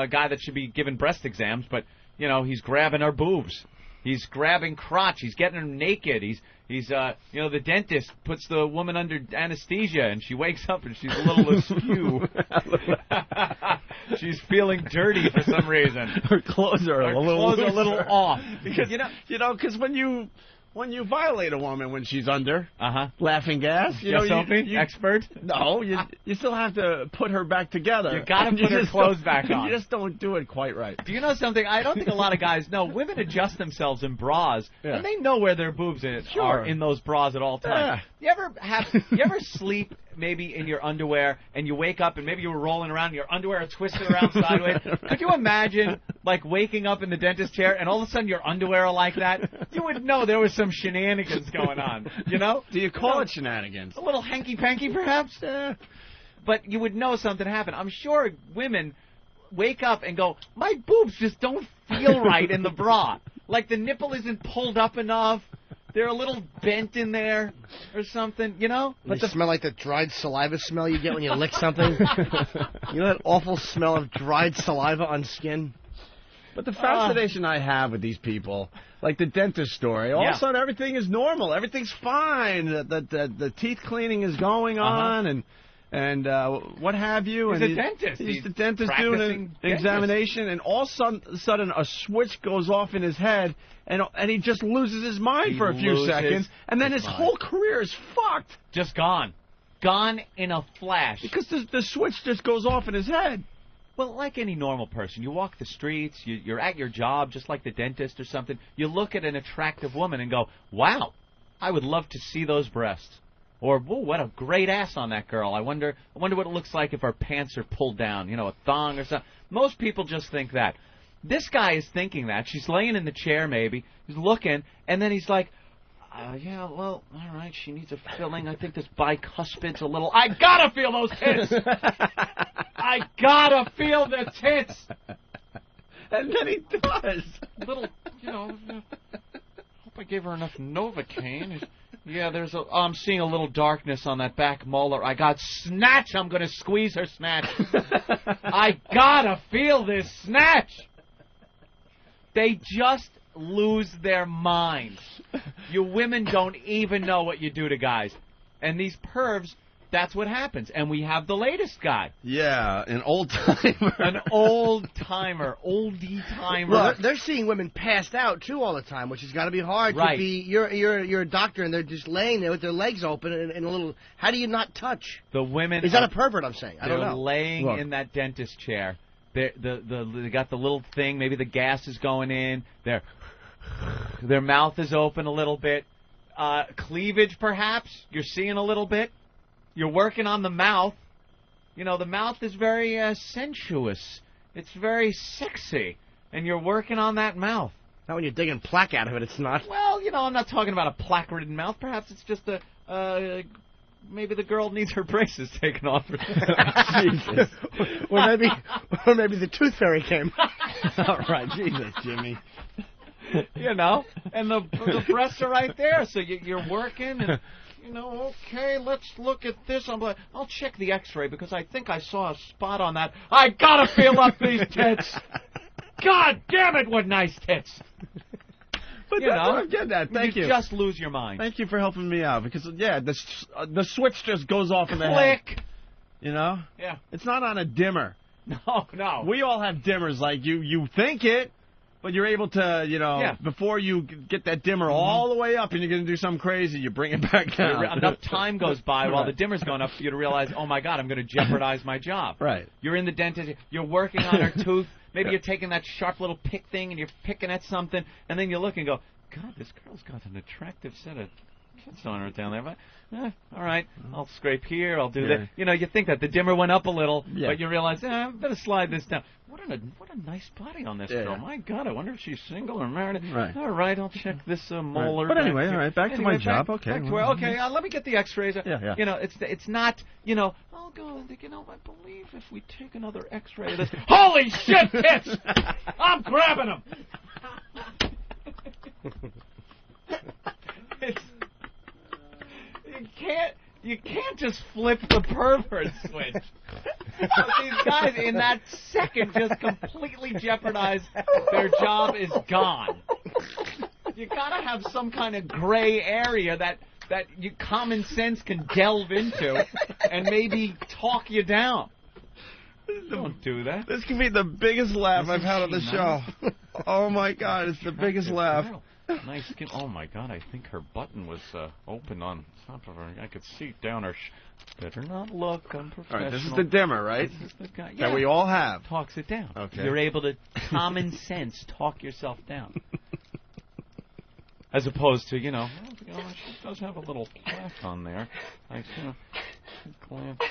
guy that should be given breast exams, but, he's grabbing her boobs. He's grabbing crotch. He's getting her naked. He's the dentist puts the woman under anesthesia, and she wakes up and she's a little askew. She's feeling dirty for some reason. Her clothes are a little off. Because because when you violate a woman when she's under laughing gas, you expert. No, you still have to put her back together. You got to put her clothes back on. You just don't do it quite right. Do you know something? I don't think a lot of guys know. Women adjust themselves in bras, and they know where their boobs are in those bras at all times. You ever sleep maybe in your underwear and you wake up and maybe you were rolling around and your underwear is twisted around sideways? Could you imagine like waking up in the dentist chair and all of a sudden your underwear are like that? You would know there was some shenanigans going on, Do you call it shenanigans? A little hanky-panky perhaps? But you would know something happened. I'm sure women wake up and go, my boobs just don't feel right in the bra. Like the nipple isn't pulled up enough. They're a little bent in there or something, But they smell like the dried saliva smell you get when you lick something. You know that awful smell of dried saliva on skin? But the fascination I have with these people, like the dentist story, all of a sudden everything is normal. Everything's fine. The teeth cleaning is going on and what have you. He's a dentist. He's the dentist doing an examination, and all of a sudden a switch goes off in his head, and he just loses his mind for a few seconds, and then his whole career is fucked. Just gone. Gone in a flash. Because the switch just goes off in his head. Well, like any normal person, you walk the streets, you're at your job, just like the dentist or something. You look at an attractive woman and go, wow, I would love to see those breasts. Or, whoa, what a great ass on that girl. I wonder what it looks like if her pants are pulled down, a thong or something. Most people just think that. This guy is thinking that. She's laying in the chair maybe. He's looking, and then he's like, yeah, well, all right, she needs a filling. I think this bicuspid's a little... I gotta feel those tits! I gotta feel the tits! And then he does. Little, hope I gave her enough Novocaine. Yeah, I'm seeing a little darkness on that back molar. I got snatch. I'm going to squeeze her snatch. I gotta feel this snatch. They just lose their minds. You women don't even know what you do to guys. And these pervs that's what happens. And we have the latest guy. Yeah, an old-timer. An old-timer. Oldie-timer. Well, they're seeing women passed out, too, all the time, which has got to be hard Right. to be... You're a doctor, and they're just laying there with their legs open and a little... How do you not touch? The women... Is that a pervert, I'm saying? I don't know. They're laying Look. in that dentist chair. They got the little thing. Maybe the gas is going in. Their mouth is open a little bit. Cleavage, perhaps. You're seeing a little bit. You're working on the mouth. You know, the mouth is very sensuous. It's very sexy. And you're working on that mouth. Not when you're digging plaque out of it, it's not. Well, you know, I'm not talking about a plaque-ridden mouth. Perhaps it's just maybe the girl needs her braces taken off. Jesus. or maybe the tooth fairy came. All right, Jesus, Jimmy. You know, and the breasts are right there, so you're working, and, you know, okay, let's look at this. I'm like, I'll check the x-ray, because I think I saw a spot on that. I gotta feel up these tits! God damn it, what nice tits! But you that's know, what I'm getting at. Thank you. You just lose your mind. Thank you for helping me out, because, yeah, the switch just goes off in the head. Click! You know? Yeah. It's not on a dimmer. No. We all have dimmers, like you think it, but you're able to, you know, before you get that dimmer all the way up and you're going to do something crazy, you bring it back down. Enough time goes by while the dimmer's going up for you to realize, oh, my God, I'm going to jeopardize my job. Right. You're in the dentist. You're working on her tooth. Maybe you're taking that sharp little pick thing and you're picking at something, and then you look and go, God, this girl's got an attractive set of tits on her down there. But, all right, I'll scrape here, I'll do that. You know, you think that the dimmer went up a little, but you realize, I better slide this down. What a nice body on this girl. My God, I wonder if she's single or married. Right. All right, I'll check this molar. But anyway, back all right, back to my job. Okay. Let me get the x-rays. Yeah. You know, it's not, you know, I'll go and, you know, I believe if we take another x-ray of this. Holy shit, tits! I'm grabbing them! You can't just flip the pervert switch. These guys in that second just completely jeopardize their job is gone. You gotta have some kind of gray area that common sense can delve into and maybe talk you down. Don't do that. This can be the biggest laugh I've had on the show. Oh my God, it's the biggest laugh. Nice skin. Oh my God, I think her button was open on top of her. I could see down her. Better not look. I'm professional. All right, this is the dimmer, right? This is the guy. That we all have. Talks it down. Okay. You're able to common sense talk yourself down. As opposed to, you know, she does have a little plaque on there. I glance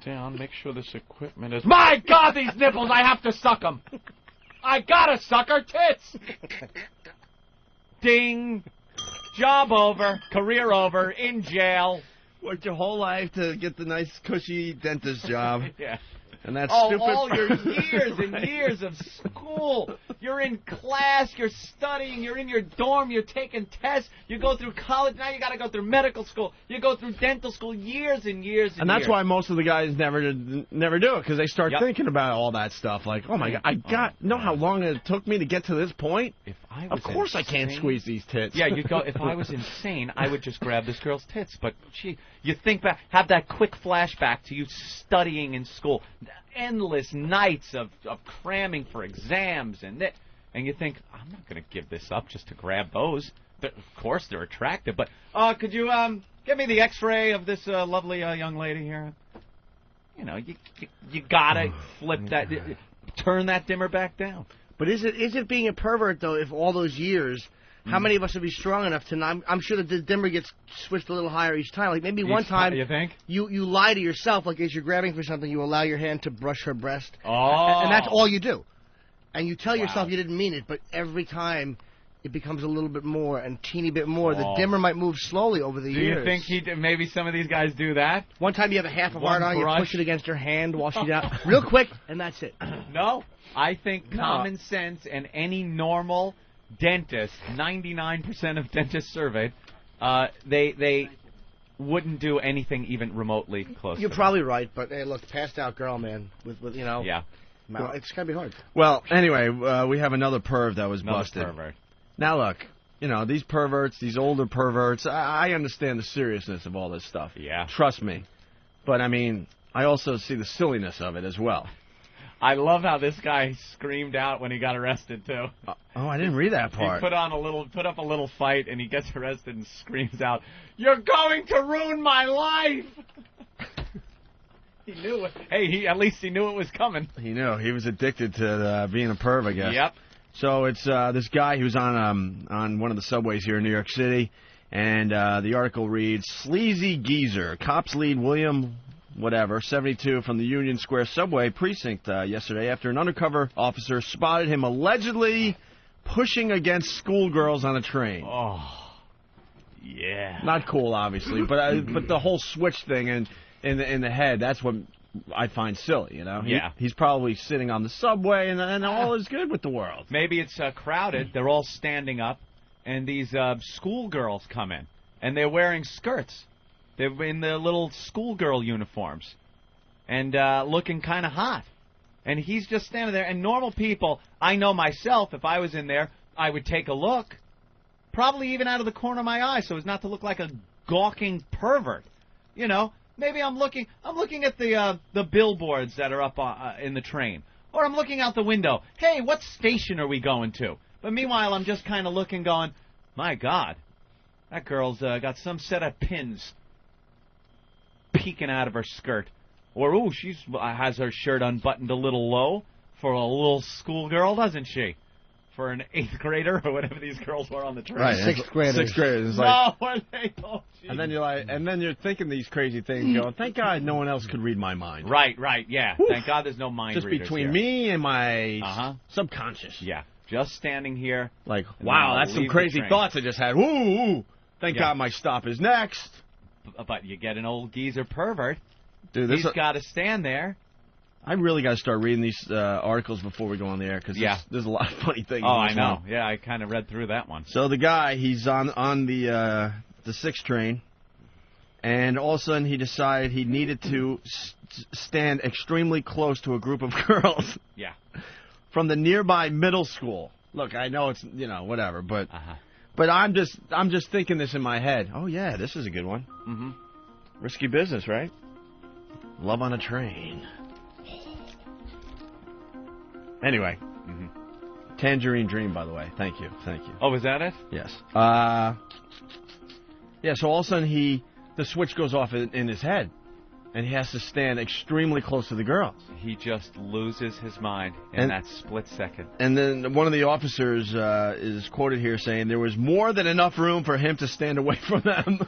down, make sure this equipment is. My God, these nipples! I have to suck them. I gotta suck her tits. Ding. Job over. Career over. In jail. Worked your whole life to get the nice, cushy dentist job. Yeah. And that stupid... all your years and years of school. You're in class, you're studying, you're in your dorm, you're taking tests, you go through college, now you got to go through medical school, you go through dental school, years and years and that's years. why most of the guys never do it, because they start thinking about all that stuff. Like, oh my God, know how long it took me to get to this point? If I was of course I can't squeeze these tits. Yeah, you go. If I was insane, I would just grab this girl's tits. But gee, you think back, have that quick flashback to you studying in school, endless nights of cramming for exams, and you think, I'm not going to give this up just to grab those. Of course they're attractive, but could you give me the X-ray of this lovely young lady here? You know, you gotta flip that, turn that dimmer back down. But is it being a pervert, though, if all those years, how many of us would be strong enough to not... I'm sure that the dimmer gets switched a little higher each time. Like, maybe one time... You think? You lie to yourself, like, as you're grabbing for something, you allow your hand to brush her breast. Oh. And that's all you do. And you tell yourself you didn't mean it, but every time it becomes a little bit more and teeny bit more. The dimmer might move slowly over the years. Do you think maybe some of these guys do that? One time you have a half of hard on, you push it against her hand while she's out. Real quick, and that's it. No. I think common sense and any normal dentist, 99% of dentists surveyed, they wouldn't do anything even remotely close. You're probably right, but hey, look, passed out girl, man, with you know. Yeah. It's gotta be hard. Well, anyway, we have another perv that was busted. Pervert. Now look, you know, these perverts, these older perverts, I understand the seriousness of all this stuff. Yeah. Trust me. But, I mean, I also see the silliness of it as well. I love how this guy screamed out when he got arrested, too. Oh, I didn't read that part. He put up a little fight, and he gets arrested and screams out, "You're going to ruin my life!" He knew it. Hey, at least he knew it was coming. He knew. He was addicted to being a perv, I guess. Yep. So it's this guy who's on one of the subways here in New York City, and the article reads, "Sleazy Geezer. Cops lead William, whatever, 72 from the Union Square subway precinct yesterday after an undercover officer spotted him allegedly pushing against schoolgirls on a train." Oh, yeah. Not cool, obviously, but the whole switch thing in the head, that's what I find silly, you know? Yeah. He's probably sitting on the subway, and all is good with the world. Maybe it's crowded. They're all standing up, and these schoolgirls come in, and they're wearing skirts. They're in their little schoolgirl uniforms and looking kind of hot. And he's just standing there. And normal people, I know myself, if I was in there, I would take a look, probably even out of the corner of my eye so as not to look like a gawking pervert. You know, maybe I'm looking at the billboards that are up in the train. Or I'm looking out the window. Hey, what station are we going to? But meanwhile, I'm just kind of looking going, my God, that girl's got some set of pins peeking out of her skirt. Or, ooh, she has her shirt unbuttoned a little low for a little schoolgirl, doesn't she? For an 8th grader or whatever these girls were on the train. Right, 6th graders. 6th graders. It's No, like, are they? Oh, and then you're thinking these crazy things, going, thank God no one else could read my mind. Right, yeah. Whew. Thank God there's no mind Just readers between here. me and my subconscious. Yeah, just standing here. Like, and wow, I'll that's some leave the crazy train. thoughts I just had. Woo! Thank Yeah. God my stop is next. But you get an old geezer pervert. Dude, He's got to stand there. I really got to start reading these articles before we go on the air, because there's a lot of funny things. Oh, in I this know. one. Yeah, I kind of read through that one. So the guy, he's on the 6 train, and all of a sudden he decided he needed to stand extremely close to a group of girls. Yeah. From the nearby middle school. Look, I know it's, whatever, but I'm just thinking this in my head. Oh yeah, this is a good one. Mm-hmm. Risky business, right? Love on a train. Anyway, Tangerine Dream, by the way. Thank you. Oh, was that it? Yes. Yeah. So all of a sudden the switch goes off in his head, and he has to stand extremely close to the girls. He just loses his mind in that split second. And then one of the officers is quoted here saying there was more than enough room for him to stand away from them.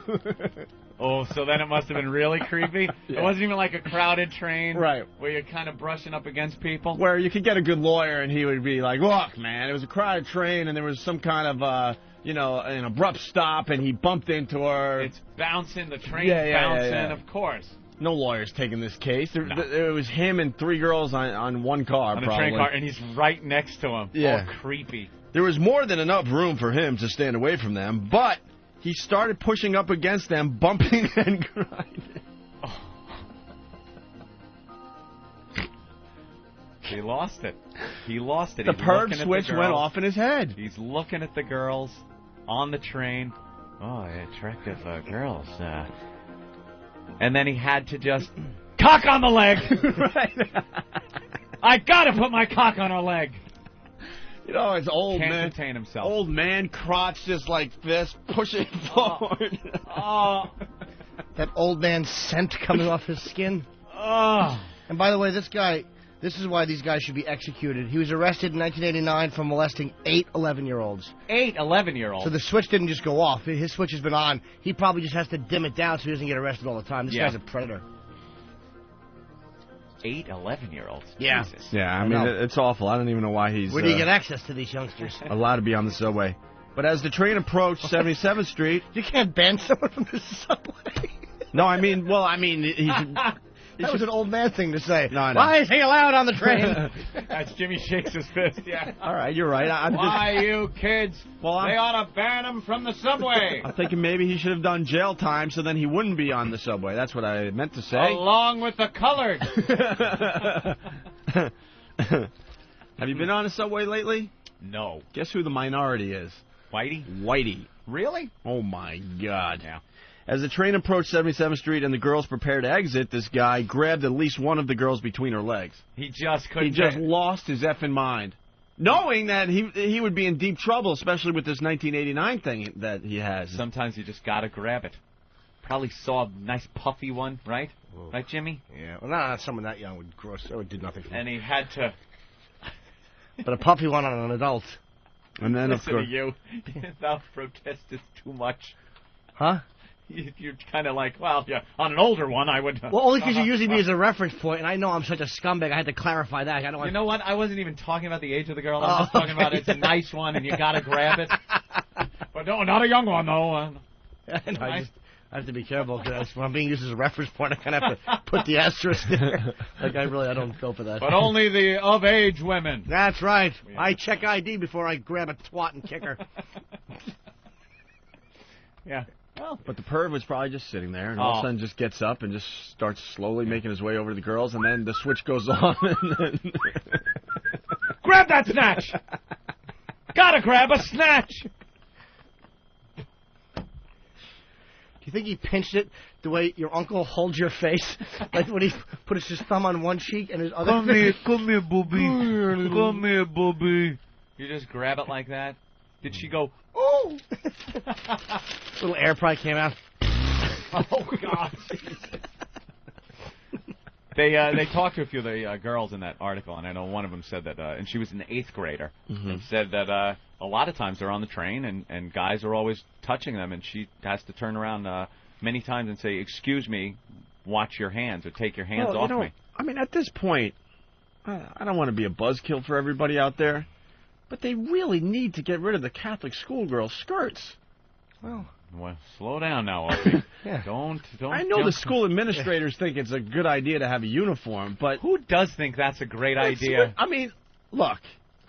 Oh, so then it must have been really creepy. Yeah. It wasn't even like a crowded train, right? Where you're kind of brushing up against people. Where you could get a good lawyer, and he would be like, "Look, man, it was a crowded train, and there was some kind of, an abrupt stop, and he bumped into her." It's bouncing, the train's bouncing, bouncing, of course. No lawyer's taking this case. It was him and 3 girls on one car, on probably. A train car, and he's right next to him. Yeah. All creepy. There was more than enough room for him to stand away from them, but he started pushing up against them, bumping and grinding. Oh. He lost it. The He's perv looking at switch the went girls. off in his head. He's looking at the girls on the train. Oh, attractive girls. And then he had to just cock on the leg. Right. I gotta put my cock on her leg. You know, it's old Can't man. contain himself. Old man crotch just like this, pushing forward. Oh. That old man scent coming off his skin. Oh. And by the way, this is why these guys should be executed. He was arrested in 1989 for molesting 8 11-year-olds. 8 11-year-olds. So the switch didn't just go off. His switch has been on. He probably just has to dim it down so he doesn't get arrested all the time. This guy's a predator. 8 11-year-olds. Yeah. Jesus. Yeah, I mean, it's awful. I don't even know why he's... Where do you get access to these youngsters? allowed to be on the subway. But as the train approached 77th Street... You can't ban someone from the subway. No, he's... That was an old man thing to say. No, I know. Why is he allowed on the train? That's Jimmy shakes his fist, yeah. All right, you're right. Why, you kids? They ought to ban him from the subway. I'm thinking maybe he should have done jail time so then he wouldn't be on the subway. That's what I meant to say. Along with the colored. Have you been on a subway lately? No. Guess who the minority is? Whitey. Really? Oh, my God. Yeah. As the train approached 77th Street and the girls prepared to exit, this guy grabbed at least one of the girls between her legs. He just couldn't. He just lost his effing mind. Knowing that he would be in deep trouble, especially with this 1989 thing that he has. Sometimes you just got to grab it. Probably saw a nice puffy one, right? Whoa. Right, Jimmy? Yeah. Well, not someone that young would gross. That would do nothing for me. And he had to. But a puffy one on an adult. And then, of Listen course. to you. Thou protestest too much. Huh? You're kind of like, well, yeah, on an older one, I would. Well, only because you're using me as a reference point, and I know I'm such a scumbag. I had to clarify that. I don't want. You know what? I wasn't even talking about the age of the girl. I was just talking about it's a nice one, and you got to grab it. But no, not a young one, though. I have to be careful because when I'm being used as a reference point, I kind of have to put the asterisk there. Like I don't go for that. But only the of age women. That's right. Yeah. I check ID before I grab a twat and kick her. Yeah. Well, but the perv was probably just sitting there, and all of a sudden just gets up and just starts slowly making his way over to the girls, and then the switch goes on. And then grab that snatch! Gotta grab a snatch! Do you think he pinched it the way your uncle holds your face? Like when he put his thumb on one cheek and his other Come here, booby. Come here, booby. You just grab it like that? Did she go, ooh? Little air probably came out. Oh, God. They talked to a few of the girls in that article, and I know one of them said that, and she was an 8th grader, and said that a lot of times they're on the train, and guys are always touching them, and she has to turn around many times and say, excuse me, watch your hands, or take your hands off me. I mean, at this point, I don't want to be a buzzkill for everybody out there, but they really need to get rid of the Catholic schoolgirl skirts. Well, slow down now, Opie. Yeah. Don't. I know the school administrators think it's a good idea to have a uniform, but who does think that's a great idea? I mean, look,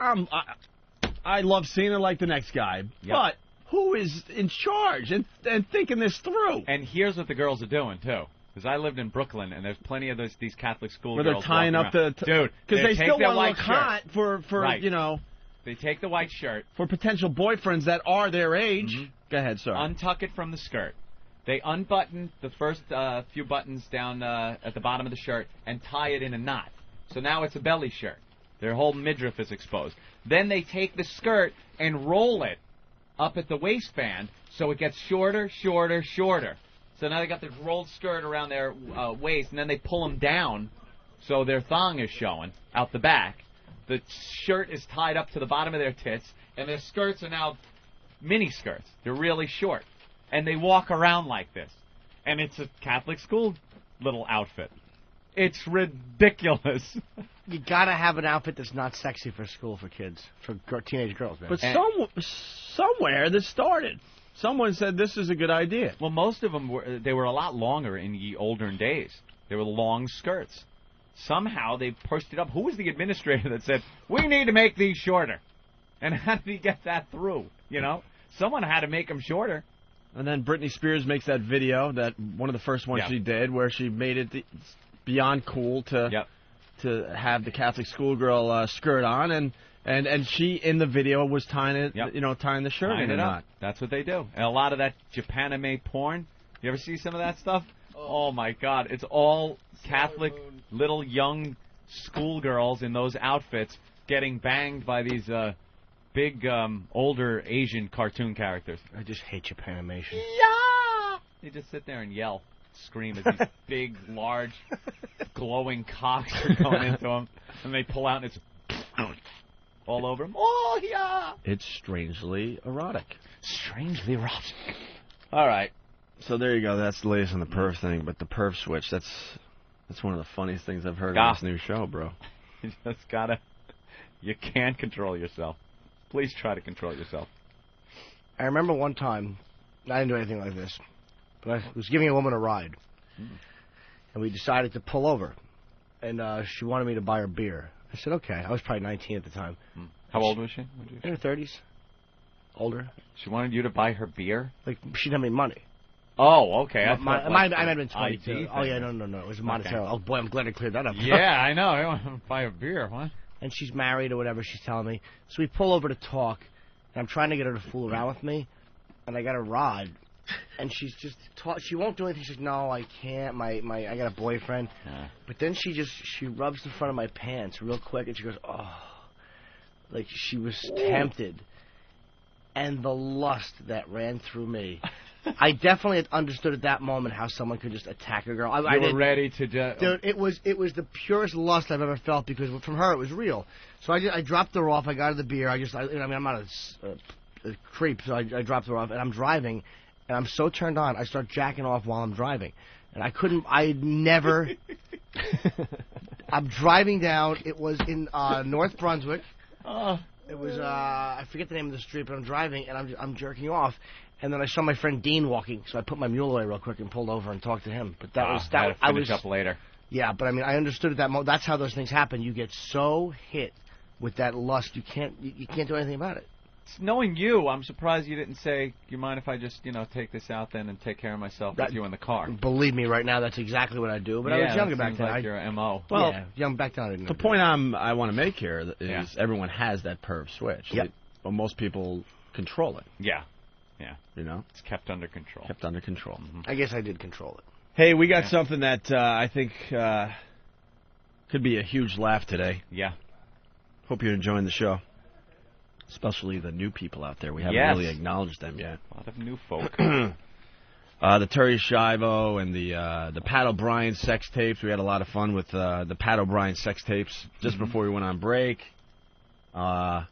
I love seeing it like the next guy, but who is in charge and thinking this through? And here's what the girls are doing too. Because I lived in Brooklyn, and there's plenty of these Catholic school where girls they're tying up dude, because they still want to look hot for right. you know. They take the white shirt for potential boyfriends that are their age. Go ahead, sir. Untuck it from the skirt. They unbutton the first few buttons down at the bottom of the shirt and tie it in a knot. So now it's a belly shirt. Their whole midriff is exposed. Then they take the skirt and roll it up at the waistband so it gets shorter, shorter, shorter. So now they got this rolled skirt around their waist, and then they pull them down so their thong is showing out the back. The shirt is tied up to the bottom of their tits, and their skirts are now mini skirts. They're really short. And they walk around like this. And it's a Catholic school little outfit. It's ridiculous. You gotta have an outfit that's not sexy for school for kids, for teenage girls, man. But somewhere this started. Someone said this is a good idea. Well, most of them were a lot longer in the olden days. They were long skirts. Somehow they pushed it up. Who was the administrator that said, we need to make these shorter? And how did he get that through? You know? Someone had to make them shorter. And then Britney Spears makes that video, that one of the first ones she did, where she made it beyond cool to have the Catholic schoolgirl skirt on, and she in the video was tying it, tying the shirt in a knot. That's what they do. And a lot of that Japanime porn. You ever see some of that stuff? Oh my God! It's all Catholic little young schoolgirls in those outfits getting banged by these big older Asian cartoon characters. I just hate Japanimation. Yeah! They just sit there and yell, scream as these big, large, glowing cocks are going into them, and they pull out and it's all over them. Oh yeah! It's strangely erotic. Strangely erotic. All right. So there you go. That's the latest on the perv thing. But the perv switch, that's one of the funniest things I've heard on this new show, bro. You just gotta... You can't control yourself. Please try to control yourself. I remember one time, I didn't do anything like this, but I was giving a woman a ride. And we decided to pull over. And she wanted me to buy her beer. I said, okay. I was probably 19 at the time. How old was she? In her 30s. Older. She wanted you to buy her beer? Like, she didn't have any money. Oh, okay. I might have been 22. Oh, yeah, no. It was monetary. Okay. Oh, boy, I'm glad I cleared that up. Yeah, I know. I want to buy a beer. What? And she's married or whatever she's telling me. So we pull over to talk, and I'm trying to get her to fool around with me, and I got a rod, and she's just she won't do anything. She's like, no, I can't. I got a boyfriend. But then she rubs the front of my pants real quick, and she goes, oh, like she was tempted, and the lust that ran through me. I definitely understood at that moment how someone could just attack a girl. I were ready to just... Dude, it was the purest lust I've ever felt because from her it was real. So I dropped her off. I got her the beer. I'm not a creep, so I dropped her off, and I'm driving, and I'm so turned on, I start jacking off while I'm driving. And I'm driving down. It was in North Brunswick. It was, I forget the name of the street, but I'm driving, and I'm jerking off. And then I saw my friend Dean walking, so I put my mule away real quick and pulled over and talked to him. But I was up later. Yeah, but I mean, I understood at that moment. That's how those things happen. You get so hit with that lust, you can't do anything about it. Knowing you, I'm surprised you didn't say, you mind if I just, take this out then and take care of myself with you in the car? Believe me, right now, that's exactly what I do. But I was younger back then. Like your M.O. Well, young back then. The point I want to make here is everyone has that perv switch. Yep. But most people control it. Yeah. It's kept under control. Mm-hmm. I guess I did control it. Hey, we got something that I think could be a huge laugh today. Yeah. Hope you're enjoying the show. Especially the new people out there. We haven't really acknowledged them yet. A lot of new folk. The Terry Schiavo and the Pat O'Brien sex tapes. We had a lot of fun with the Pat O'Brien sex tapes just before we went on break. A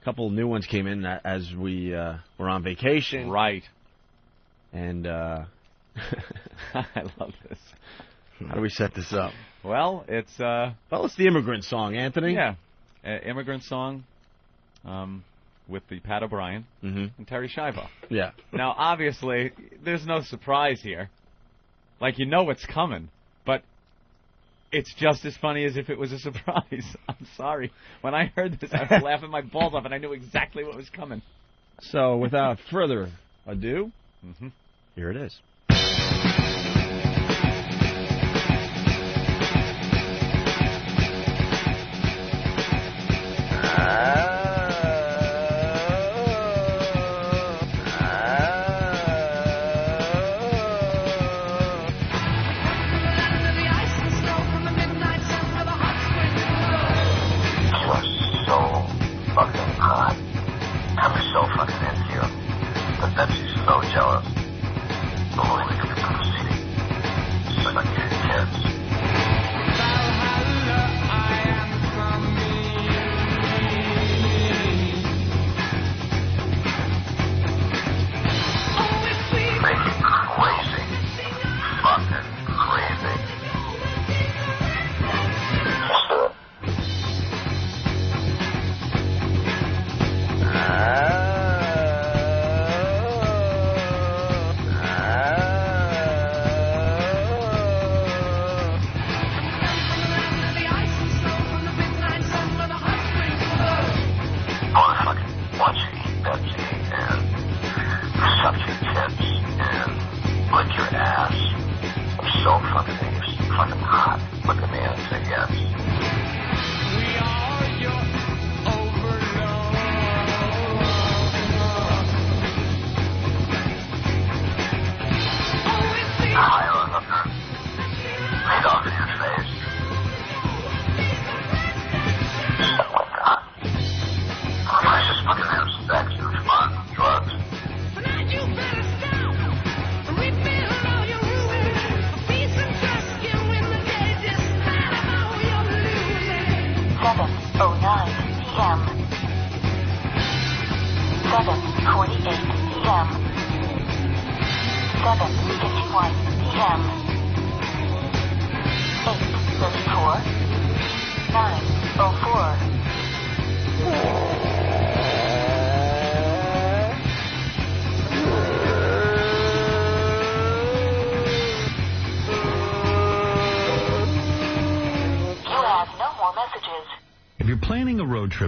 couple new ones came in as we were on vacation. Right. And I love this. How do we set this up? Well, it's it's the Immigrant Song, Anthony. Yeah, Immigrant Song with the Pat O'Brien and Terry Schiavo. Yeah. Now, obviously, there's no surprise here. Like, you know what's coming, but it's just as funny as if it was a surprise. I'm sorry. When I heard this, I was laughing my balls off, and I knew exactly what was coming. So, without further ado, here it is.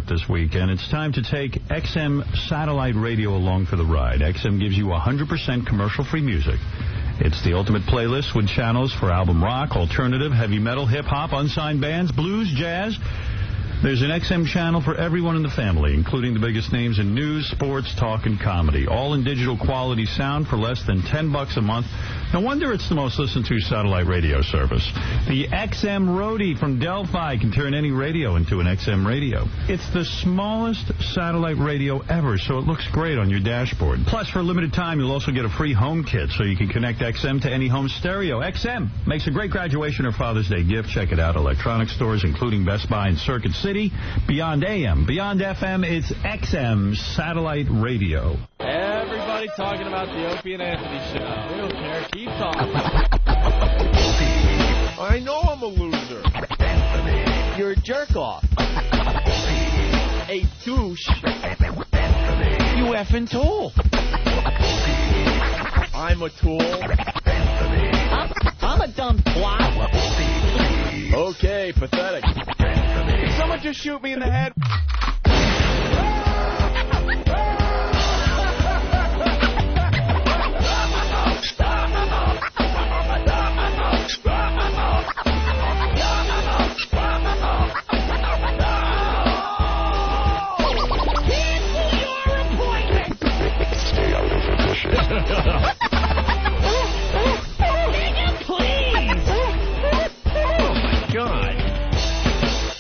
This weekend, it's time to take XM satellite radio along for the ride. XM gives you 100% commercial-free music. It's the ultimate playlist with channels for album rock, alternative, heavy metal, hip-hop, unsigned bands, blues, jazz, There's an XM channel for everyone in the family, including the biggest names in news, sports, talk, and comedy. All in digital quality sound for less than $10 a month. No wonder it's the most listened to satellite radio service. The XM Roadie from Delphi can turn any radio into an XM radio. It's the smallest satellite radio ever, so it looks great on your dashboard. Plus, for a limited time, you'll also get a free home kit so you can connect XM to any home stereo. XM makes a great graduation or Father's Day gift. Check it out. Electronic stores, including Best Buy and Circuit City. Beyond AM, beyond FM, it's XM Satellite Radio. Everybody talking about the Opie and Anthony show. We don't care. Keep talking. I know I'm a loser. You're a jerk-off. A douche. You effing tool. I'm a tool. I'm a dumb twat. Okay, pathetic. Did someone just shoot me in the head?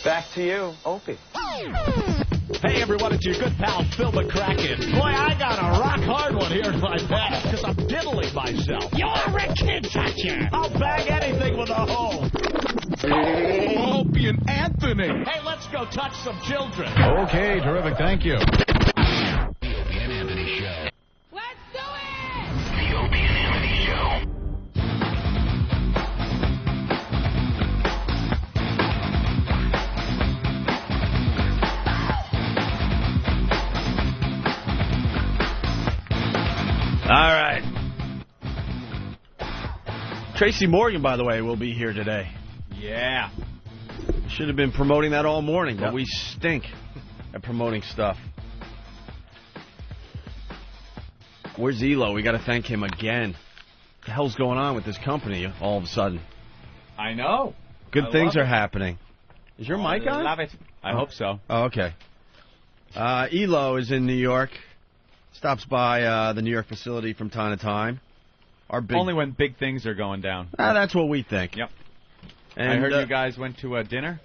Back to you, Opie. Hey, everyone, it's your good pal, Phil McCracken. Boy, I got a rock-hard one here in my bag, because I'm diddling myself. You're a kid toucher. I'll bag anything with a hoe. Opie and Anthony. Hey, let's go touch some children. Okay, terrific. Thank you. The Opie and Anthony Show. Let's do it! The Opie and Anthony Show. All right. Tracy Morgan, by the way, will be here today. Yeah. Should have been promoting that all morning, but we stink at promoting stuff. Where's Elo? We got to thank him again. What the hell's going on with this company all of a sudden? I know. Good things are happening. Is your mic on? I love it. I hope so. Oh, okay. Elo is in New York. Stops by the New York facility from time to time. Only when big things are going down. That's what we think. Yep. And, I heard you guys went to a dinner.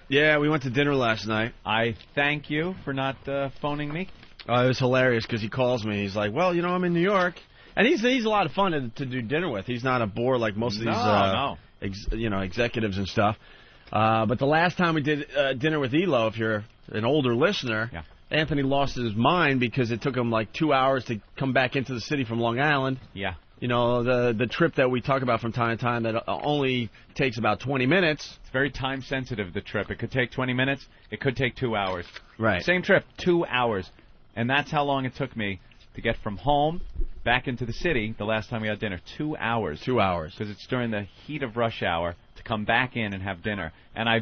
Yeah, we went to dinner last night. I thank you for not phoning me. It was hilarious because he calls me. He's like, well, I'm in New York. And he's a lot of fun to do dinner with. He's not a bore like most of these executives and stuff. But the last time we did dinner with Elo, if you're an older listener, Anthony lost his mind because it took him like 2 hours to come back into the city from Long Island. Yeah. The trip that we talk about from time to time that only takes about 20 minutes. It's very time sensitive, the trip. It could take 20 minutes. It could take 2 hours. Right. Same trip, 2 hours. And that's how long it took me to get from home back into the city the last time we had dinner. 2 hours. 2 hours. Because it's during the heat of rush hour to come back in and have dinner. And I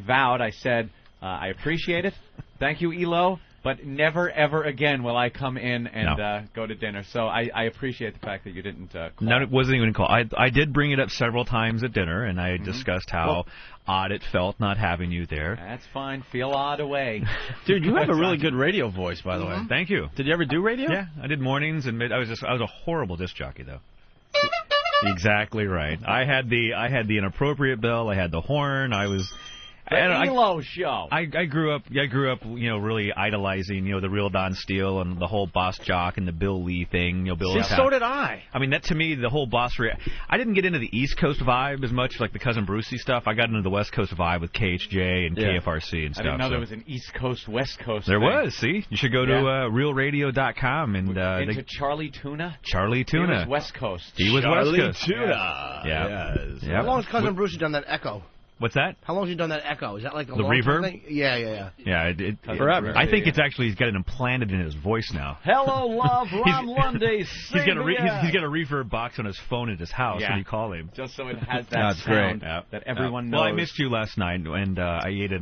said, I appreciate it. Thank you, Elo. But never, ever again will I come in and go to dinner. So I appreciate the fact that you didn't call. No, it wasn't even a call. I did bring it up several times at dinner, and I discussed how odd it felt not having you there. That's fine. Feel odd away. Dude, you have a really good radio voice, by the way. Thank you. Did you ever do radio? Yeah, I did mornings and I was a horrible disc jockey, though. Exactly right. I had the inappropriate bell. I had the horn. I was. The Elo show. I grew up, really idolizing, the real Don Steele and the whole Boss Jock and the Bill Lee thing. Bill. So did I. I mean, that to me, the whole Boss. I didn't get into the East Coast vibe as much, like the Cousin Brucey stuff. I got into the West Coast vibe with KHJ and KFRC and stuff. I didn't know there was an East Coast, West Coast. There was. See, you should go to realradio.com and into Charlie Tuna. Charlie Tuna. He was West Coast. He was Charlie West Coast. Tuna. Yeah. Yes. How long has Cousin Brucey done that echo? What's that? How long has he done that echo? Is that like a the long reverb? Thing? Yeah. Yeah, forever. I think it's actually he's got it implanted in his voice now. Hello, love, Ron Lundy. He's got a reverb box on his phone at his house when you call him. Just so it has that sound that everyone knows. Well, I missed you last night, and I ate a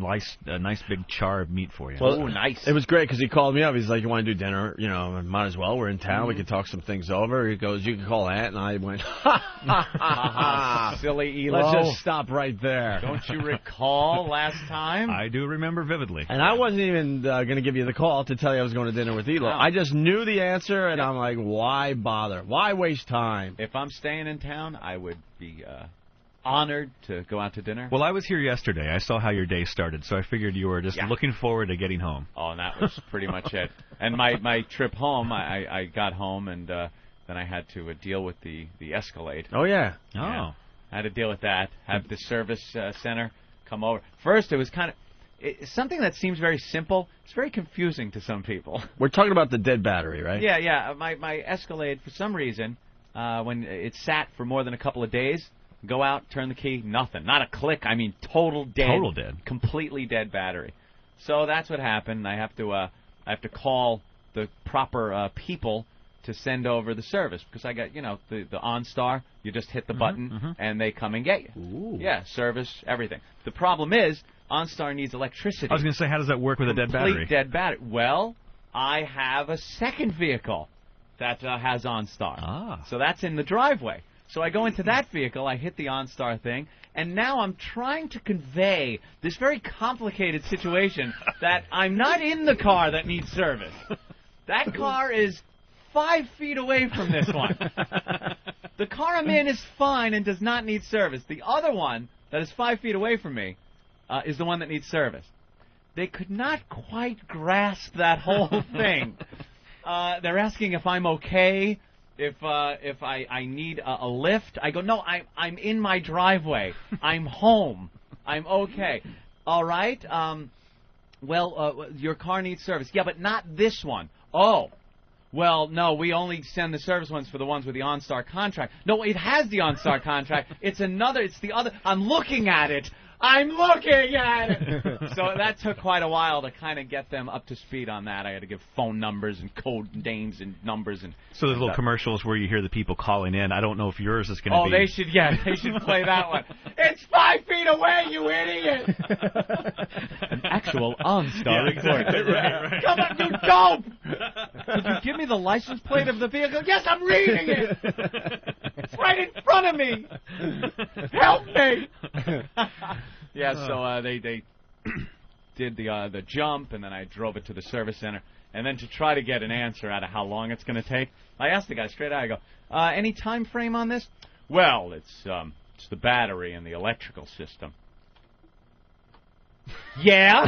nice big char of meat for you. Well, nice. It was great because he called me up. He's like, "You want to do dinner? Might as well. We're in town. We can talk some things over." He goes, "You can call Aunt," and I went, "Ha ha ha ha! Silly Elo. Let's just stop right there." Don't you recall last time? I do remember vividly. And I wasn't even going to give you the call to tell you I was going to dinner with Elo. No. I just knew the answer, and I'm like, why bother? Why waste time? If I'm staying in town, I would be honored to go out to dinner. Well, I was here yesterday. I saw how your day started, so I figured you were just looking forward to getting home. Oh, and that was pretty much it. And my trip home, I got home, and then I had to deal with the Escalade. Oh, yeah. I had to deal with that. Have the service center come over. First, it was kind of something that seems very simple. It's very confusing to some people. We're talking about the dead battery, right? Yeah. My Escalade, for some reason, when it sat for more than a couple of days, go out, turn the key, nothing. Not a click. I mean, total dead. Total dead. Completely dead battery. So that's what happened. I have to call the proper people to send over the service, because I got, the OnStar. You just hit the button, and they come and get you. Ooh. Yeah, service, everything. The problem is, OnStar needs electricity. I was going to say, how does that work with a dead battery? Complete dead battery. Well, I have a second vehicle that has OnStar. So that's in the driveway. So I go into that vehicle, I hit the OnStar thing, and now I'm trying to convey this very complicated situation that I'm not in the car that needs service. That car is 5 feet away from this one. The car I'm in is fine and does not need service. The other one that is 5 feet away from me is the one that needs service. They could not quite grasp that whole thing. They're asking if I'm okay, if I need a lift. I go, no, I'm in my driveway. I'm home. I'm okay. All right. Well, your car needs service. Yeah, but not this one. Oh. Well, no, we only send the service ones for the ones with the OnStar contract. No, it has the OnStar contract. It's the other. I'm looking at it. So that took quite a while to kind of get them up to speed on that. I had to give phone numbers and code names and numbers. So there's little commercials where you hear the people calling in. I don't know if yours is going to be... Oh, they should play that one. It's 5 feet away, you idiot! An actual OnStar report. Exactly, right. Come on, you dope! Could you give me the license plate of the vehicle? Yes, I'm reading it! It's right in front of me! Help me! Yeah, so they did the jump, and then I drove it to the service center. And then to try to get an answer out of how long it's going to take, I asked the guy straight out, I go, any time frame on this? Well, it's the battery and the electrical system. Yeah?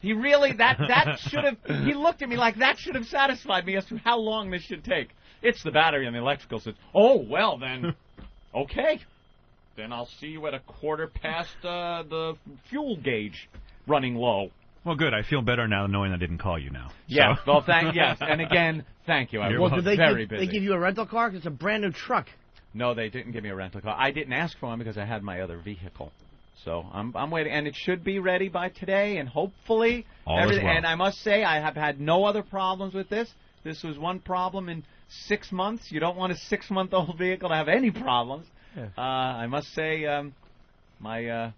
He really, that should have, he looked at me like that should have satisfied me as to how long this should take. It's the battery and the electrical system. Oh, well then, okay. Then I'll see you at 1/4 the fuel gauge running low. Well, good. I feel better now knowing I didn't call you now. Yeah, So. well, yes. And again, thank you. I was very busy. They give you a rental car? 'Cause it's a brand new truck. No, they didn't give me a rental car. I didn't ask for one because I had my other vehicle. So I'm waiting, and it should be ready by today, and hopefully everything. Well. And I must say, I have had no other problems with this. This was one problem in 6 months. You don't want a 6-month-old vehicle to have any problems. Yeah. I must say, my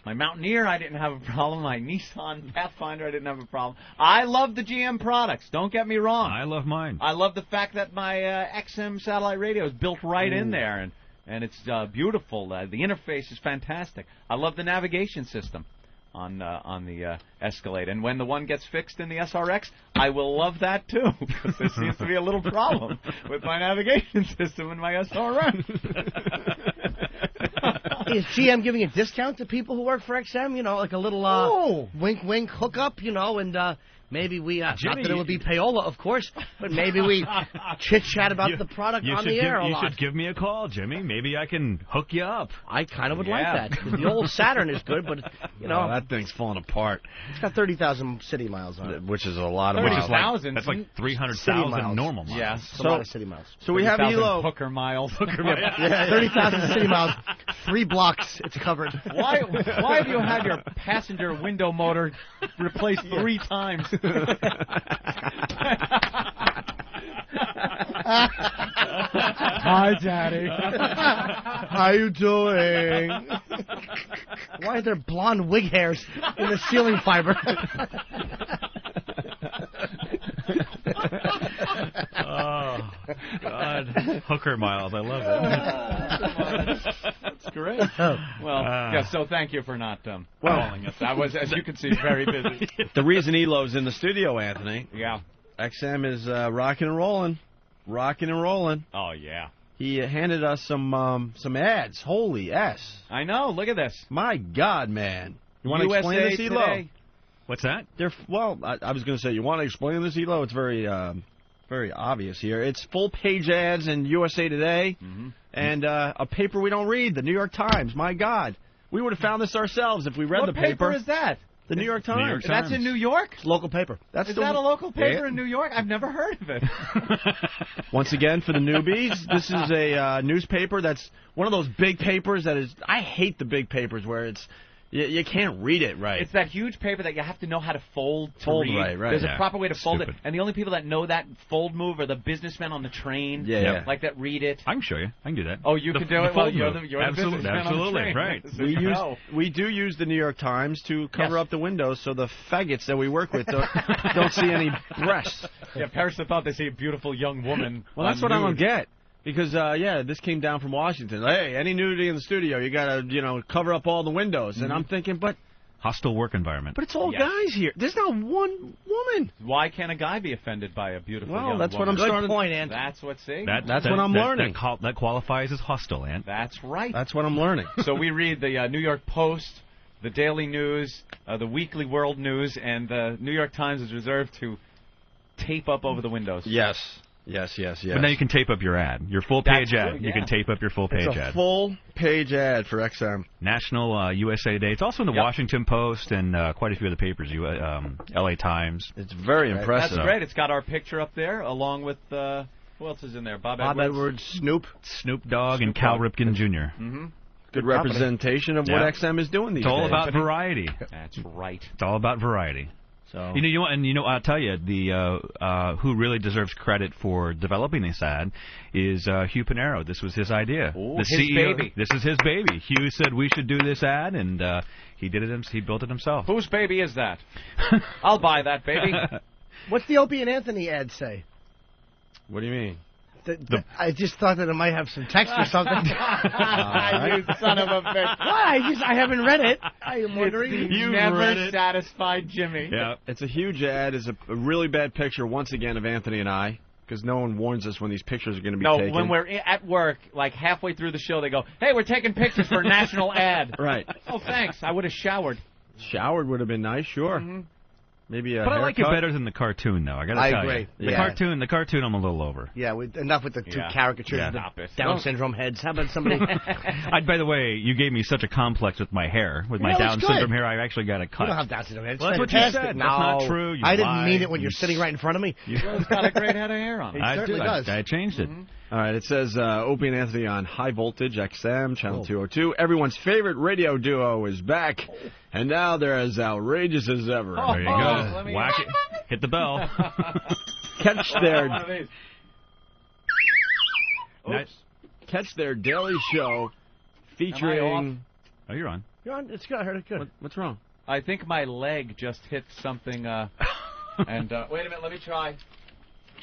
Mountaineer, I didn't have a problem. My Nissan Pathfinder, I didn't have a problem. I love the GM products. Don't get me wrong. I love mine. I love the fact that my XM satellite radio is built right in there, and it's beautiful. The interface is fantastic. I love the navigation system on the Escalade. And when the one gets fixed in the SRX, I will love that too, because there seems to be a little problem with my navigation system in my SRX. Is GM giving a discount to people who work for XM? You know, like a little wink, wink hookup, you know, and maybe we, not that it would be payola, of course, but maybe we chit-chat about the product on the air a lot. You should give me a call, Jimmy. Maybe I can hook you up. I kind of would like that, because the old Saturn is good, but, you know. That thing's falling apart. It's got 30,000 city miles on it. Which is a lot of miles. 30,000? That's like 300,000 normal miles. Yeah. It's a lot of city miles. So we have Elo. Hooker miles. Yeah, 30,000 city miles. 3 blocks, it's covered. Why have you had your passenger window motor replaced 3 times? Hi, Daddy. How you doing? Why are there blonde wig hairs in the ceiling fiber? Oh, God. Hooker miles. I love it. great. Well, yeah. So thank you for not calling us. I was, as you can see, very busy. The reason Elo's in the studio, Anthony. Yeah. XM is rocking and rolling. Rocking and rolling. Oh, yeah. He handed us some ads. Holy S. I know. Look at this. My God, man. You want to USA explain this, Elo? Today. What's that? Well, I was going to say, you want to explain this, Elo? It's very obvious here. It's full-page ads in USA Today and a paper we don't read, the New York Times. My God. We would have found this ourselves if we read the paper. What paper is that? The New York Times. New York That's in New York? It's local paper. Is that a local paper in New York? I've never heard of it. Once again, for the newbies, this is a newspaper that's one of those big papers that is... I hate the big papers where it's... You can't read it right. It's that huge paper that you have to know how to fold to Fold read. right. There's a proper way to fold Stupid. it. And the only people that know that fold move are the businessmen on the train. Yeah. Like that read it. I can show you. I can do that. Oh, you can do it? Well, you're the absolutely, businessman absolutely, on the train. right. So We do use the New York Times to cover up the windows so the faggots that we work with don't see any breasts. Yeah, Paris thought they see a beautiful young woman. Well, that's what I don't get. Because, this came down from Washington. Hey, any nudity in the studio, you got to, cover up all the windows. And I'm thinking, but hostile work environment. But it's all guys here. There's not one woman. Why can't a guy be offended by a beautiful young that's woman? what I'm starting. Good point, Ant. That's what, see? That's what I'm learning. That qualifies as hostile, Ant. That's right. That's what I'm learning. So we read the New York Post, the Daily News, the Weekly World News, and the New York Times is reserved to tape up over the windows. Yes. But now you can tape up your ad, your full-page ad. True, You can tape up your full-page It's a ad. full-page ad for XM. National USA Today. It's also in the Washington Post and quite a few other papers, LA Times. It's very impressive. That's great. It's got our picture up there, along with, who else is in there? Bob Edwards, Snoop Dogg, and Cal Ripken Jr. Mm-hmm. Good representation of what XM is doing these days. It's all about variety. That's right. It's all about variety. So I'll tell you, the who really deserves credit for developing this ad is Hugh Pinero. This was his idea. Ooh, the his CEO, baby. This is his baby. Hugh said we should do this ad, and he did it. He built it himself. Whose baby is that? I'll buy that baby. What's the Opie and Anthony ad say? What do you mean? I just thought that it might have some text or something. You son of a bitch. Why? I haven't read it. I am wondering. You never satisfied Jimmy. Yeah, it's a huge ad. It's a really bad picture, once again, of Anthony and I, because no one warns us when these pictures are going to be taken. No, when we're at work, like halfway through the show, they go, hey, we're taking pictures for a national ad. Right. Oh, thanks. I would have showered. Showered would have been nice, sure. Mm-hmm. Maybe a But I like it haircut. better than the cartoon, though. I got to tell agree. you, the cartoon, I'm a little over. Yeah, enough with the two caricatures of the Down syndrome heads. How about somebody? By the way, you gave me such a complex with my hair, with my Down syndrome hair. I actually got a cut. You don't have Down syndrome head. Well, that's what you said. No, that's not true. You I didn't lie. mean it when you're sitting right in front of me. He's got a great head of hair on. He certainly does. I changed it. All right, it says Opie and Anthony on High Voltage XM, Channel 202. Everyone's favorite radio duo is back, and now they're as outrageous as ever. There you go. Whack it. Hit the bell. Catch their daily show featuring... Oh, you're on. You're on. It's good. I heard it good. What's wrong? I think my leg just hit something, and wait a minute, let me try.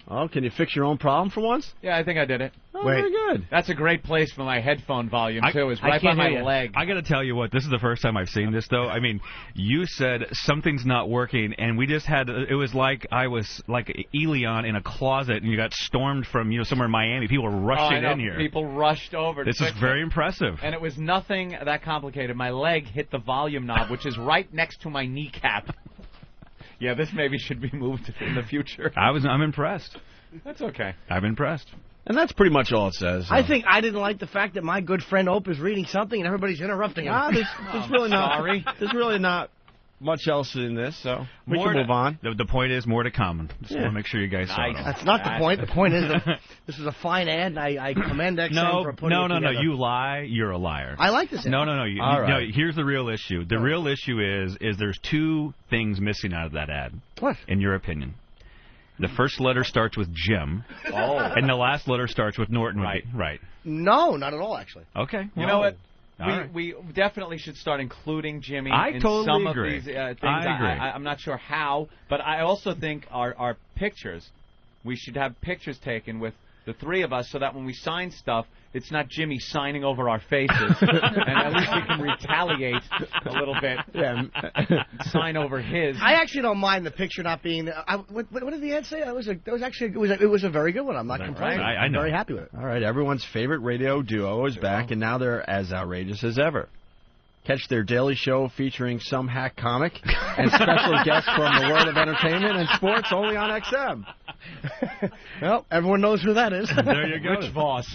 Oh, can you fix your own problem for once? Yeah, I think I did it. Oh, very good. That's a great place for my headphone volume, too, is right by can't my hear you. leg. I got to tell you what, this is the first time I've seen this, though. I mean, you said something's not working, and we just had, it was like I was like Elion in a closet, and you got stormed from, somewhere in Miami. People were rushing in here. People rushed over to This is fix very it. impressive. And it was nothing that complicated. My leg hit the volume knob, which is right next to my kneecap. Yeah, this maybe should be moved in the future. I'm impressed. That's okay. I'm impressed. And that's pretty much all it says. I think I didn't like the fact that my good friend Ope is reading something and everybody's interrupting him. There's really not. There's really not much else in this, so we can move on. The point is more to come. Just want to make sure you guys saw it. That's not the point. The point is that this is a fine ad, and I commend XM for putting it together. No. You lie. You're a liar. I like this ad. No. All right. No, here's the real issue. The real issue is there's two things missing out of that ad. What? In your opinion? The first letter starts with Jim. Oh. And the last letter starts with Norton. Right. No, not at all, actually. Okay. You know what? All We definitely should start including Jimmy I in totally some agree. of these things. I agree. I'm not sure how, but I also think our pictures, we should have pictures taken with the three of us, so that when we sign stuff, it's not Jimmy signing over our faces, and at least we can retaliate a little bit. Yeah, sign over his. I actually don't mind the picture not being. What did the ad say? It was a very good one. I'm not complaining. I know. I'm very happy with it. All right, everyone's favorite radio duo is back, and now they're as outrageous as ever. Catch their daily show featuring some hack comic and special guests from the world of entertainment and sports only on XM. Well, everyone knows who that is. There you go. Which boss?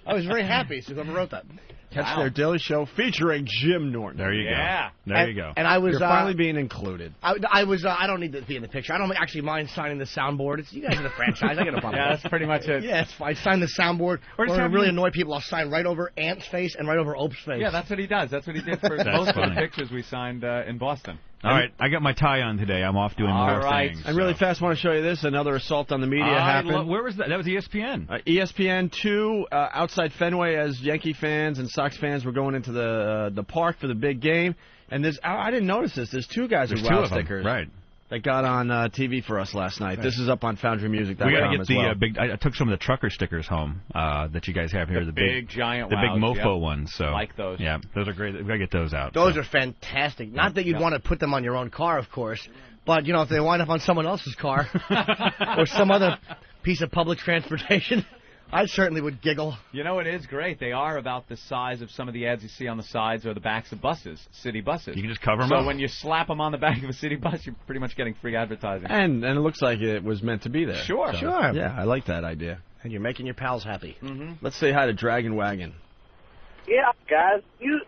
I was very happy, so whoever wrote that. Catch their daily show featuring Jim Norton. There you go. There you go. And I was You're finally being included. I was. I don't need to be in the picture. I don't actually mind signing the soundboard. You guys are the franchise. I got no problem. Yeah, that's pretty much it. Yeah, it's fine. Sign the soundboard. Or to really annoy people, I'll sign right over Ant's face and right over Ope's face. Yeah, that's what he does. That's what he did for most of the pictures we signed in Boston. All right, I got my tie on today. I'm off doing more things. And really fast, want to show you this. Another assault on the media happened. Where was that? That was ESPN. ESPN 2 outside Fenway as Yankee fans and Sox fans were going into the park for the big game. And I didn't notice this. There's two guys with wow stickers. Right. That got on TV for us last night. Right. This is up on FoundryMusic.com. We got to get the well. big. I took some of the trucker stickers home that you guys have here. The big giant, the big wows, mofo yep. ones. So like those. Yeah, those are great. We got to get those out. Those are fantastic. Not that you'd want to put them on your own car, of course, but if they wind up on someone else's car or some other piece of public transportation. I certainly would giggle. You know, it is great. They are about the size of some of the ads you see on the sides or the backs of buses, city buses. You can just cover them up. up. So when you slap them on the back of a city bus, you're pretty much getting free advertising. And it looks like it was meant to be there. Sure. Sure. Yeah, I like that idea. And you're making your pals happy. Mm-hmm. Let's say hi to Dragon Wagon. Yeah, guys, you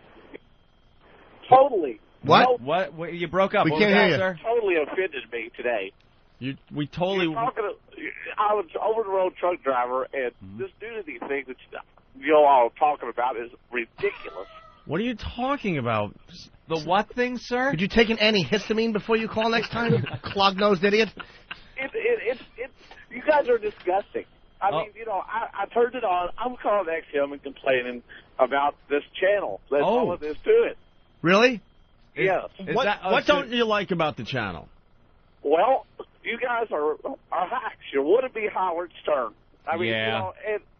totally. What? What? You broke up. We what can't was hear that, you. sir? Totally offended me today. We totally. I was over the road truck driver, and this nudity thing that you all are talking about is ridiculous. What are you talking about? The what thing, sir? Could you take an antihistamine before you call next time? Clog-nosed idiot. You guys are disgusting. I mean, I turned it on. I'm calling XM and complaining about this channel. There's all of this to it. Really? Yes. What don't you like about the channel? Well, you guys are hacks. You want to be Howard Stern. I mean,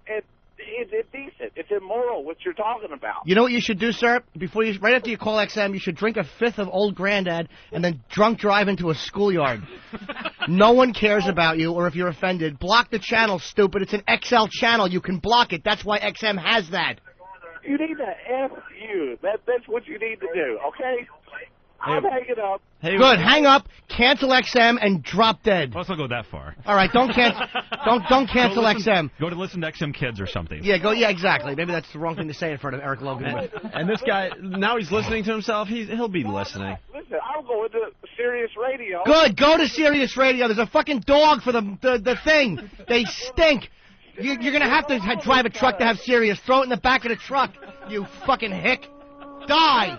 it's indecent. It's immoral what you're talking about. You know what you should do, sir? Right after you call XM, you should drink a fifth of Old Grandad and then drunk drive into a schoolyard. No one cares about you, or if you're offended, block the channel, stupid. It's an XL channel. You can block it. That's why XM has that. You need to F you. That's what you need to do, okay? I'm hanging up. Good. Hang up, cancel XM, and drop dead. Let's not go that far. All right, don't cancel. don't cancel XM. Go to listen to XM Kids or something. Yeah, Yeah, exactly. Maybe that's the wrong thing to say in front of Eric Logan. And this guy now he's listening to himself. He'll be listening. Listen, I'm going to Sirius Radio. Good. Go to Sirius Radio. There's a fucking dog for the thing. They stink. You're gonna have to drive a truck to have Sirius. Throw it in the back of the truck. You fucking hick. Die.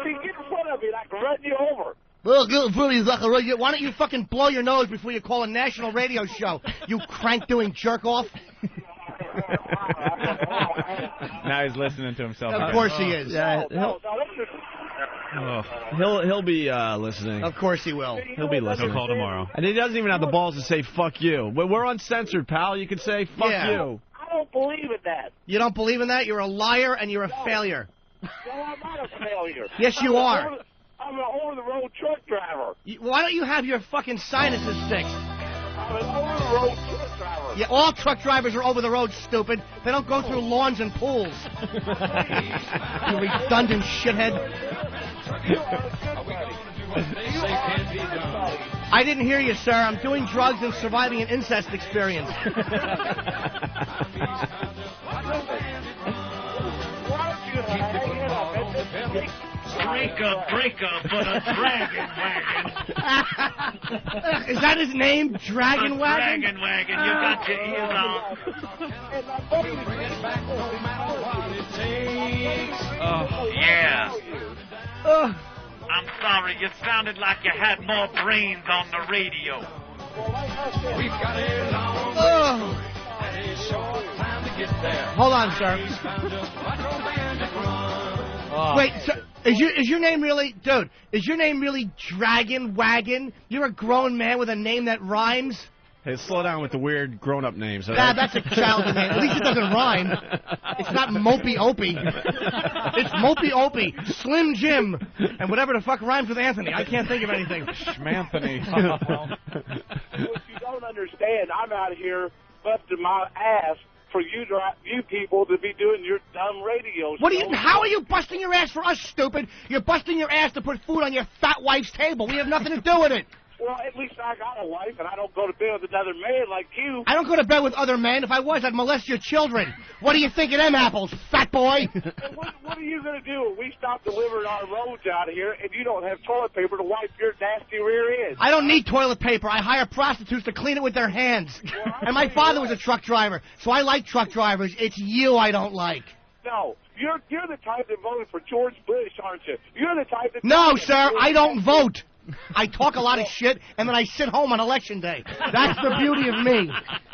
See, get in front of me and I can run you over. Why don't you fucking blow your nose before you call a national radio show, you crank-doing jerk-off? Now he's listening to himself. Of course he is. He'll be listening. Of course he will. He'll be listening. He'll call tomorrow. And he doesn't even have the balls to say "fuck you." We're uncensored, pal. You can say "fuck you." I don't believe in that. You don't believe in that? You're a liar and you're a failure. No, I'm not a failure. Yes, you are. I'm an over-the-road truck driver. Why don't you have your fucking sinuses fixed? I'm an over-the-road truck driver. Yeah, all truck drivers are over the road, stupid. They don't go through lawns and pools. You redundant shithead. I didn't hear you, sir. I'm doing drugs and surviving an incest experience. Drink up for the Dragon Wagon. Is that his name? Dragon Wagon? Dragon Wagon, you got your ears on. Yeah. I'm sorry, you sounded like you had more brains on the radio. Hold on, sir. Wait, Is your name really, dude? Is your name really Dragon Wagon? You're a grown man with a name that rhymes. Hey, slow down with the weird grown-up names. Nah, that's a child's name. At least it doesn't rhyme. It's not Mopey Opie. It's Mopey Opie, Slim Jim, and whatever the fuck rhymes with Anthony. I can't think of anything. Schmanthony. What you don't understand, I'm out here busting my ass for you people to be doing your dumb radio show. How are you busting your ass for us, stupid? You're busting your ass to put food on your fat wife's table. We have nothing to do with it. Well, at least I got a wife, and I don't go to bed with another man like you. I don't go to bed with other men. If I was, I'd molest your children. What do you think of them apples, fat boy? What are you going to do when we stop delivering our roads out of here and you don't have toilet paper to wipe your nasty rear end? I don't need toilet paper. I hire prostitutes to clean it with their hands. And my father was a truck driver, so I like truck drivers. It's you I don't like. No, you're the type that voted for George Bush, aren't you? You're the type that... No, sir, I don't vote. I talk a lot of shit, and then I sit home on Election Day. That's the beauty of me.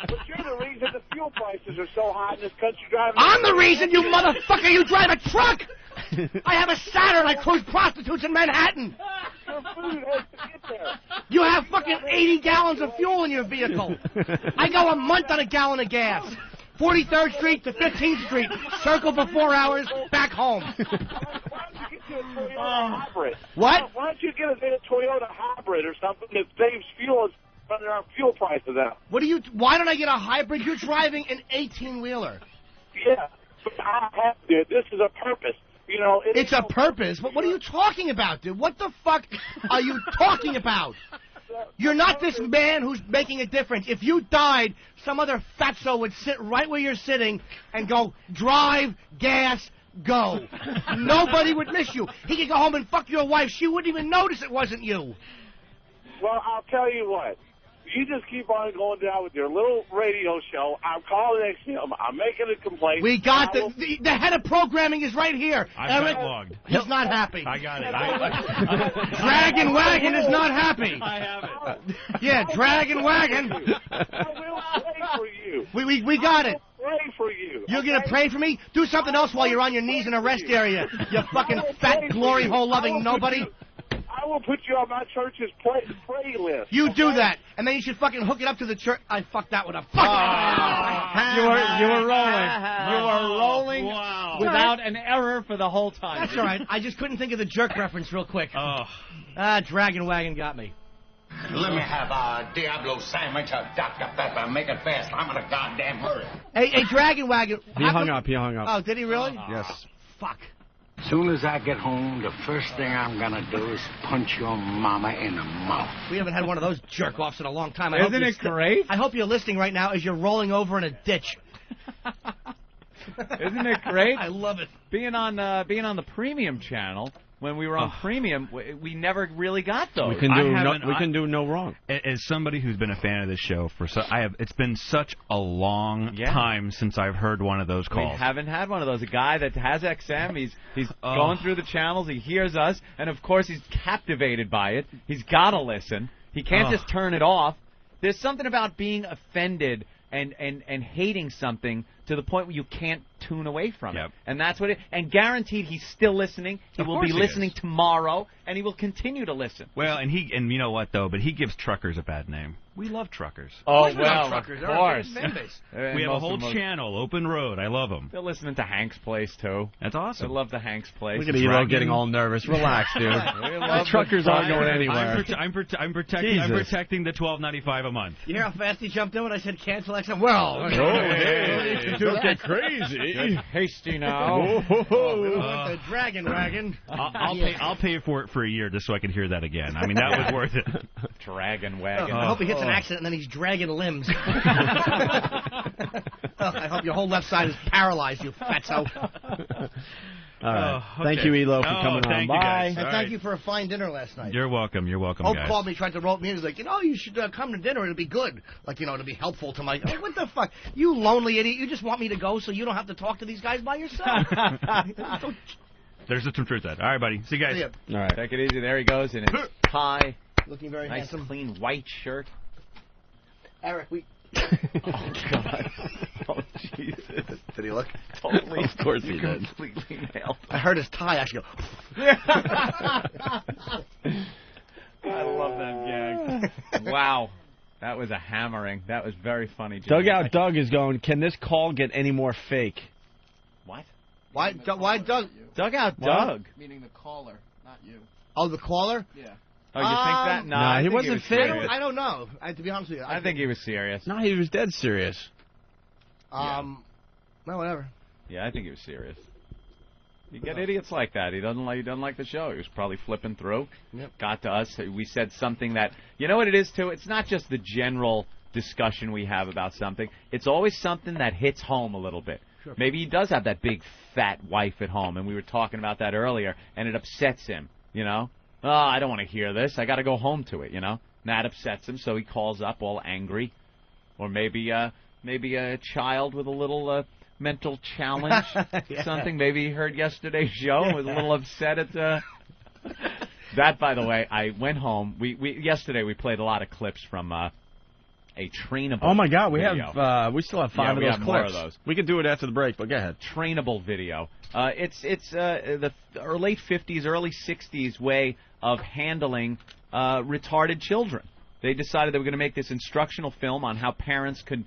But you're the reason the fuel prices are so high in this country driving... I'm the reason, you motherfucker! You drive a truck! I have a Saturn. I cruise prostitutes in Manhattan. Your food has to get there. You have fucking 80 gallons of fuel in your vehicle. I go a month on a gallon of gas. 43rd Street to 15th Street. Circle for 4 hours, back home. Hybrid. What? Why don't you get us a Toyota hybrid or something that saves fuel and running our fuel prices out? Why don't I get a hybrid? You're driving an 18-wheeler. Yeah, but I have to. This is a purpose. You know, it's a purpose? But what are you talking about, dude? What the fuck are you talking about? You're not this man who's making a difference. If you died, some other fatso would sit right where you're sitting and go, drive, gas, go. Nobody would miss you. He could go home and fuck your wife. She wouldn't even notice it wasn't you. Well, I'll tell you what. You just keep on going down with your little radio show. I'm calling XM. I'm making a complaint. We got the head of programming is right here. I've logged. He's not happy. I got it. Dragon Wagon is not happy. I have it. Yeah, Dragon Wagon. I will pray for you. We got it. Pray for you. You're going to pray for me? Do something else while you're on your knees in a rest area. You fucking fat glory hole loving nobody. I will put you on my church's pray list. You do that, and then you should fucking hook it up to the church. I fucked that one up. Fuck You were rolling. You were rolling without an error for the whole time. That's all right. I just couldn't think of the jerk reference real quick. Dragon Wagon got me. Let me have a Diablo sandwich, a Dr. Pepper. Make it fast. I'm in a goddamn hurry. Hey, Dragon Wagon. He hung up. Oh, did he really? Yes. Fuck. As soon as I get home, the first thing I'm going to do is punch your mama in the mouth. We haven't had one of those jerk-offs in a long time. Isn't it great? I hope you're listening right now as you're rolling over in a ditch. Isn't it great? I love it. Being on the premium channel, when we were on premium, we never really got those. We can do no wrong. As somebody who's been a fan of this show it's been such a long time since I've heard one of those calls. We haven't had one of those. A guy that has XM, he's going through the channels, he hears us, and of course he's captivated by it. He's got to listen. He can't just turn it off. There's something about being offended and hating something to the point where you can't tune away from it. And that's what and guaranteed he's still listening. He will be listening tomorrow, and he will continue to listen. Well, and you know what, though? But he gives truckers a bad name. We love truckers. Oh, well, of truckers. course. We have a whole channel, Open Road. I love them. They're listening to Hank's Place, too. That's awesome. They love the Hank's Place. Look at Elo getting all nervous. Relax, dude. The truckers aren't going anywhere. I'm protecting the $12.95 a month. You hear how fast he jumped in when I said cancel XM? Well, don't get crazy. Hasty now. The Dragon Wagon. I'll pay for it for a year just so I can hear that again. I mean, that was worth it. Dragon Wagon. I hope he hits an accident and then he's dragging limbs. I hope your whole left side is paralyzed, you fatso. All right. Thank you, Elo, for coming on. Bye. And thank you for a fine dinner last night. You're welcome. Hope guys. called me, tried to rope me in. He's like, you should come to dinner. It'll be good. Like, it'll be helpful to my... What the fuck? You lonely idiot. You just want me to go so you don't have to talk to these guys by yourself. There's some truth to that. All right, buddy. See you guys. All right. Take it easy. There he goes in his tie. Looking very nice, handsome. Clean white shirt. Eric, Oh, God. Oh, Jesus. Did he look? Totally. Of course he You did. completely nailed I heard his tie actually go. I love that gag. Wow. That was a hammering. That was very funny, Jimmy. Dugout Doug is going, can this call get any more fake? What? Why Doug? Dugout What? Doug. Meaning the caller, not you. Oh, the caller? Yeah. Oh, you think that? No, I he think wasn't was fake. serious. I don't know. To be honest with you, I think he was serious. No, he was dead serious. No, whatever. Yeah, I think he was serious. You get idiots like that. He doesn't like the show. He was probably flipping through. Yep. Got to us. We said something that, you know what it is too? It's not just the general discussion we have about something. It's always something that hits home a little bit. Sure. Maybe he does have that big fat wife at home, and we were talking about that earlier, and it upsets him, you know? Oh, I don't want to hear this. I got to go home to it, you know? And that upsets him, so he calls up all angry. Or maybe a child with a little mental challenge, Yeah. something. Maybe he heard yesterday's show and was a little upset at that. By the way, I went home. Yesterday we played a lot of clips from a trainable. Oh my God, we video. have we still have 5 of we those have clips. more of those. We can do it after the break, but go ahead. Trainable video. It's the late 50s, early 60s way of handling retarded children. They decided they were going to make this instructional film on how parents could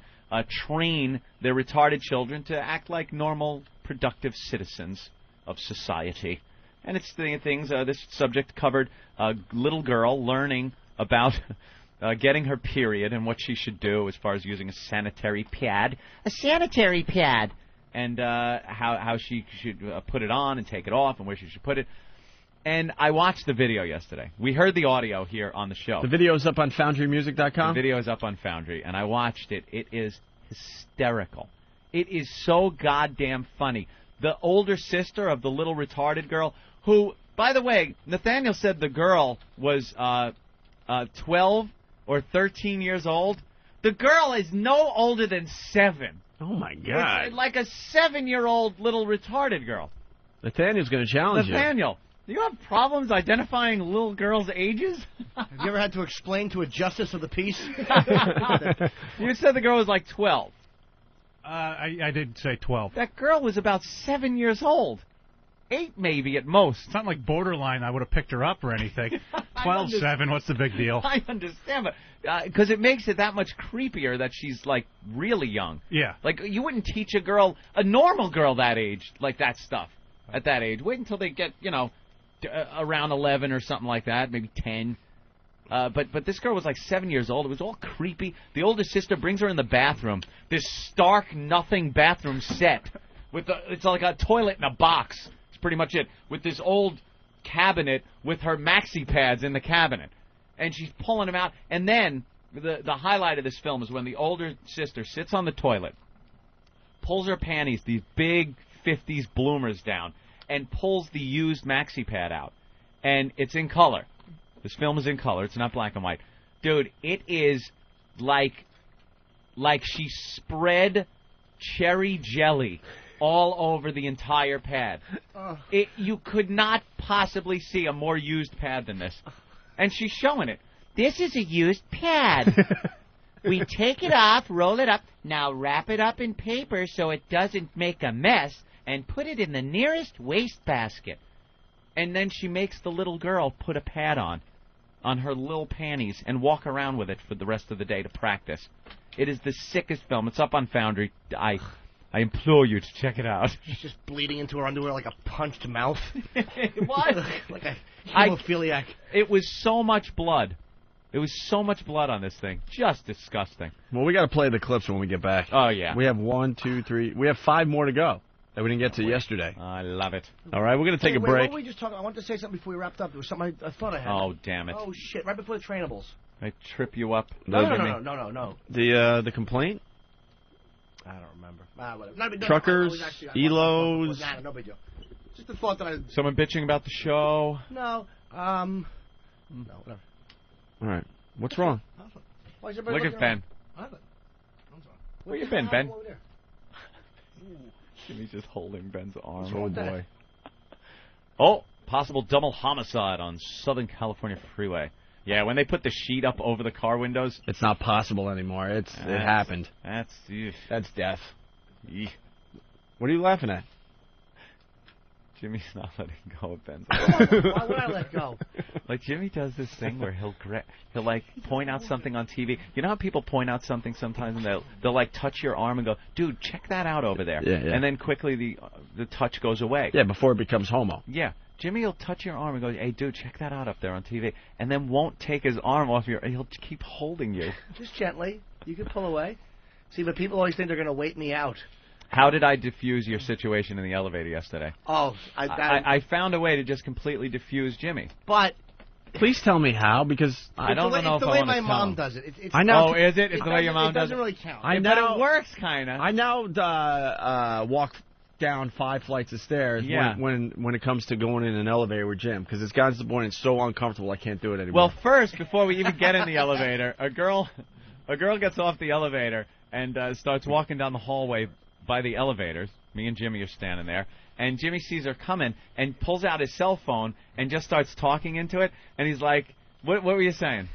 train their retarded children to act like normal, productive citizens of society. And it's things. This subject covered a little girl learning about getting her period and what she should do as far as using a sanitary pad. A sanitary pad. And how she should put it on and take it off and where she should put it. And I watched the video yesterday. We heard the audio here on the show. The video's up on FoundryMusic.com? The video is up on Foundry, and I watched it. It is hysterical. It is so goddamn funny. The older sister of the little retarded girl, who, by the way, Nathaniel said the girl was 12 or 13 years old. The girl is no older than 7. Oh, my God. It's like a 7-year-old little retarded girl. Nathaniel's going to challenge Nathaniel, do you have problems identifying little girls' ages? Have you ever had to explain to a justice of the peace? You said the girl was like 12. I did say 12. That girl was about 7 years old. 8 maybe at most. It's not like borderline I would have picked her up or anything. 12, 7, what's the big deal? I understand, but because it makes it that much creepier that she's, like, really young. Yeah. Like, you wouldn't teach a normal girl that age, like that stuff at that age. Wait until they get, around 11 or something like that, maybe 10. But this girl was like 7 years old. It was all creepy. The older sister brings her in the bathroom. This stark nothing bathroom set it's like a toilet in a box. It's pretty much it. With this old cabinet with her maxi pads in the cabinet, and she's pulling them out. And then the highlight of this film is when the older sister sits on the toilet, pulls her panties, these big 50s bloomers down, and pulls the used maxi pad out. And it's in color. This film is in color. It's not black and white. Dude, it is like she spread cherry jelly all over the entire pad. You could not possibly see a more used pad than this. And she's showing it. This is a used pad. We take it off, roll it up. Now wrap it up in paper so it doesn't make a mess, and put it in the nearest wastebasket. And then she makes the little girl put a pad on her little panties and walk around with it for the rest of the day to practice. It is the sickest film. It's up on Foundry. I implore you to check it out. She's just bleeding into her underwear like a punched mouth. What? Like a hemophiliac. It was so much blood. It was so much blood on this thing. Just disgusting. Well, we got to play the clips when we get back. Oh, yeah. We have 1, 2, 3. We have 5 more to go that we didn't get to yesterday. I love it. All right, we're going to take a break. What were we just talking? I wanted to say something before we wrapped up. There was something I thought I had. Oh, damn it. Oh, shit. Right before the trainables. I trip you up. No. The complaint? I don't remember. Whatever. Truckers, Elos. Nah, no big deal. Just the thought that I... Someone bitching about the show. No. No, whatever. All right. What's wrong? Look at Ben. Where you been, Ben? Jimmy's just holding Ben's arm. Oh, boy. Oh, possible double homicide on Southern California freeway. Yeah, when they put the sheet up over the car windows. It's not possible anymore. It happened. That's death. What are you laughing at? Jimmy's not letting go of Ben's. Why would I let go? Like Jimmy does this thing where he'll like point out something on TV. You know how people point out something sometimes and they'll like touch your arm and go, "Dude, check that out over there." Yeah, yeah. And then quickly the touch goes away. Yeah, before it becomes homo. Yeah. Jimmy will touch your arm and go, "Hey, dude, check that out up there on TV," and then won't take his arm off your. He'll keep holding you. Just gently. You can pull away. See, but people always think they're going to wait me out. How did I diffuse your situation in the elevator yesterday? Oh, I found a way to just completely diffuse Jimmy. But please tell me how, because I don't know if I want to tell. It's the way my mom does it. I know. Oh, is it? It's the way your mom does it? It doesn't really count. But it works, kind of. I now walk down 5 flights of stairs when it comes to going in an elevator with Jim, because it's gotten to the point it's so uncomfortable I can't do it anymore. Well, first, before we even get in the elevator, a girl gets off the elevator and starts walking down the hallway by the elevators. Me and Jimmy are standing there, and Jimmy sees her coming and pulls out his cell phone and just starts talking into it, and he's like, what were you saying?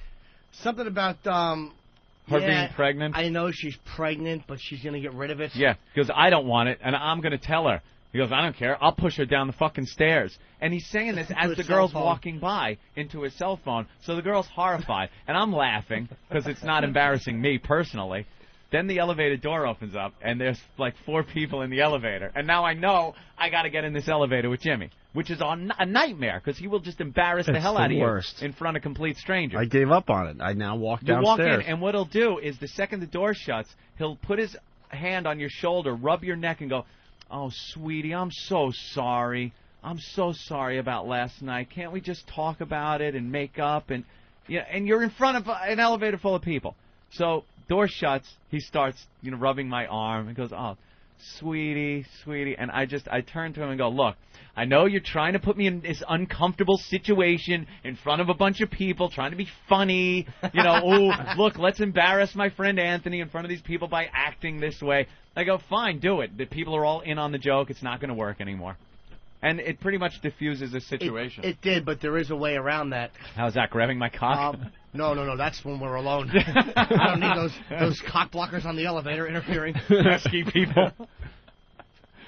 Something about her being pregnant? I know she's pregnant, but she's going to get rid of it. Yeah, because I don't want it, and I'm going to tell her. He goes, I don't care. I'll push her down the fucking stairs. And he's saying this as the girl's walking by into his cell phone, so the girl's horrified. And I'm laughing because it's not embarrassing me personally. Then the elevator door opens up, and there's like 4 people in the elevator. And now I know I got to get in this elevator with Jimmy, which is a nightmare because he will just embarrass the hell out of you in front of complete strangers. I gave up on it. I now walk downstairs. You walk in, and what he'll do is the second the door shuts, he'll put his hand on your shoulder, rub your neck, and go, "Oh, sweetie, I'm so sorry. I'm so sorry about last night. Can't we just talk about it and make up?" And you're in front of an elevator full of people. So door shuts. He starts, rubbing my arm and goes, "Oh, sweetie, sweetie." And I turn to him and go, "Look, I know you're trying to put me in this uncomfortable situation in front of a bunch of people, trying to be funny. Oh, look, let's embarrass my friend Anthony in front of these people by acting this way." I go, "Fine, do it. The people are all in on the joke. It's not going to work anymore." And it pretty much diffuses the situation. It did, but there is a way around that. How's that, grabbing my cock? No. That's when we're alone. I don't need those cock blockers on the elevator interfering. Pesky people.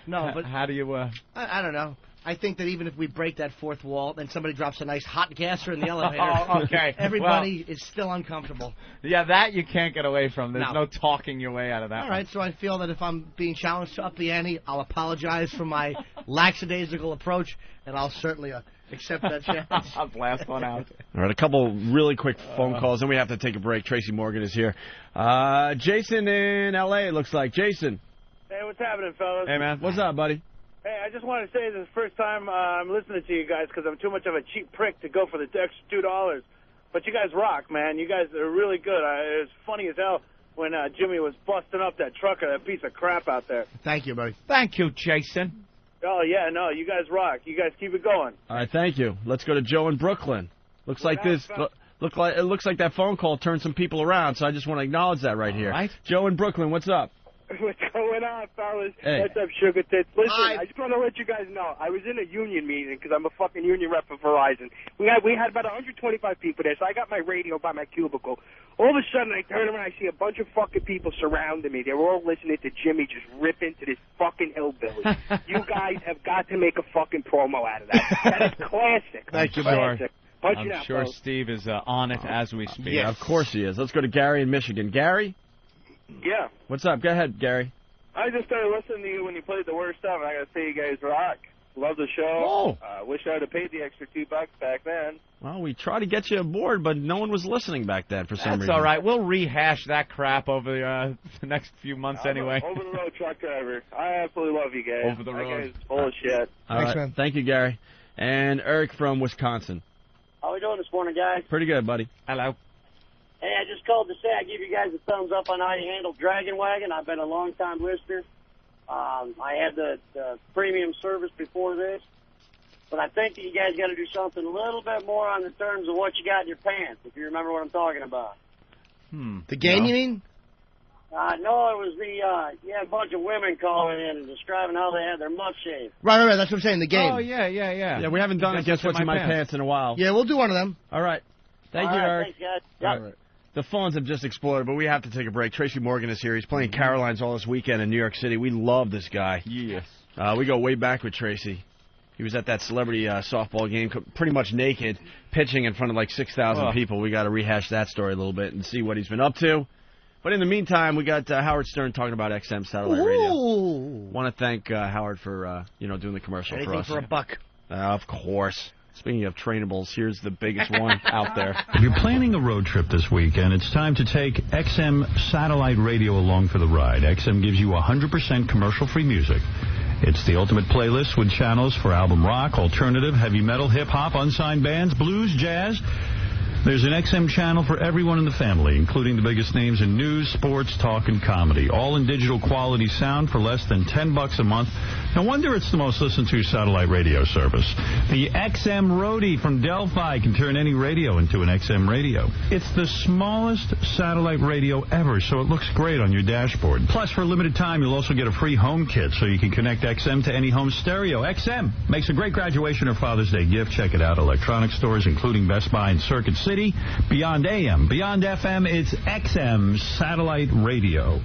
No, but how do you? I don't know. I think that even if we break that fourth wall, then somebody drops a nice hot gasser in the elevator. Oh, okay. Everybody is still uncomfortable. Yeah, that you can't get away from. There's no talking your way out of that. All right, so I feel that if I'm being challenged to up the ante, I'll apologize for my lackadaisical approach, and I'll certainly accept that challenge. I'll blast one out. All right, a couple really quick phone calls, then we have to take a break. Tracy Morgan is here. Jason in L.A., it looks like. Jason. Hey, what's happening, fellas? Hey, man. What's up, buddy? Hey, I just wanted to say this is the first time I'm listening to you guys because I'm too much of a cheap prick to go for the extra $2. But you guys rock, man. You guys are really good. It was funny as hell when Jimmy was busting up that trucker, that piece of crap out there. Thank you, buddy. Thank you, Jason. Oh, yeah, no, you guys rock. You guys keep it going. All right, thank you. Let's go to Joe in Brooklyn. Looks like it looks like that phone call turned some people around, so I just want to acknowledge that right here. Right. Joe in Brooklyn, what's up? What's going on, fellas? Hey. What's up, Sugar Tits? Listen, Hi. I just want to let you guys know, I was in a union meeting because I'm a fucking union rep for Verizon. We had about 125 people there, so I got my radio by my cubicle. All of a sudden, I turn around, I see a bunch of fucking people surrounding me. They were all listening to Jimmy just rip into this fucking hillbilly. You guys have got to make a fucking promo out of that. That is classic. Thank you, classic. Punch I'm it out, sure folks. Steve is on it as we speak. Yeah, of course he is. Let's go to Gary in Michigan. Gary? Yeah. What's up? Go ahead, Gary. I just started listening to you when you played the worst stuff, and I got to say you guys rock. Love the show. Wish I would have paid the extra $2 back then. Well, we tried to get you aboard, but no one was listening back then for some reason. That's all right. We'll rehash that crap over the next few months anyway. Over the road truck driver. I absolutely love you guys. Over the road. That guy's full of shit. Thanks, man. Thank you, Gary. And Eric from Wisconsin. How we doing this morning, guys? Pretty good, buddy. Hello. Hey, I just called to say I give you guys a thumbs up on how you handle Dragon Wagon. I've been a long-time listener. I had the premium service before this. But I think that you guys got to do something a little bit more on the terms of what you got in your pants, if you remember what I'm talking about. The game, you mean? No, it was you had a bunch of women calling in and describing how they had their muff shaved. Right. That's what I'm saying, the game. Oh, yeah. Yeah, we haven't done Guess What's in My Pants in a while. Yeah, we'll do one of them. All right. Thank All you, right, Eric. thanks, guys. All right. The phones have just exploded, but we have to take a break. Tracy Morgan is here. He's playing Carolines all this weekend in New York City. We love this guy. Yes. We go way back with Tracy. He was at that celebrity softball game, pretty much naked, pitching in front of like 6,000 people. We got to rehash that story a little bit and see what he's been up to. But in the meantime, we got Howard Stern talking about XM Satellite Radio. Want to thank Howard for doing the commercial for us. Anything for a buck. Of course. Speaking of trainables, here's the biggest one out there. If you're planning a road trip this weekend, it's time to take XM Satellite Radio along for the ride. XM gives you 100% commercial-free music. It's the ultimate playlist with channels for album rock, alternative, heavy metal, hip-hop, unsigned bands, blues, jazz. There's an XM channel for everyone in the family, including the biggest names in news, sports, talk, and comedy. All in digital quality sound for less than $10 a month. No wonder it's the most listened to satellite radio service. The XM Roadie from Delphi can turn any radio into an XM radio. It's the smallest satellite radio ever, so it looks great on your dashboard. Plus, for a limited time, you'll also get a free home kit so you can connect XM to any home stereo. XM makes a great graduation or Father's Day gift. Check it out. Electronic stores, including Best Buy and Circuit City. Beyond AM, beyond FM, it's XM Satellite Radio.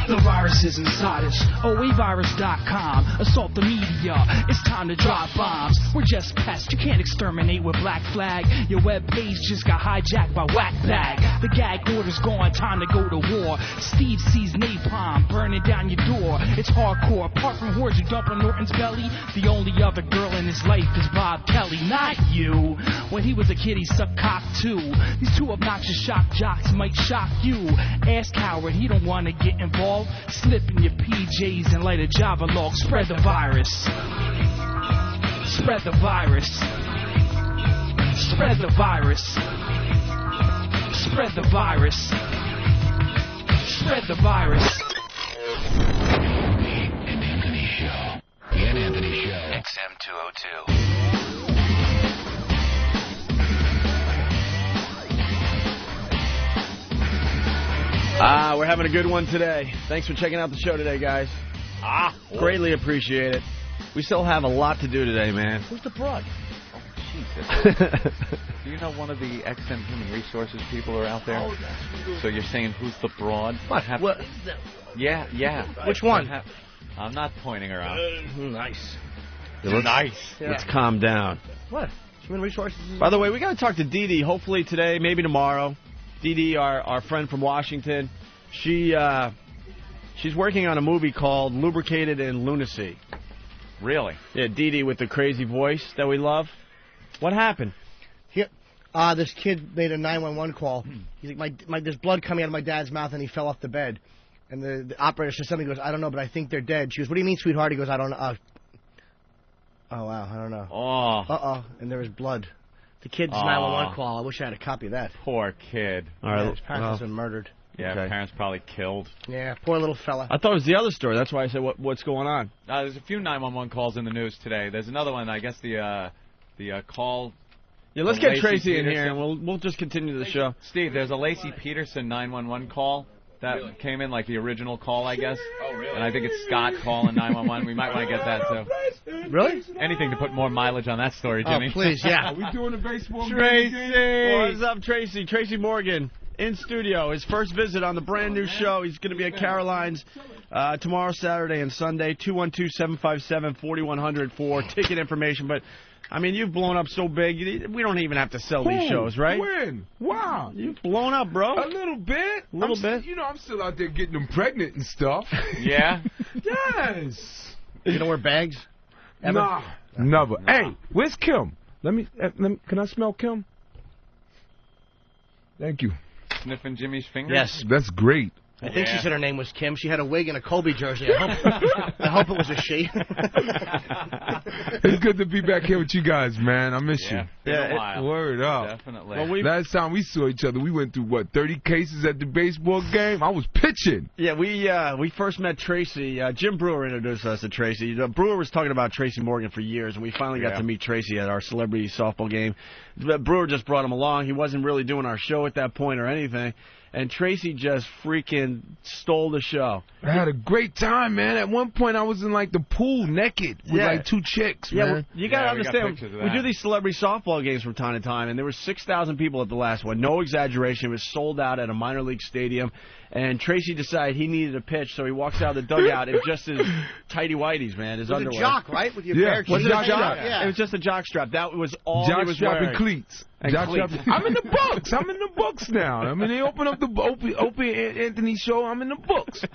The virus is inside us. OAvirus.com. Assault the media. It's time to drop bombs. We're just pests. You can't exterminate with Black Flag. Your web page just got hijacked by Whack Bag. The gag order's gone. Time to go to war. Steve sees napalm burning down your door. It's hardcore. Apart from hordes who dump on Norton's belly, the only other girl in his life is Bob Kelly. Not you. When he was a kid, he sucked cock too. These two obnoxious shock jocks might shock you. Ask Howard. He don't want to get involved. Slip in your PJs and light a Java log. Spread the virus. Spread the virus. Spread the virus. Spread the virus. Spread the virus. Ian Anthony Show. Ian Anthony Show. XM 202. We're having a good one today. Thanks for checking out the show today, guys. Greatly appreciate it. We still have a lot to do today, man. Who's the broad? Oh, Jesus. Do you know one of the XM Human Resources people are out there? So you're saying who's the broad? What? Yeah. Which one? I'm not pointing her out. Nice. Let's calm down. What? Human Resources? By the way, we got to talk to Dee Dee, hopefully today, maybe tomorrow. Dee Dee, our friend from Washington, she's working on a movie called Lubricated in Lunacy. Really? Yeah, Dee Dee with the crazy voice that we love. What happened? This kid made a 911 call. He's like, there's blood coming out of my dad's mouth, and he fell off the bed. And the operator says something. He goes, I don't know, but I think they're dead. She goes, what do you mean, sweetheart? He goes, I don't know. Oh, wow, I don't know. Uh-oh. And there was blood. The kid's 911 call. I wish I had a copy of that. Poor kid. All right, his parents have been murdered. Yeah, parents probably killed. Yeah, poor little fella. I thought it was the other story. That's why I said, what's going on? There's a few 911 calls in the news today. There's another one. I guess the call. Yeah, let's get Tracy in here, and we'll just continue the show. Steve, there's a Lacey Peterson 911 call that came in, like the original call, I guess. Oh, really? And I think it's Scott calling 911. We might want to get that, too. Really? Anything to put more mileage on that story, Jimmy. Oh, please, yeah. Are we doing a baseball Tracy! game? What's up, Tracy? Tracy Morgan in studio. His first visit on the brand new show. He's going to be at Caroline's tomorrow, Saturday, and Sunday. 212-757-4100 for ticket information. But, I mean, you've blown up so big, we don't even have to sell these shows, right? When? Wow. You've blown up, bro. A little bit. bit. You know, I'm still out there getting them pregnant and stuff. Yeah? Yes. You don't wear bags? Ever? Nah, never. Hey, where's Kim? Let me. Can I smell Kim? Thank you. Sniffing Jimmy's fingers? Yes. That's great. I think she said her name was Kim. She had a wig and a Kobe jersey. I hope it was a she. It's good to be back here with you guys, man. I miss you. Yeah, word up. Definitely. Well, last time we saw each other, we went through, 30 cases at the baseball game? I was pitching. Yeah, we first met Tracy. Jim Brewer introduced us to Tracy. Brewer was talking about Tracy Morgan for years, and we finally got to meet Tracy at our celebrity softball game. Brewer just brought him along. He wasn't really doing our show at that point or anything. and Tracy just freaking stole the show. I had a great time, man. At one point, I was in like the pool naked with like 2 chicks, man. Well, you got to understand, we do these celebrity softball games from time to time, and there were 6,000 people at the last one. No exaggeration. It was sold out at a minor league stadium, and Tracy decided he needed a pitch, so he walks out of the dugout in just his tighty whities, man, his underwear. It was a jock, right? With your bare Was it a jock? Yeah. It was just a jock strap. That was all jock he was strap wearing. and cleats. And cleats. I'm in the books. I'm in the books now. I mean, they open up the Opie Anthony show. I'm in the books.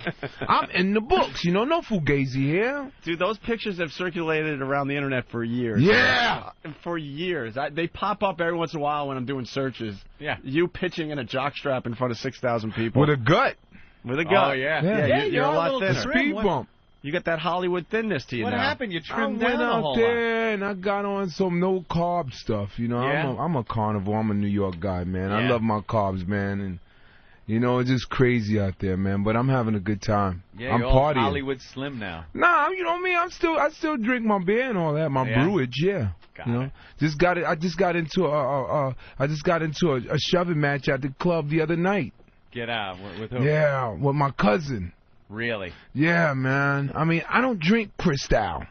I'm in the books. You know, no fugazi here. Dude, those pictures have circulated around the internet for years. Yeah. For years. They pop up every once in a while when I'm doing searches. Yeah. You pitching in a jockstrap in front of 6,000 people. With a gut. With a gut. Oh, yeah. You're a lot thinner. Speed bump. You got that Hollywood thinness to you What now. happened? You trimmed I down went a out whole there and I got on some no-carb stuff. You know, Yeah? I'm a carnivore. I'm a New York guy, man. I Yeah. love my carbs, man. And, you know, it's just crazy out there, man. But I'm having a good time. Yeah, I'm you're all partying. Hollywood Slim now. Nah, you know me. I still drink my beer and all that. My brewage, yeah. Got you know, I just got into a shoving match at the club the other night. Get out. With who? Yeah, with my cousin. Really? Yeah, man. I mean, I don't drink Cristal.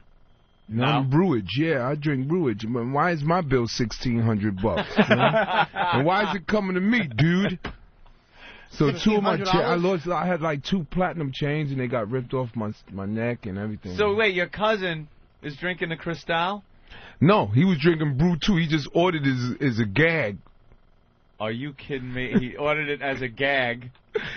No? I'm brewage. Yeah, I drink brewage. But why is my bill $1,600? You know? And why is it coming to me, dude? So 2 of my I had like 2 platinum chains and they got ripped off my neck and everything. So wait, your cousin is drinking the Cristal? No, he was drinking brew too. He just ordered it as a gag. Are you kidding me? He ordered it as a gag.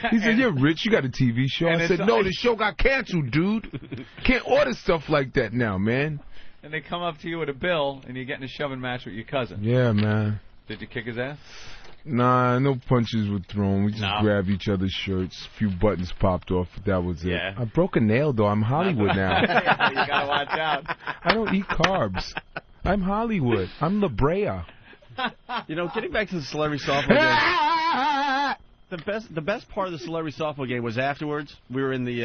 He said, "You're rich. You got a TV show." I said, "No, the show got canceled, dude. Can't order stuff like that now, man." And they come up to you with a bill, and you're getting a shoving match with your cousin. Yeah, man. Did you kick his ass? Nah, no punches were thrown. We just grabbed each other's shirts. A few buttons popped off. That was it. Yeah. I broke a nail, though. I'm Hollywood now. You gotta watch out. I don't eat carbs. I'm Hollywood. I'm La Brea. You know, getting back to the celebrity softball game, the best part of the celebrity softball game was afterwards. We were in the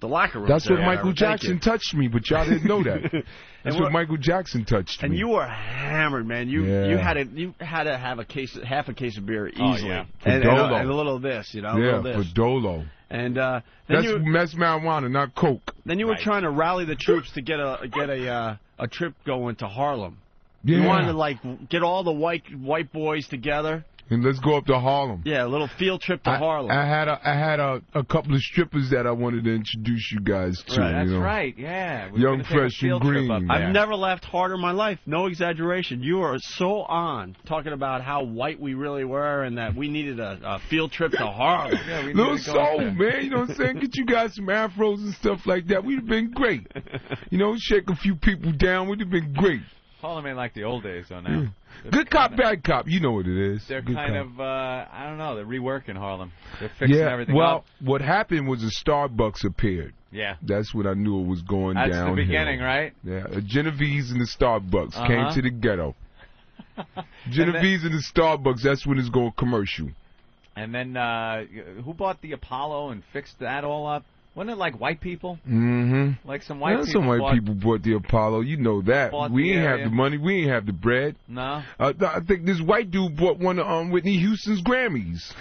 locker room. That's what Michael Jackson touched me, but y'all didn't know that. That's what Michael Jackson touched me. And you were hammered, man. You had to have half a case of beer easily. Yeah. And a little of this, you know. Yeah, a little this. for Dolo. And that's marijuana, not coke. Then you were trying to rally the troops to get a trip going to Harlem. Yeah. You wanted to like get all the white boys together. And let's go up to Harlem. Yeah, a little field trip to Harlem. I had a couple of strippers that I wanted to introduce you guys to. Right, that's you know. right. Yeah, Young, fresh, and green. I've never laughed harder in my life. No exaggeration. You are so on talking about how white we really were and that we needed a field trip to Harlem. Yeah, Little soul, man. You know what I'm saying? Get you guys some afros and stuff like that. We'd have been great. You know, shake a few people down. We'd have been great. Harlem ain't like the old days, though, now. Good cop, bad cop. You know what it is. They're Good kind cop. of, I don't know, they're reworking Harlem. They're fixing everything well, up. what happened was a Starbucks appeared. Yeah. That's when I knew it was going down. That's the beginning, right? Yeah, a Genovese and the Starbucks came to the ghetto. Genovese and the Starbucks, that's when it's going commercial. And then, who bought the Apollo and fixed that all up? Wasn't it like white people? Mm-hmm. Like some white people. Some white people bought the Apollo. You know that. We ain't have the money. We ain't have the bread. No. I think this white dude bought one of Whitney Houston's Grammys.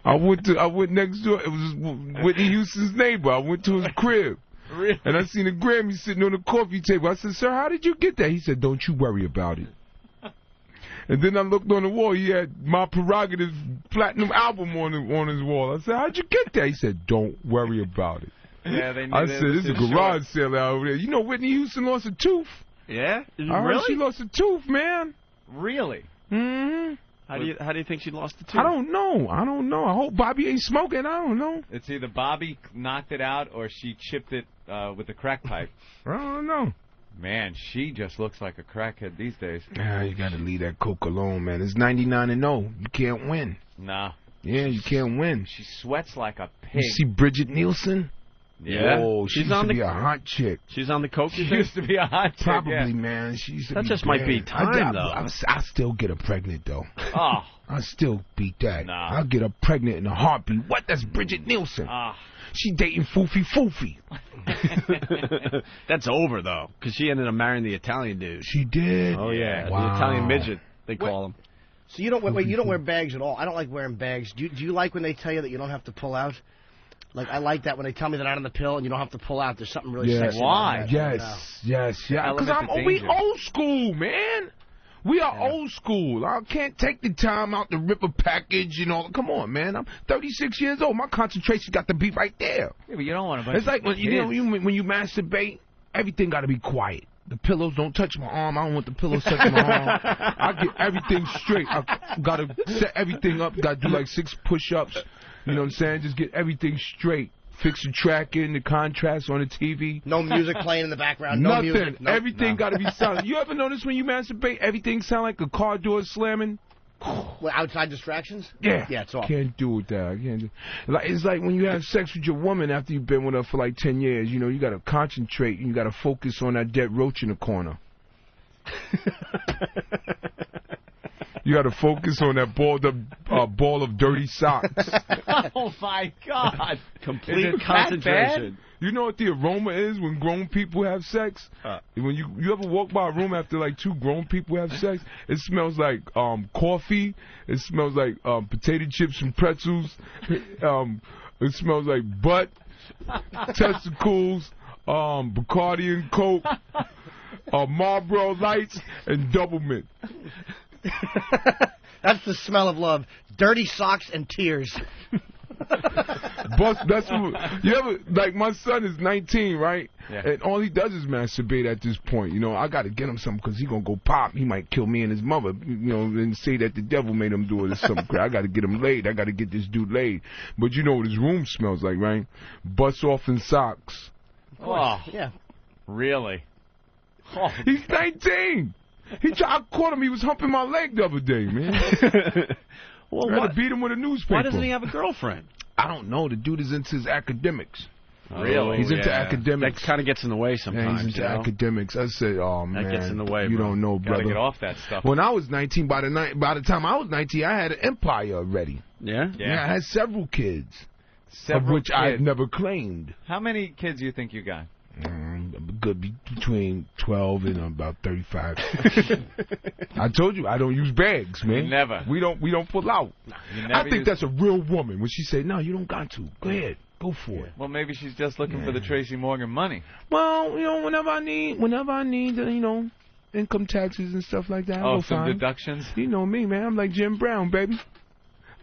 I went next door. It was Whitney Houston's neighbor. I went to his crib. Really? And I seen a Grammy sitting on the coffee table. I said, "Sir, how did you get that?" He said, "Don't you worry about it." And then I looked on the wall. He had My Prerogative platinum album on his wall. I said, "How'd you get that?" He said, "Don't worry about it." Yeah, they knew I said, "This is a garage sale out over there." You know, Whitney Houston lost a tooth. Yeah? I heard she lost a tooth, man. Really? Mm-hmm. How do you think she lost the tooth? I don't know. I hope Bobby ain't smoking. I don't know. It's either Bobby knocked it out or she chipped it with the crack pipe. I don't know. Man, she just looks like a crackhead these days. Yeah, you gotta leave that coke alone, man. It's 99-0. You can't win. Nah. Yeah, you can't win. She sweats like a pig. You see Bridget Nielsen? Yeah. Oh, she used to be a hot chick. She's on the coke. She used to be a hot chick. Probably, man. She used to that be just bad. might be time, though. I still get her pregnant, though. Oh. I still beat that. Nah. I'll get her pregnant in a heartbeat. What? That's Bridget Nielsen. She dating Foofy. That's over, though, because she ended up marrying the Italian dude. She did? Oh, yeah. Wow. The Italian midget, they call him. So you don't wear bags at all. I don't like wearing bags. Do you like when they tell you that you don't have to pull out? Like, I like that when they tell me that I'm on the pill and you don't have to pull out. There's something really sexy about that. Yes. Because we old school, man. We are old school. I can't take the time out to rip a package, you know. Come on, man. I'm 36 years old. My concentration got to be right there. Yeah, but you don't want to. It's like when you masturbate, everything got to be quiet. The pillows don't touch my arm. I don't want the pillows touching my arm. I get everything straight. I got to set everything up. Got to do like 6 push-ups. You know what I'm saying? Just get everything straight. Fix the tracking, the contrast on the TV. No music playing in the background. No Nothing. music. Nope. Everything got to be silent. You ever notice when you masturbate, everything sound like a car door slamming? Well, outside distractions? Yeah. Yeah, it's awful. Can't do it, that. I can't do. It's like when you have sex with your woman after you've been with her for like 10 years. You know, you got to concentrate and you got to focus on that dead roach in the corner. You got to focus on that ball of dirty socks. Oh, my God. Complete concentration. You know what the aroma is when grown people have sex? When you ever walk by a room after like 2 grown people have sex, it smells like coffee. It smells like potato chips and pretzels. It smells like butt, testicles, Bacardi and Coke, Marlboro Lights, and Double Mint. That's the smell of love. Dirty socks and tears. That's what, you ever, like, my son is 19, right? Yeah. And all he does is masturbate at this point. You know, I got to get him something because he going to go pop. He might kill me and his mother, you know, and say that the devil made him do it or something. I got to get him laid. I got to get this dude laid. But you know what his room smells like, right? Butts off and socks. Oh, yeah. Really? Oh. He's 19. I caught him. He was humping my leg the other day, man. Well, I had to beat him with a newspaper. Why doesn't he have a girlfriend? I don't know. The dude is into his academics. Really? He's into academics. That kind of gets in the way sometimes. Yeah, he's into academics. I said, oh, man. That gets in the way, You bro. don't know, brother. Gotta get off that stuff. When I was 19, by the time I was 19, I had an empire already. Yeah? Yeah, I had several kids. Of which kids. I've never claimed. How many kids do you think you got? Good between 12 and about 35. I told you I don't use bags, man. Never. We don't pull out. I think that's a real woman when she say, "No, you don't got to. Go ahead, go for it." Well, maybe she's just looking for the Tracy Morgan money. Well, you know, whenever I need, you know, income taxes and stuff like that. Oh, some deductions. You know me, man. I'm like Jim Brown, baby.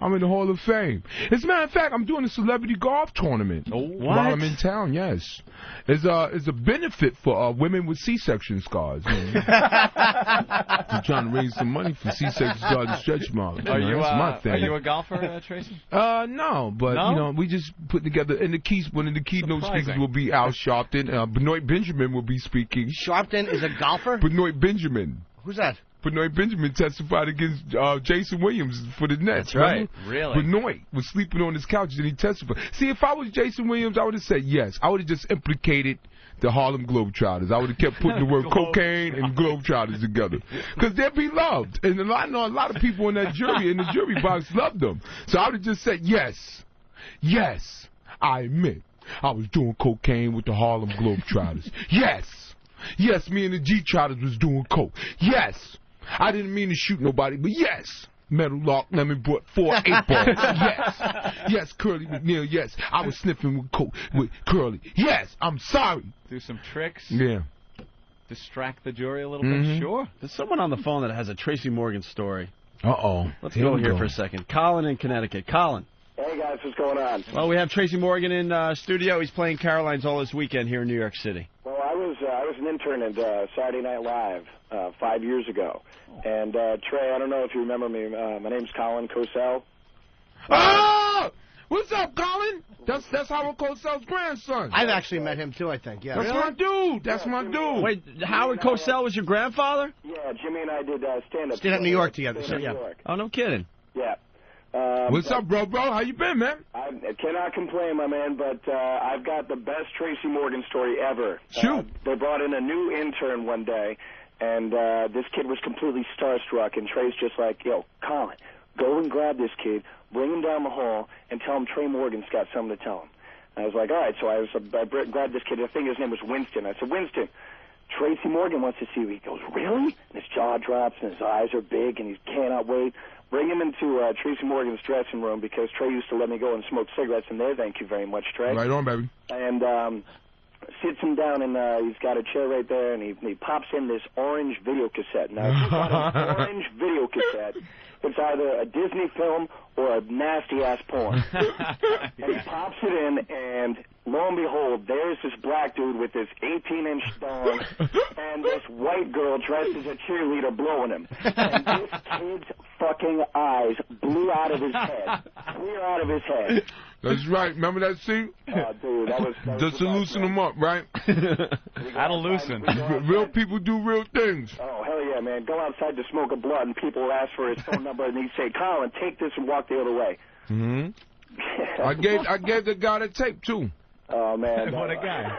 I'm in the Hall of Fame. As a matter of fact, I'm doing a celebrity golf tournament while I'm in town. Yes, it's a benefit for women with C-section scars. I'm trying to raise some money for C-section scars and stretch marks. Are you? That's my thing. Are you a golfer, Tracy? No, but No? you know, we just put together in the keys. One of the keynote speakers will be Al Sharpton. Benoit Benjamin will be speaking. Sharpton is a golfer? Benoit Benjamin. Who's that? Benoit Benjamin testified against Jason Williams for the Nets. That's right. Remember? Really? Benoit was sleeping on his couch and he testified. See, if I was Jason Williams, I would have said yes. I would have just implicated the Harlem Globetrotters. I would have kept putting the word cocaine and Globetrotters together. Because they'd be loved. And I know a lot of people in that jury, in the jury box, loved them. So I would have just said yes. Yes, I admit I was doing cocaine with the Harlem Globetrotters. Yes. Yes, me and the G-Trotters was doing coke. Yes. I didn't mean to shoot nobody, but yes. Metal Lark Lemon brought 4 8 balls. Yes. Yes, Curly McNeil, yes. I was sniffing with coke with Curly. Yes, I'm sorry. Do some tricks? Yeah. Distract the jury a little bit? Sure. There's someone on the phone that has a Tracy Morgan story. Uh-oh. Let's go here for a second. Colin in Connecticut. Colin. Hey, guys, what's going on? Well, we have Tracy Morgan in studio. He's playing Caroline's all this weekend here in New York City. Well, I was an intern at Saturday Night Live 5 years ago. And, Trey, I don't know if you remember me. My name's Colin Cosell. Ah! What's up, Colin? That's Howard Cosell's grandson. I've actually met him, too, I think. Yeah. That's my dude. That's my dude. Wait, Howard Cosell was your grandfather? Yeah, Jimmy and I did stand-up. Stayed at New York together. So, yeah. Oh, no kidding. Yeah. What's up, bro? How you been, man? I cannot complain, my man, but I've got the best Tracy Morgan story ever. Shoot. They brought in a new intern one day, and this kid was completely starstruck, and Trey's just like, yo, Colin, go and grab this kid, bring him down the hall, and tell him Trey Morgan's got something to tell him. And I was like, all right, so I grabbed this kid. I think his name was Winston. I said, Winston, Tracy Morgan wants to see you. He goes, really? And his jaw drops, and his eyes are big, and he cannot wait. bring him into Tracy Morgan's dressing room because Trey used to let me go and smoke cigarettes in there. Thank you very much, Trey. Right on, baby. And sits him down, and he's got a chair right there, and he pops in this orange video cassette. Now, if you've got an orange video cassette, it's either a Disney film or a nasty-ass porn. And he pops it in, and lo and behold, there's this black dude with this 18-inch dong and this white girl dressed as a cheerleader blowing him. And this kid's fucking eyes blew out of his head. Clear out of his head. That's right. Remember that scene? Oh, dude, that was just to loosen them up, right? That'll loosen. Real people do real things. Oh, hell yeah, man. Go outside to smoke a blunt, and people will ask for his phone number, and he'd say, Colin, take this and walk the other way. Mm-hmm. I gave the guy the tape, too. Oh, man. What a guy.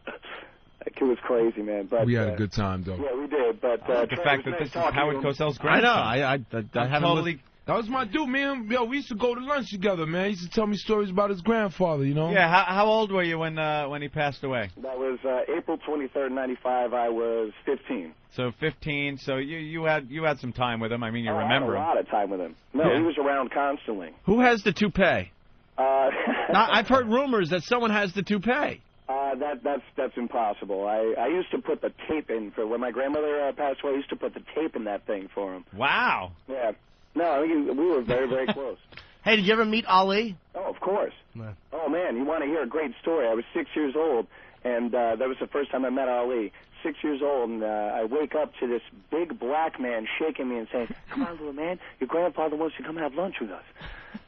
That kid was crazy, man. But we had a good time, though. Yeah, we did. But the fact that this is Howard Cosell's grandson. I haven't totally... That was my dude, man. Yo, we used to go to lunch together, man. He used to tell me stories about his grandfather, you know? Yeah, how old were you when he passed away? That was April 23rd, 95. I was 15. So 15. So you had some time with him. I mean, you remember I had a lot of time with him. No, Yeah. he was around constantly. Who has the toupee? I've heard rumors that someone has the toupee. That's impossible. I used to put the tape in for when my grandmother passed away. I used to put the tape in that thing for him. Wow. Yeah. No, we were very, very close. Hey, did you ever meet Ali? Oh, of course. Man. Oh, man, you want to hear a great story? I was 6 years old, and that was the first time I met Ali. 6 years old, and I wake up to this big black man shaking me and saying, come on, little man, your grandfather wants to come have lunch with us.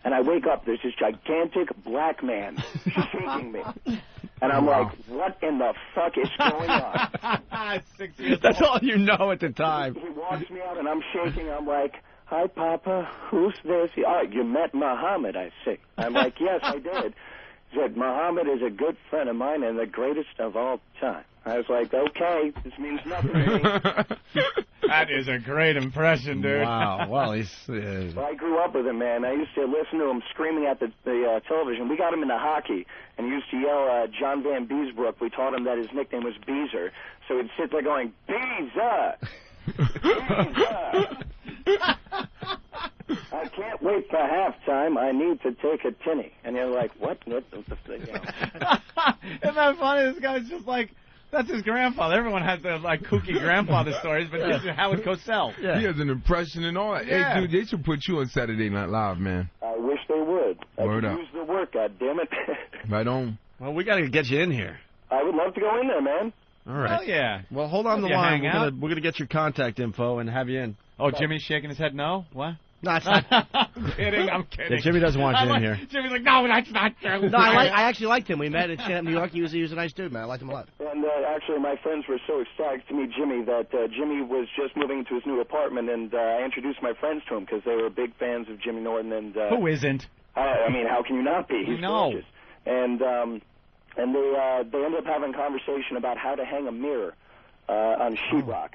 And I wake up, there's this gigantic black man shaking me. And I'm like, what in the fuck is going on? 6 years That's old. all you know at the time. He walks me out, and I'm shaking. I'm like, hi, Papa. Who's this? Oh, you met Muhammad, I see. I'm like, yes, I did. He said, Muhammad is a good friend of mine and the greatest of all time. I was like, okay, this means nothing to me. That is a great impression, dude. Wow. Well, he's... Well, I grew up with him, man. I used to listen to him screaming at the television. We got him into hockey, and he used to yell John Van Beesbrook. We taught him that his nickname was Beezer. So he'd sit there going, Beezer! Beezer! I can't wait for halftime. I need to take a tinny. And you're like, what? You know. Isn't that funny? This guy's just like, that's his grandfather. Everyone has their like kooky grandfather stories, but this is Howard Cosell. Yeah. He has an impression and all that. Yeah. Hey, dude, they should put you on Saturday Night Live, man. I wish they would. Word I up. could use the work, goddammit. Right on. Well, we got to get you in here. I would love to go in there, man. All right. Hell yeah. Well, hold on the You line. hang out. We're gonna get your contact info and have you in. Oh, Jimmy's shaking his head no? What? No, it's not. I'm kidding. I'm kidding. Yeah, Jimmy doesn't want you in here. Jimmy's like, no, that's not true. No, I actually liked him. We met in New York. He was a nice dude, man. I liked him a lot. And actually, my friends were so ecstatic to meet Jimmy that Jimmy was just moving into his new apartment, and I introduced my friends to him because they were big fans of Jimmy Norton. And Who isn't? I mean, how can you not be? He's No. gorgeous. And they ended up having a conversation about how to hang a mirror on sheetrock.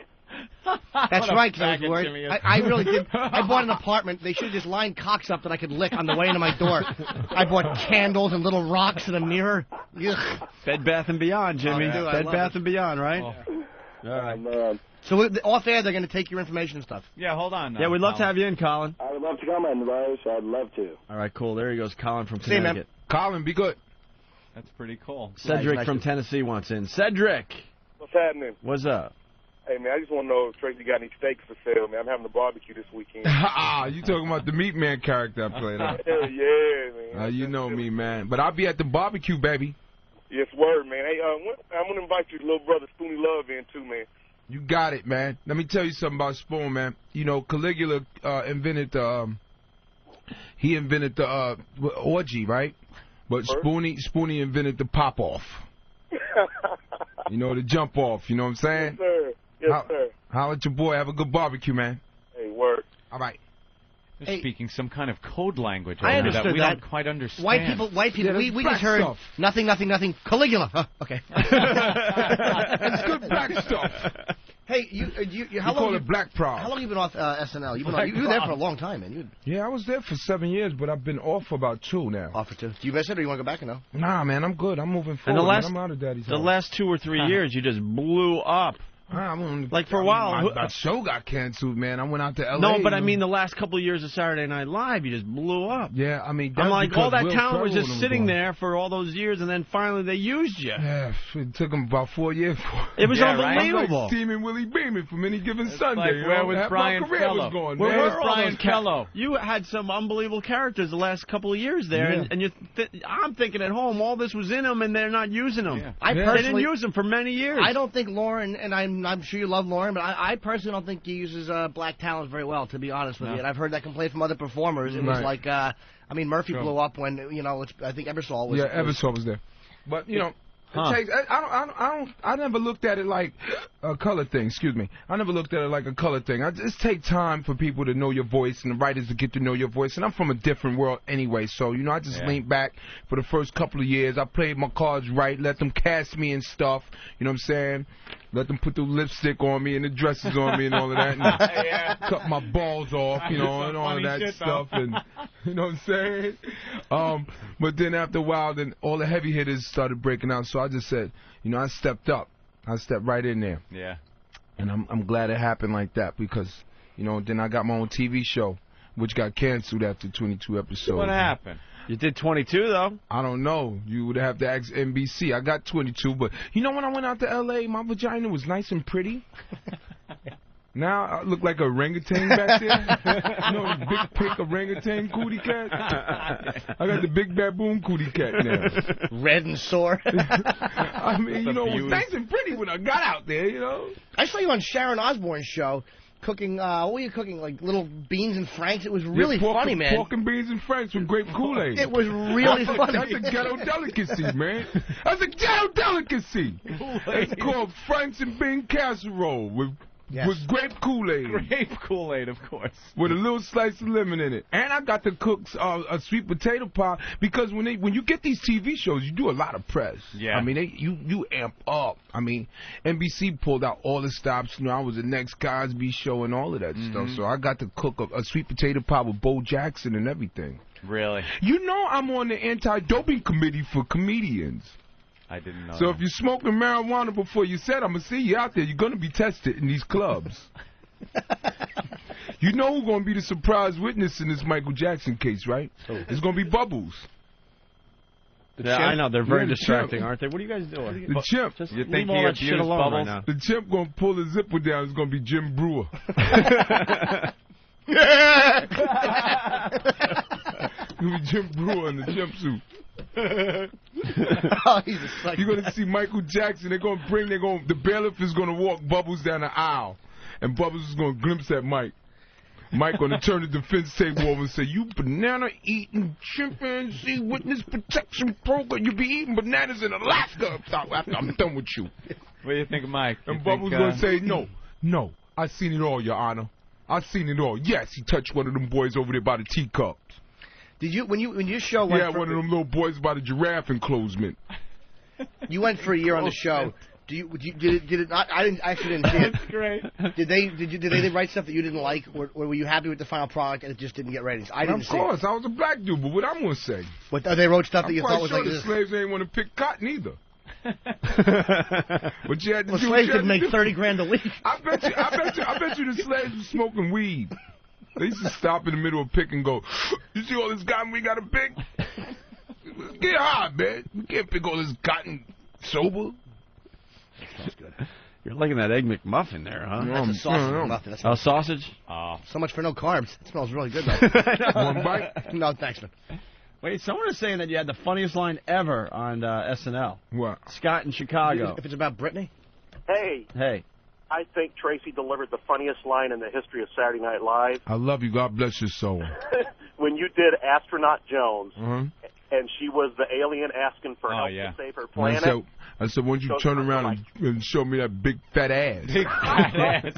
That's right, because I was worried. Jimmy is. I really did. I bought an apartment. They should have just lined cocks up that I could lick on the way into my door. I bought candles and little rocks and a mirror. Ugh. Bed Bath and Beyond, Jimmy. Oh, dude, I Bed love Bath it. and Beyond, right? Oh. All right. Man. So off air, they're going to take your information and stuff. Yeah, hold on. Yeah, we'd love to have you in, Colin. I would love to come in, Rose. I'd love to. All right, cool. There he goes, Colin from See you, man. Connecticut. Colin, be good. That's pretty cool. Cedric Nice from to- Tennessee wants in. Cedric, What's happening? what's up? Hey, man, I just want to know if Tracy got any steaks for sale, man. I'm having a barbecue this weekend. Ah, you talking about the Meat Man character I played on. Hell yeah, man. You know me, man. But I'll be at the barbecue, baby. Yes, word, man. Hey, I'm going to invite your little brother, Spoonie Love, in, too, man. You got it, man. Let me tell you something about Spoon, man. You know, Caligula invented the orgy, right? But Spoonie invented the pop-off. You know, the jump-off. You know what I'm saying? Yes, sir. Yes, sir. Holla at your boy. Have a good barbecue, man. Hey, word. All right. They're speaking some kind of code language I over understood that we that. don't quite understand. White people. Yeah, we that's just heard black stuff. nothing. Caligula. Huh, okay. That's good black stuff. Hey, how We call long? it Black Pride. How long have you been off SNL? You were there for a long time, man. Yeah, I was there for 7 years, but I've been off for about 2 now. Off for 2. Do you miss it, or you want to go back or no? Nah, man, I'm good. I'm moving And forward. the last, man. I'm out of daddy's the house. last 2 or 3 years, you just blew up. Like for a while. My show got canceled, man. I went out to L.A. No, but I mean the last couple of years of Saturday Night Live, you just blew up. Yeah, I mean, I'm like, all that talent was just was sitting there for all those years, and then finally they used you. Yeah, it took them about 4 years. It was unbelievable. I'm like Steaming Willie Beeman from Any Given Sunday. Like, where was Brian Kello? Where was Brian Kello? You had some unbelievable characters the last couple of years there, and I'm thinking at home, all this was in them, and they're not using them. Yeah. They didn't use them for many years. I don't think Lauren, and I'm sure you love Lauren, but I personally don't think he uses black talent very well, to be honest with you. And I've heard that complaint from other performers. It was like, Murphy blew up when, I think Ebersol was. Yeah, Ebersol was there. But, I never looked at it like a color thing. Excuse me. I never looked at it like a color thing. I just take time for people to know your voice and the writers to get to know your voice. And I'm from a different world anyway, so I just leaned back for the first couple of years. I played my cards right, let them cast me and stuff. You know what I'm saying? Let them put the lipstick on me and the dresses on me and all of that. And cut my balls off, and all of that stuff. And you know what I'm saying? But then after a while, then all the heavy hitters started breaking out. So I just said, I stepped up. I stepped right in there. Yeah. And I'm glad it happened like that because, then I got my own TV show, which got canceled after 22 episodes. What happened? You did 22, though. I don't know. You would have to ask NBC. I got 22, but when I went out to L.A., my vagina was nice and pretty. Now I look like a orangutan back there. The big pink orangutan cootie cat. I got the big baboon cootie cat now. Red and sore. I mean, it was nice and pretty when I got out there, I saw you on Sharon Osbourne's show. Cooking, what were you cooking? Like little beans and franks? It was really funny, man. Pork and beans and franks with grape Kool-Aid. It was really funny. That's a ghetto delicacy, man. That's a ghetto delicacy. It's called Franks and bean casserole with grape Kool-Aid. Grape Kool-Aid, of course. With a little slice of lemon in it. And I got to cook a sweet potato pie because when you get these TV shows, you do a lot of press. Yeah. I mean, you amp up. I mean, NBC pulled out all the stops. I was the next Cosby show and all of that stuff. So I got to cook a sweet potato pie with Bo Jackson and everything. Really? I'm on the anti-doping committee for comedians. I didn't know. So if you're smoking marijuana before you said, I'm going to see you out there. You're going to be tested in these clubs. Who's going to be the surprise witness in this Michael Jackson case, right? It's going to be Bubbles. I know. They're very distracting, chimp. aren't they? What are you guys doing? The chimp. Just you leave think all that shit alone right now. The chimp going to pull his zipper down. It's going to be Jim Brewer. It's going to be Jim Brewer in the chimp suit. He's a psycho. You're going to see Michael Jackson. The bailiff is going to walk Bubbles down the aisle. And Bubbles is going to glimpse at Mike. Mike going to turn the defense table over and say, "You banana-eating chimpanzee witness protection program. You be eating bananas in Alaska after I'm done with you." What do you think of Mike? And Bubbles going to say, No, I seen it all, Your Honor. I seen it all. Yes, he touched one of them boys over there by the teacups. Did you, when your show went one of them little boys by the giraffe enclosement. You went for a year on the show. Did it not? I actually didn't see it. That's great. Did they write stuff that you didn't like, or were you happy with the final product and it just didn't get ratings? I didn't see it. Of course, I was a black dude, but what I'm going to say. What, they wrote stuff that you thought was I'm like quite sure the slaves ain't want to pick cotton either. But you had to do slaves could make $30,000 a week. I bet you the slaves were smoking weed. They used to stop in the middle of pick and go, "You see all this cotton we got to pick? Get high, man. We can't pick all this cotton sober." That's good. You're liking that Egg McMuffin there, huh? That's a sausage McMuffin. Sausage? So much for no carbs. It smells really good, though. One bite? No, thanks, man. Wait, someone is saying that you had the funniest line ever on SNL. What? Scott in Chicago. If it's about Britney? Hey. I think Tracy delivered the funniest line in the history of Saturday Night Live. I love you. God bless your soul. When you did Astronaut Jones, and she was the alien asking for help to save her planet. I said, why don't you turn around and show me that big fat ass? Big fat ass.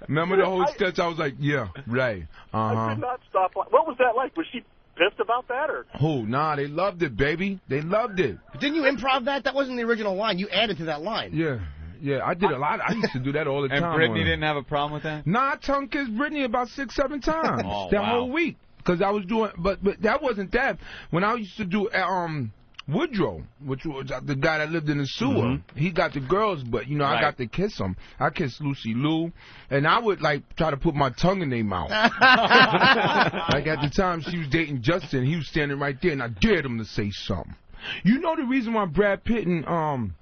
Remember the whole sketch? I was like, yeah, right. I could not stop. What was that like? Was she pissed about that, or? Oh, nah, they loved it, baby. They loved it. But didn't you improv that? That wasn't the original line. You added to that line. Yeah, I did a lot. I used to do that all the time. And Britney didn't have a problem with that? Nah, I tongue-kissed Britney about 6-7 times Oh, that wow. whole week. Because I was doing, but that wasn't that. When I used to do Woodrow, which was the guy that lived in the sewer. He got the girls, but, you know, I got to kiss them. I kissed Lucy Liu, and I would, like, try to put my tongue in their mouth. Like, at the time she was dating Justin, he was standing right there, and I dared him to say something. You know the reason why Brad Pitt and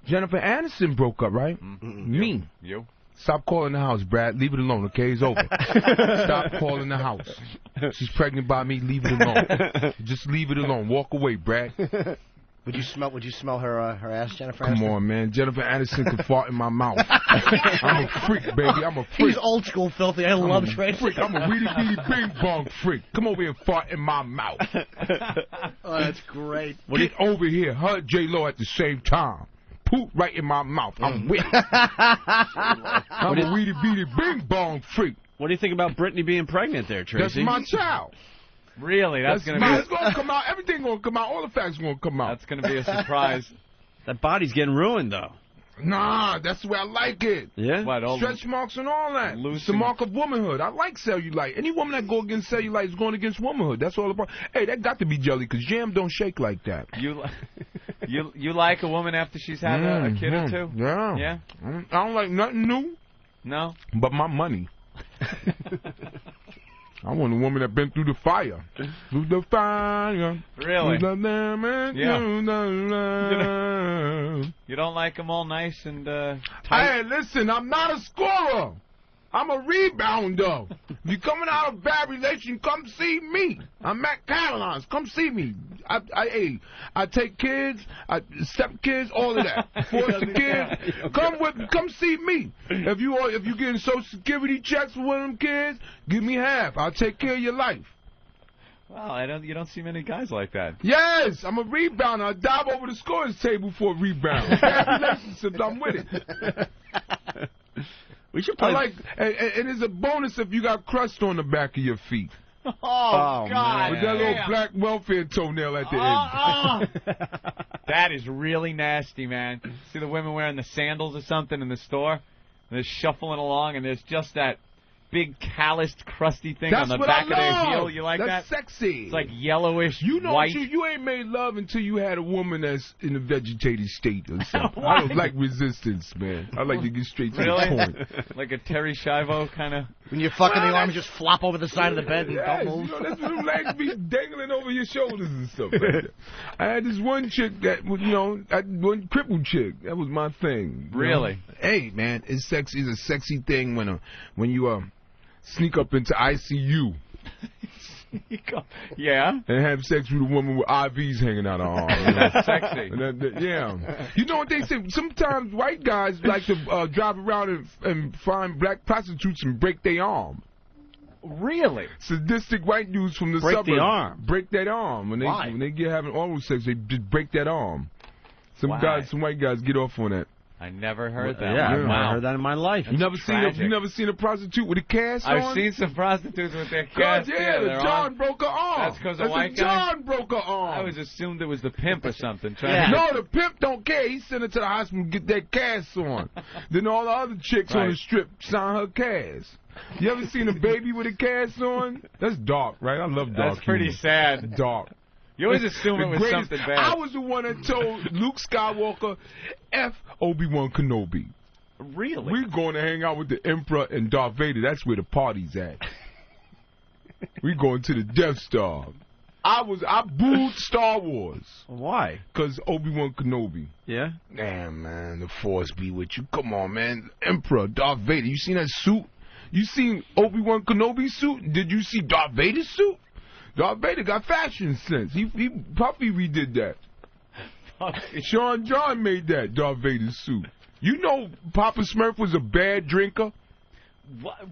Jennifer Aniston broke up, right? Me. You? Stop calling the house, Brad. Leave it alone, okay? It's over. Stop calling the house. She's pregnant by me. Leave it alone. Just leave it alone. Walk away, Brad. Would you smell her ass, Jennifer? Come on, man. Jennifer Aniston can fart in my mouth. I'm a freak, baby. I'm a freak. He's old school filthy. I love Trey. I'm a weedy beady bing bong freak. Come over here and fart in my mouth. Oh, that's great. Get over here. Hug J-Lo at the same time. Poop right in my mouth. I'm with it. I'm a weedy beady bing bong freak. What do you think about Britney being pregnant there, Tracy? That's my child. Really? That's going to be... It's going to come out. Everything going to come out. All the facts going to come out. That's going to be a surprise. That body's getting ruined, though. Nah, that's the way I like it. Yeah? What, stretch marks and all that. It's the mark of womanhood. I like cellulite. Any woman that go against cellulite is going against womanhood. That's all about. Hey, that got to be jelly, because jam don't shake like that. You like a woman after she's had a kid or two? Yeah. Yeah? I don't like nothing new. No? But my money. I want a woman that been through the fire. Through the fire. Really? Through the You don't like them all nice and tight? Hey, listen, I'm not a scorer. I'm a rebounder. If you're coming out of a bad relation, come see me. I'm at Caroline's. Come see me. I take kids, stepkids, all of that. Foster kids. Come see me. If you getting Social Security checks for one of them kids, give me half. I'll take care of your life. Well, you don't see many guys like that. Yes, I'm a rebounder. I dive over the scorers table for a rebound. Bad relationships, I'm with it. We should play. And it's a bonus if you got crust on the back of your feet. Oh God! With that little black welfare toenail at the end. That is really nasty, man. See the women wearing the sandals or something in the store? And they're shuffling along, and there's just that big calloused, crusty thing on the back of their heel. You like that? That's sexy. It's like yellowish, you know, white. You ain't made love until you had a woman that's in a vegetative state or something. I don't like resistance, man. I like to get straight to the point. Like a Terry Schiavo kind of... When you're fucking, the arms just flop over the side of the bed and don't move. You know, that's when the legs be dangling over your shoulders and stuff like that. I had this one chick that, one crippled chick. That was my thing. Really? Know? Hey, man, it's sexy. It's a sexy thing when you sneak up into ICU. Yeah. And have sex with a woman with IVs hanging out her arm. You know? That's sexy. Yeah. You know what they say? Sometimes white guys like to drive around and find black prostitutes and break their arm. Really? Sadistic white dudes from the suburbs. Break the arm. Break that arm. When they get having oral sex, they just break that arm. Some white guys get off on that. I never heard that. Yeah, I've never heard that in my life. You never seen a prostitute with a cast on? I've seen some prostitutes with their cast. Yeah, John broke her arm. That's because of white guy? John broke her arm. I always assumed it was the pimp or something. No, the pimp don't care. He sent her to the hospital to get that cast on. Then all the other chicks on the strip sign her cast. You ever seen a baby with a cast on? That's dark, right? I love dark. That's pretty sad. Dark. You always assume it was something bad. I was the one that told Luke Skywalker, F Obi-Wan Kenobi. Really? We're going to hang out with the Emperor and Darth Vader. That's where the party's at. We're going to the Death Star. I booed Star Wars. Why? Because Obi-Wan Kenobi. Yeah? Damn, man, the Force be with you. Come on, man. Emperor, Darth Vader. You seen that suit? You seen Obi-Wan Kenobi's suit? Did you see Darth Vader's suit? Darth Vader got fashion sense. Puffy redid that. Sean John made that Darth Vader suit. You know Papa Smurf was a bad drinker?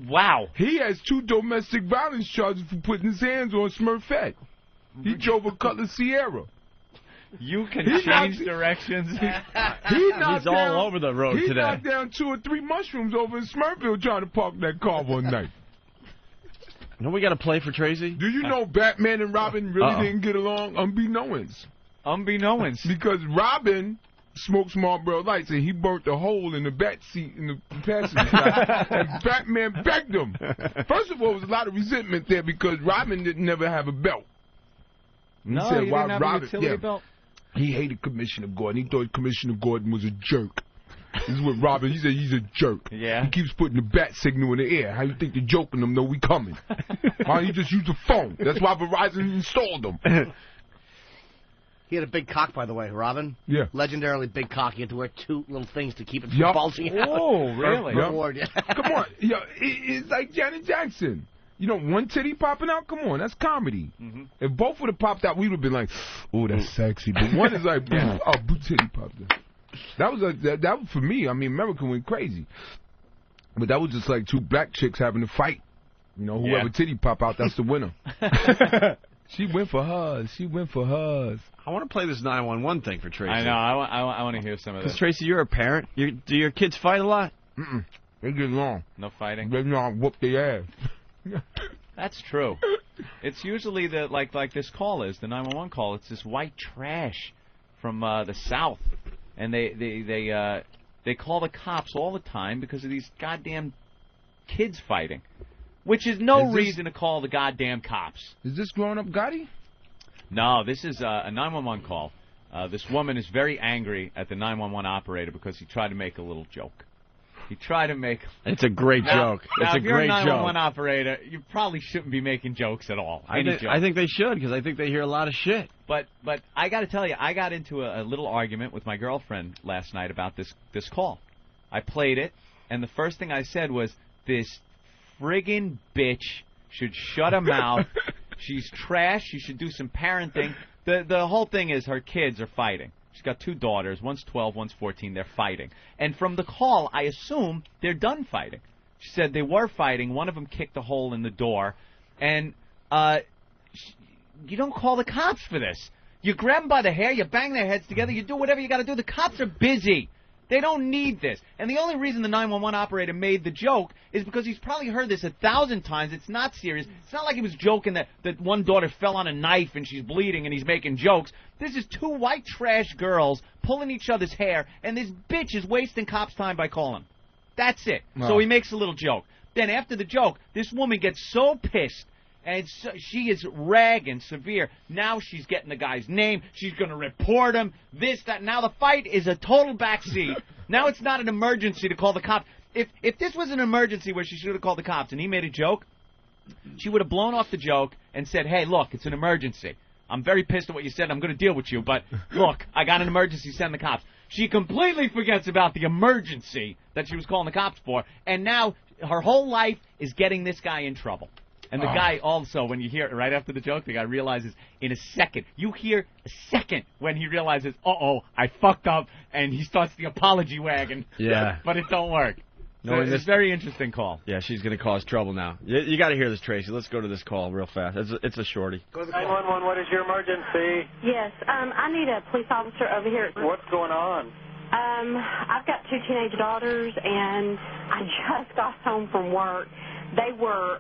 Wow. He has 2 domestic violence charges for putting his hands on Smurfette. He drove a Cutlass Sierra. You can change directions. He's all over the road today. He knocked down 2 or 3 mushrooms over in Smurfville trying to park that car one night. You know we got to play for Tracy? Do you know Batman and Robin really didn't get along? Unbeknownst. Unbeknownst. Because Robin smoked Marlboro Lights and he burnt a hole in the back seat in the passenger side. And Batman begged him. First of all, there was a lot of resentment there because Robin didn't never have a belt. No, he didn't have a utility belt? He hated Commissioner Gordon. He thought Commissioner Gordon was a jerk. This is what Robin, he said he's a jerk. Yeah. He keeps putting the bat signal in the air. How you think the joking them know we coming? Why don't you just use the phone? That's why Verizon installed them. He had a big cock, by the way, Robin. Yeah. Legendarily big cock. He had to wear 2 little things to keep it from bulging out. Oh, really? Come on. Yo, it's like Janet Jackson. You know, one titty popping out? Come on, that's comedy. Mm-hmm. If both would have popped out, we would have been like, oh, that's sexy. But one is like, oh, boot titty popped out. That was that was for me. I mean, America went crazy. But that was just like 2 black chicks having to fight. You know, whoever titty pop out, that's the winner. She went for hers. She went for hers. I want to play this 911 thing for Tracy. I know. I want to hear some of this. Because, Tracy, you're a parent. Do your kids fight a lot? Mm-mm. They get along. No fighting? They know how to whoop their ass. That's true. It's usually like this call is, the 911 call. It's this white trash from the South. And they call the cops all the time because of these goddamn kids fighting. Which is no reason to call the goddamn cops. Is this Grown Up Gotti? No, this is a 911 call. This woman is very angry at the 911 operator because he tried to make a little joke. He tried to make... It's a great joke. It's a great joke. If you're a 911 operator, you probably shouldn't be making jokes at all. I think they should, because I think they hear a lot of shit. But I got to tell you, I got into a little argument with my girlfriend last night about this call. I played it, and the first thing I said was, this friggin' bitch should shut her mouth. She's trash. She should do some parenting. The whole thing is her kids are fighting. She's got 2 daughters. One's 12, one's 14. They're fighting. And from the call, I assume they're done fighting. She said they were fighting. One of them kicked a hole in the door. And you don't call the cops for this. You grab them by the hair. You bang their heads together. You do whatever you got to do. The cops are busy. They don't need this. And the only reason the 911 operator made the joke is because he's probably heard this 1,000 times. It's not serious. It's not like he was joking that one daughter fell on a knife and she's bleeding and he's making jokes. This is 2 white trash girls pulling each other's hair, and this bitch is wasting cops' time by calling. That's it. Wow. So he makes a little joke. Then after the joke, this woman gets so pissed. And so she is ragging severe. Now she's getting the guy's name. She's going to report him. This, that. Now the fight is a total backseat. Now it's not an emergency to call the cops. If this was an emergency where she should have called the cops and he made a joke, she would have blown off the joke and said, hey, look, it's an emergency. I'm very pissed at what you said. I'm going to deal with you. But, look, I got an emergency. Send the cops. She completely forgets about the emergency that she was calling the cops for. And now her whole life is getting this guy in trouble. And the guy also, when you hear it right after the joke, the guy realizes in a second. You hear a second when he realizes, uh-oh, I fucked up, and he starts the apology wagon. Yeah. But it don't work. So it's a very interesting call. Yeah, she's going to cause trouble now. You got to hear this, Tracy. Let's go to this call real fast. It's a shorty. 911, what is your emergency? Yes, I need a police officer over here. What's going on? I've got 2 teenage daughters, and I just got home from work. They were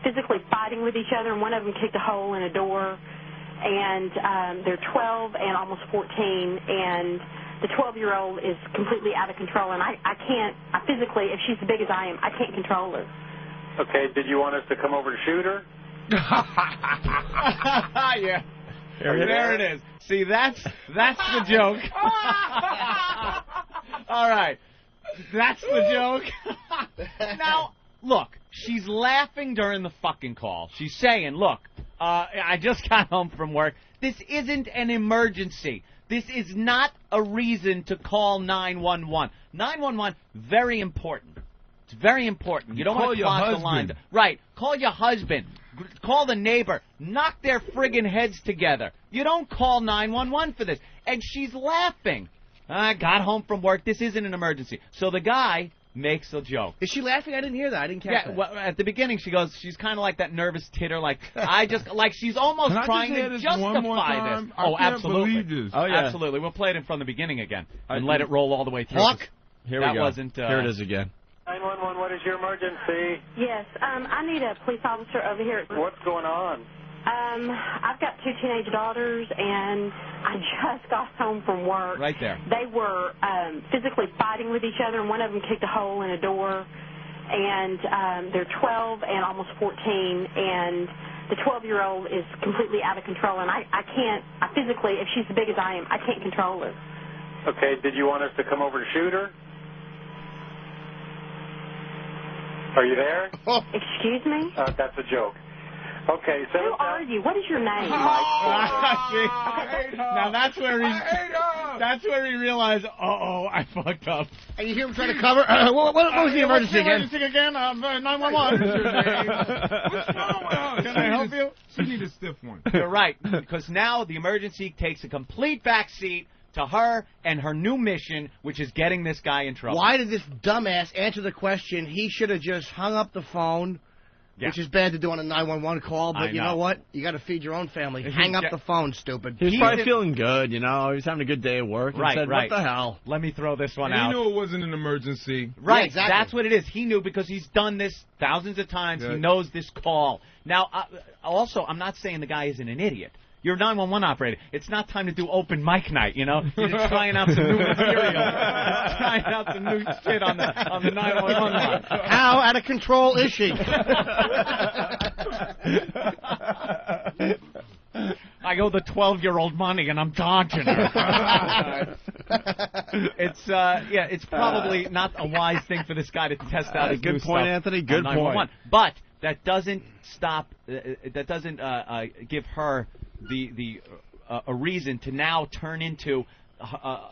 physically fighting with each other, and one of them kicked a hole in a door. And they're 12 and almost 14, and the 12-year-old is completely out of control. And I physically, if she's as big as I am, I can't control her. Okay, did you want us to come over to shoot her? Yeah. There it is. See, that's the joke. All right. That's the joke. Now, look, she's laughing during the fucking call. She's saying, look, I just got home from work. This isn't an emergency. This is not a reason to call 911. 911, very important. It's very important. You don't want to cross the line. Right. Call your husband. Call the neighbor. Knock their friggin' heads together. You don't call 911 for this. And she's laughing. I got home from work. This isn't an emergency. So the guy makes a joke. Is she laughing? I didn't hear that. I didn't catch that. Well, at the beginning, she goes, she's kind of like that nervous titter, like she's almost trying to justify this. Oh, absolutely. This. Oh, yeah. Absolutely. We'll play it from the beginning again and let it roll all the way through. Here we go. Here it is again. 911, what is your emergency? Yes, I need a police officer over here. What's going on? I've got 2 teenage daughters, and I just got home from work. Right there. They were physically fighting with each other, and one of them kicked a hole in a door. And they're 12 and almost 14, and the 12-year-old is completely out of control, and I physically, if she's as big as I am, I can't control her. Okay, did you want us to come over to shoot her? Are you there? Excuse me? That's a joke. Okay, so... Who are you? What is your name? Now that's where he realized, I fucked up. And you hear him trying to cover. What was the emergency again? Emergency again? 911. Can I help you? She need a stiff one. You're right, because now the emergency takes a complete back seat to her and her new mission, which is getting this guy in trouble. Why did this dumbass answer the question? He should have just hung up the phone. Yeah. Which is bad to do on a 911 call, but you know what? You got to feed your own family. Hang up the phone, stupid. He was probably feeling good, you know. He was having a good day at work. And said, what the hell? Let me throw this one out. He knew it wasn't an emergency. Right, yeah, exactly. That's what it is. He knew because he's done this thousands of times. Yeah. He knows this call. Now, also, I'm not saying the guy isn't an idiot. You're a 911 operator. It's not time to do open mic night, you know? You're just trying out some new material. Trying out some new shit on the 911 line. How out of control is she? I owe the 12-year-old money, and I'm dodging her. It's probably not a wise thing for this guy to test out his good point, Anthony. Good point. But that doesn't stop. That doesn't give her a reason to now turn into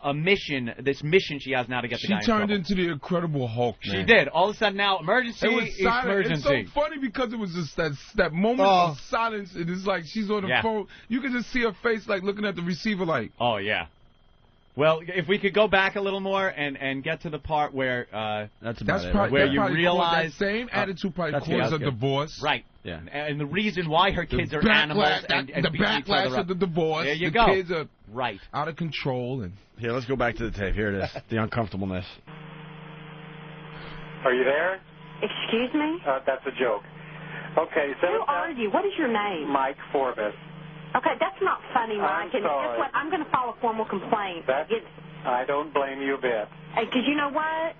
a mission. This mission she has now to get the guy in trouble. She turned into the Incredible Hulk. Man. She did. All of a sudden now, emergency. It was silent. Emergency. It's so funny because it was just that moment of silence. It is like she's on the phone. You can just see her face like looking at the receiver like. Oh yeah. Well, if we could go back a little more and get to the part where that's probably, where you realize that same attitude probably caused a divorce. Right. Yeah. And the reason why her kids are animals and the backlash of the divorce. There you go. The kids are out of control. And here, let's go back to the tape. Here it is. The uncomfortableness. Are you there? Excuse me? That's a joke. Okay, so... Who are you? What is your name? Mike Forbes. Okay, that's not funny, Mike. I'm sorry. Guess what? I'm going to file a formal complaint. I don't blame you a bit. Because you know what?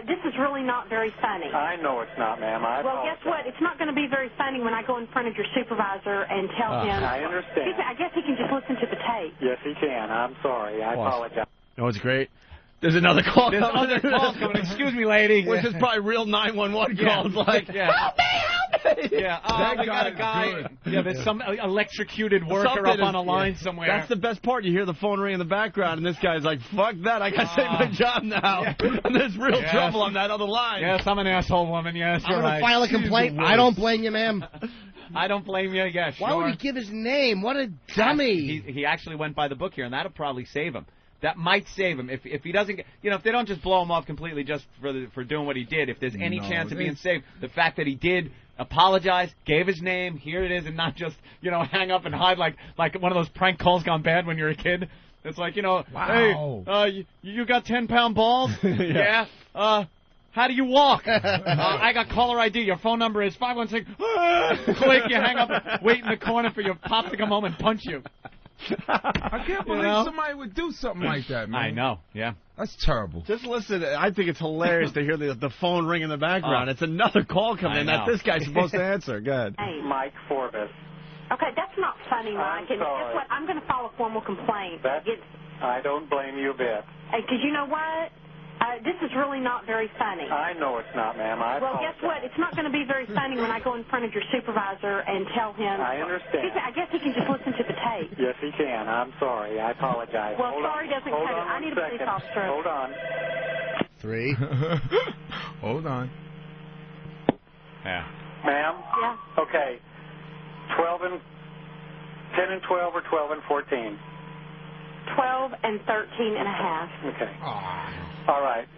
This is really not very funny. I know it's not, ma'am. Well, guess what? It's not going to be very funny when I go in front of your supervisor and tell him. I understand. I guess he can just listen to the tape. Yes, he can. I'm sorry. I apologize. You know what's great? There's another call coming. There's other calls coming. Excuse me, lady. Which is probably real 911 calls. Like, help me! Yeah, we got a guy. Yeah, there's some electrocuted worker up on a line somewhere. That's the best part. You hear the phone ring in the background, and this guy's like, fuck that. I got to save my job now. Yeah. And there's real trouble on that other line. Yes, I'm an asshole woman. Yes, you're right. I'm going to file a complaint. I don't blame you, ma'am. I don't blame you. Yeah, sure. Why would he give his name? What a dummy. He actually went by the book here, and that'll probably save him. That might save him if he doesn't get, if they don't just blow him off completely just for doing what he did. If there's any chance of being saved, the fact that he did apologize, gave his name, here it is, and not just hang up and hide like one of those prank calls gone bad when you're a kid. It's like wow. Hey, you got 10-pound balls? Yeah. How do you walk? I got caller ID. Your phone number is 516. Click. You hang up. Wait in the corner for your pop to come home and punch you. I can't believe somebody would do something like that, man. I know, yeah. That's terrible. Just listen. I think it's hilarious to hear the phone ring in the background. It's another call coming in that this guy's supposed to answer. Go ahead. Hey. Mike Forbes. Okay, that's not funny, Mike. And guess what? I'm going to file a formal complaint. I don't blame you a bit. Because you know what? This is really not very funny. I know it's not, ma'am. Well, guess what? It's not going to be very funny when I go in front of your supervisor and tell him. I understand. I guess he can just listen to the tape. Yes, he can. I'm sorry. I apologize. Well, sorry doesn't cut it. I need a police officer. Hold on. 3. Hold on. Yeah. Ma'am? Yeah. Okay. 10 and 12 or 12 and 14? 12 and 13 and a half. Okay. All right.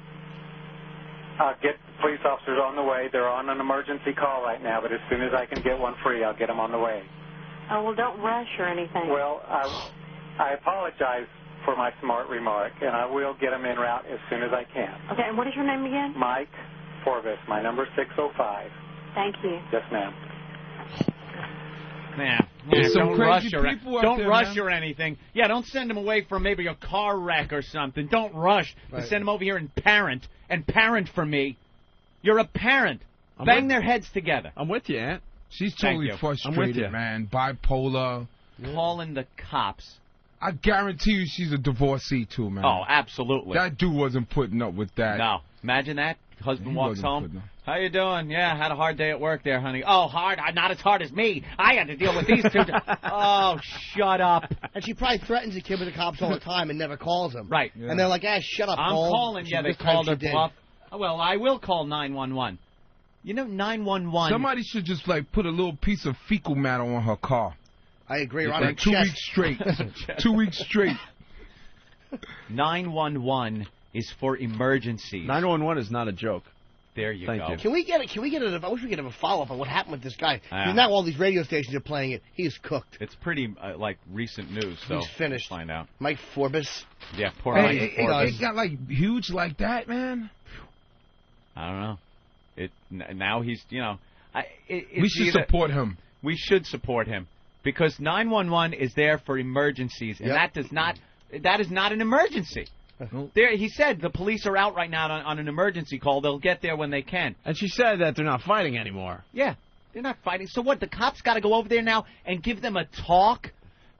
I'll get police officers on the way. They're on an emergency call right now, but as soon as I can get one free, I'll get them on the way. Oh, well, don't rush or anything. Well, I apologize for my smart remark, and I will get them en route as soon as I can. Okay, and what is your name again? Mike Forbes. My number is 605. Thank you. Yes, ma'am. Don't rush or anything. Yeah, don't send him away for maybe a car wreck or something. Don't rush. Right. Send him over here and parent for me. You're a parent. Bang their heads together. I'm with you, Aunt. She's Thank totally you. I'm with frustrated, you. man. Bipolar. Calling the cops. I guarantee you she's a divorcee, too, man. Oh, absolutely. That dude wasn't putting up with that. No. Imagine that. Husband He walks wasn't putting home. up. How you doing? Yeah, had a hard day at work there, honey. Oh, hard? Not as hard as me. I had to deal with these two. Oh, shut up. And she probably threatens the kid with the cops all the time and never calls him. Right. And they're like, shut up, I'm Cole." calling. She- Yeah, they this time called she her did. bluff. Well, I will call 911. You know, 911. Somebody should just, like, put a little piece of fecal matter on her car. I agree. For Right on her 2 chest. weeks straight. 2 weeks straight. 911 is for emergencies. 911 is not a joke. There you Thank go. you. Can we get it? I wish we could have a follow-up on what happened with this guy. Yeah. Because now all these radio stations are playing it. He's cooked. It's pretty, like, recent news, so He's finished. we'll find out. Mike Forbes. Yeah, poor Hey, Mike Forbes. it got, like, huge like that, man. I don't know. Now he's, you know... We should support him. We should support him. Because 911 is there for emergencies, and that is not an emergency. There, he said the police are out right now on an emergency call. They'll get there when they can. And she said that they're not fighting anymore. Yeah, they're not fighting. So what, the cops got to go over there now and give them a talk?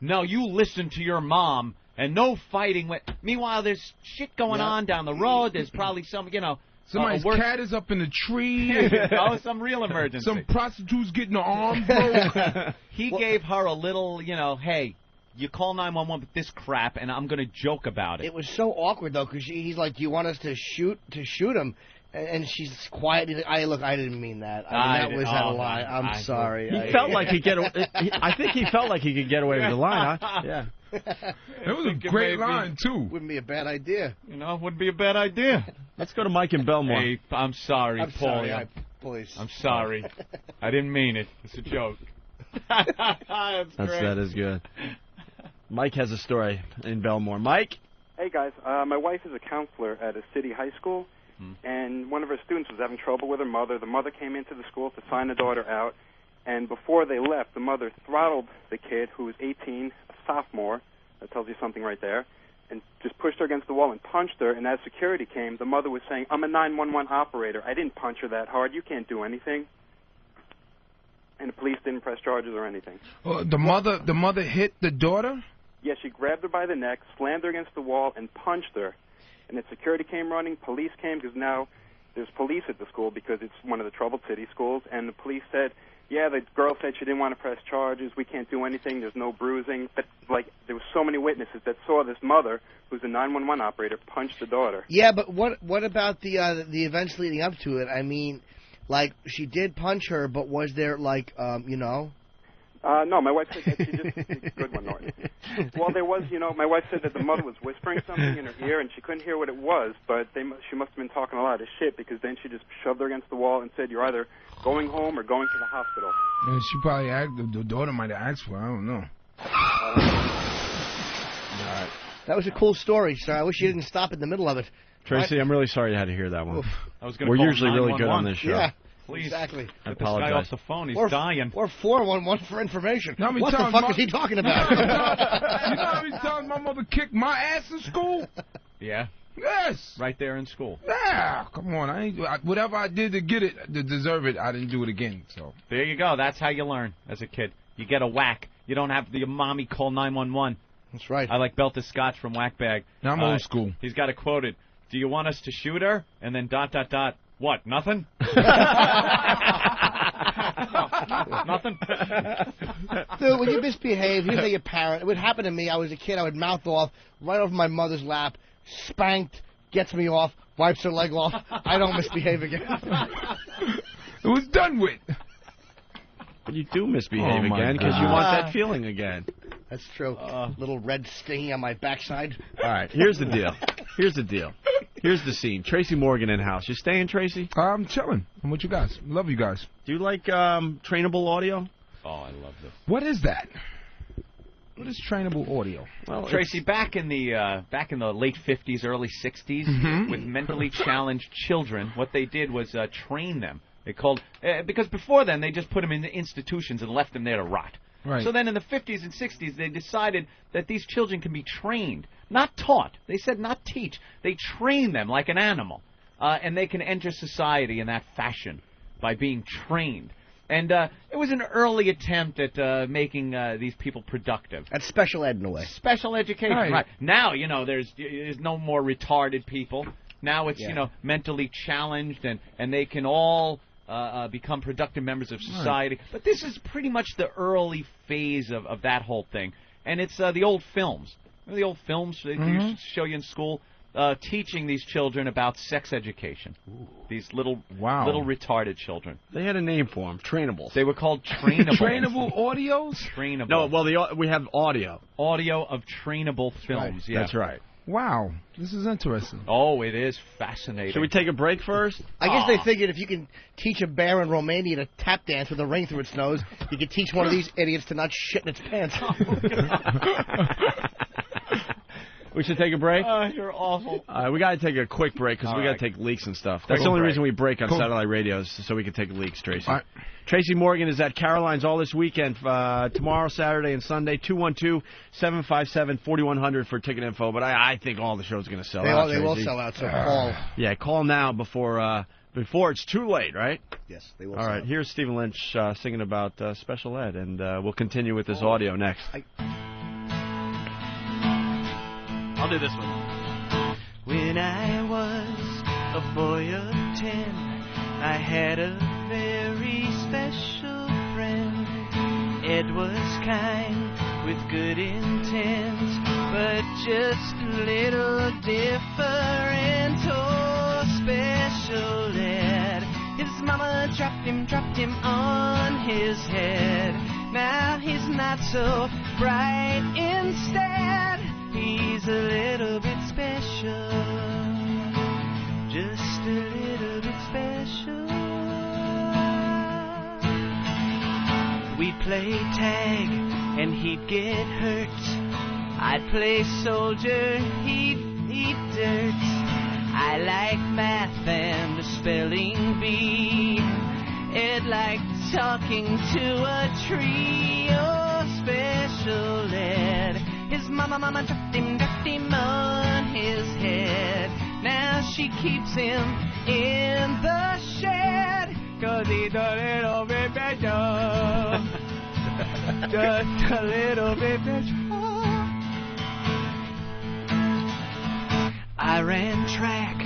No, you listen to your mom, and no fighting. Meanwhile, there's shit going on down the road. There's probably some, you know... Somebody's cat is up in the tree. Oh, some real emergency. Some prostitutes getting their arm broke. He gave her a little, you know, hey, you call 911 with this crap, and I'm going to joke about it. It was so awkward, though, because he's like, do you want us to shoot him? And she's quiet. Look, I didn't mean that. I mean, that was out of line. I'm sorry. He felt like he'd get. I think he felt like he could get away with the line. Huh? Yeah. It was a great line, too. Wouldn't be a bad idea. You know, wouldn't be a bad idea. Let's go to Mike in Belmore. Hey, I'm sorry, I'm Paul. sorry, please. I'm sorry. I didn't mean it. It's a joke. That is good. Mike has a story in Belmore. Mike? Hey, guys. My wife is a counselor at a city high school, and one of her students was having trouble with her mother. The mother came into the school to sign the daughter out, and before they left, the mother throttled the kid, who was 18, a sophomore. That tells you something right there. And just pushed her against the wall and punched her. And as security came, the mother was saying, I'm a 911 operator. I didn't punch her that hard. You can't do anything. And the police didn't press charges or anything. The mother hit the daughter? Yeah, she grabbed her by the neck, slammed her against the wall, and punched her. And then security came running. Police came because now there's police at the school because it's one of the troubled city schools. And the police said, yeah, the girl said she didn't want to press charges. We can't do anything. There's no bruising. But, like, there were so many witnesses that saw this mother, who's a 911 operator, punch the daughter. Yeah, but what about the events leading up to it? I mean, like, she did punch her, but was there, like, you know? No, my wife said that she just... Good one, Norton. Well, there was, you know, my wife said that the mother was whispering something in her ear, and she couldn't hear what it was, but she must have been talking a lot of shit, because then she just shoved her against the wall and said, you're either going home or going to the hospital. Man, she probably the daughter might have asked for it. I don't know. All right. That was a cool story, sir. I wish you didn't stop in the middle of it. Tracy, I'm really sorry you had to hear that one. Oof. I was gonna We're call usually really good on this show. Yeah, Please. exactly. I Get this guy apologize. off the phone. He's Or dying. Or 411 for information. How many What the times fuck my- is he talking about? You know how many times my mother kicked my ass in school? Yeah. Yes. Right there in school. Yeah, come on. Whatever I did to get it, to deserve it, I didn't do it again. So There you go. That's how you learn as a kid. You get a whack. You don't have your mommy call 911. That's right. I like Belter Scotch from Whackbag. Now I'm old school. He's got it quoted. Do you want us to shoot her? And then ... What, nothing? Nothing? Dude, when you misbehave, here's how your parent. It would happen to me. I was a kid. I would mouth off right over my mother's lap, spanked, gets me off, wipes her leg off. I don't misbehave again. It was done with. But you do misbehave Oh, my again because you God. want that feeling again. That's true. Little red stingy on my backside. All right, here's the deal. Here's the scene. Tracy Morgan in house. You staying, Tracy? I'm chilling. I'm with you guys. Love you guys. Do you like trainable audio? Oh, I love this. What is that? What is trainable audio? Well, Tracy, back in the late 50s, early 60s, Mm-hmm. with mentally challenged children, what they did was train them. They called because before then they just put them in the institutions and left them there to rot. Right. So then in the 50s and 60s they decided that these children can be trained, not taught. They said not teach. They train them like an animal, and they can enter society in that fashion by being trained. And it was an early attempt at making these people productive. That's special ed in a way. Special education, Right. right. Now, there's no more retarded people. Now it's, Yeah. mentally challenged, and they can all become productive members of society. Right. But this is pretty much the early phase of that whole thing. And it's the old films. The old films they used to show you in school, teaching these children about sex education. Ooh. These little retarded children. They had a name for them, trainables. They were called trainables. Trainable audios? Trainable. No, well, we have audio. Audio of trainable films, yeah. That's right. Wow, this is interesting. Oh, it is fascinating. Should we take a break first? I guess they figured if you can teach a bear in Romania to tap dance with a ring through its nose, you could teach one of these idiots to not shit in its pants. We should take a break? You're awful. We got to take a quick break because we got to take leaks and stuff. That's the only reason we break on satellite radios, so we can take leaks, Tracy. Right. Tracy Morgan is at Caroline's all this weekend, tomorrow, Saturday, and Sunday, 212-757-4100 for ticket info. But I think all the shows are going to sell out, They will sell out, so call. Yeah, call now before it's too late, right? Yes, they will All right, here's Stephen Lynch singing about special ed, and we'll continue with this audio next. I'll do this one. When I was a boy of 10, I had a very special friend. Ed was kind with good intent, but just a little different. Oh, special ed. His mama dropped him on his head. Now he's not so bright instead. He's a little bit special, just a little bit special. We'd play tag and he'd get hurt. I'd play soldier, he'd eat dirt. I liked math and the spelling bee. Ed liked talking to a tree. Oh, special ed. His mama dropped him on his head. Now she keeps him in the shed, 'cause he's a little bit better. Just a little bit better. I ran track,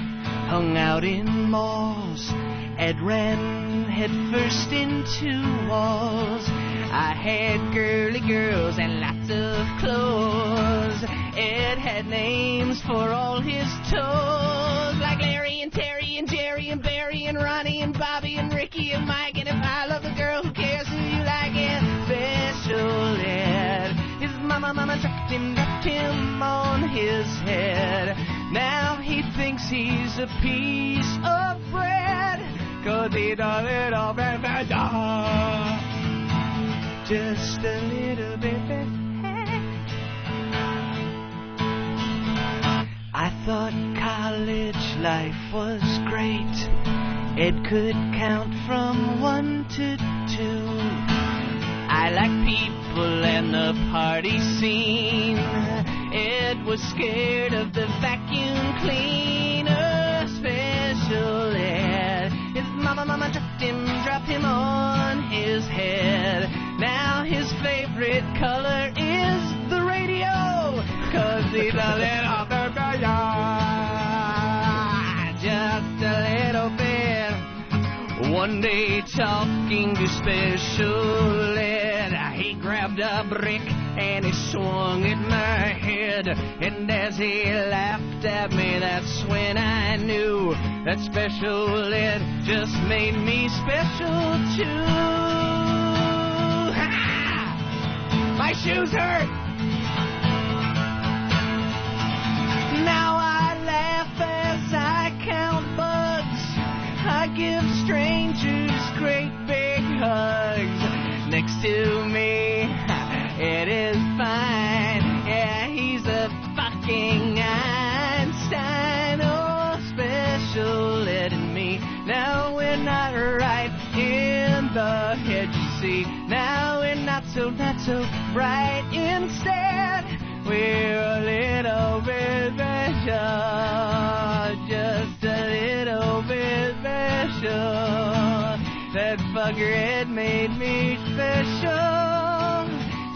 hung out in malls. Ed ran headfirst into walls. I had girly girls and lots of clothes. Ed had names for all his toes, like Larry and Terry and Jerry and Barry and Ronnie and Bobby and Ricky and Mike. And if I love a girl, who cares who you like? And special ed. His mama dropped him on his head. Now he thinks he's a piece of bread, 'cause he's a little bit better. Just a little bit better. I thought college life was great. Ed could count from 1 to 2. I like people and the party scene. Ed was scared of the vacuum cleaner. Special ed. His mama dropped him on his head. Now his favorite color is the radio, 'cause he's a little bit better. Just a little bit. One day talking to special ed, he grabbed a brick and he swung at my head. And as he laughed at me, that's when I knew that special ed just made me special too. Ha! My shoes hurt. Now I laugh as I count bugs. I give strangers great big hugs. Next to me, it is fine. Yeah, he's a fucking Einstein. Oh, special ed and me. Now we're not right in the head, you see. Now we're not so right instead. We're a little bit special. Just a little bit special. That bugger had made me special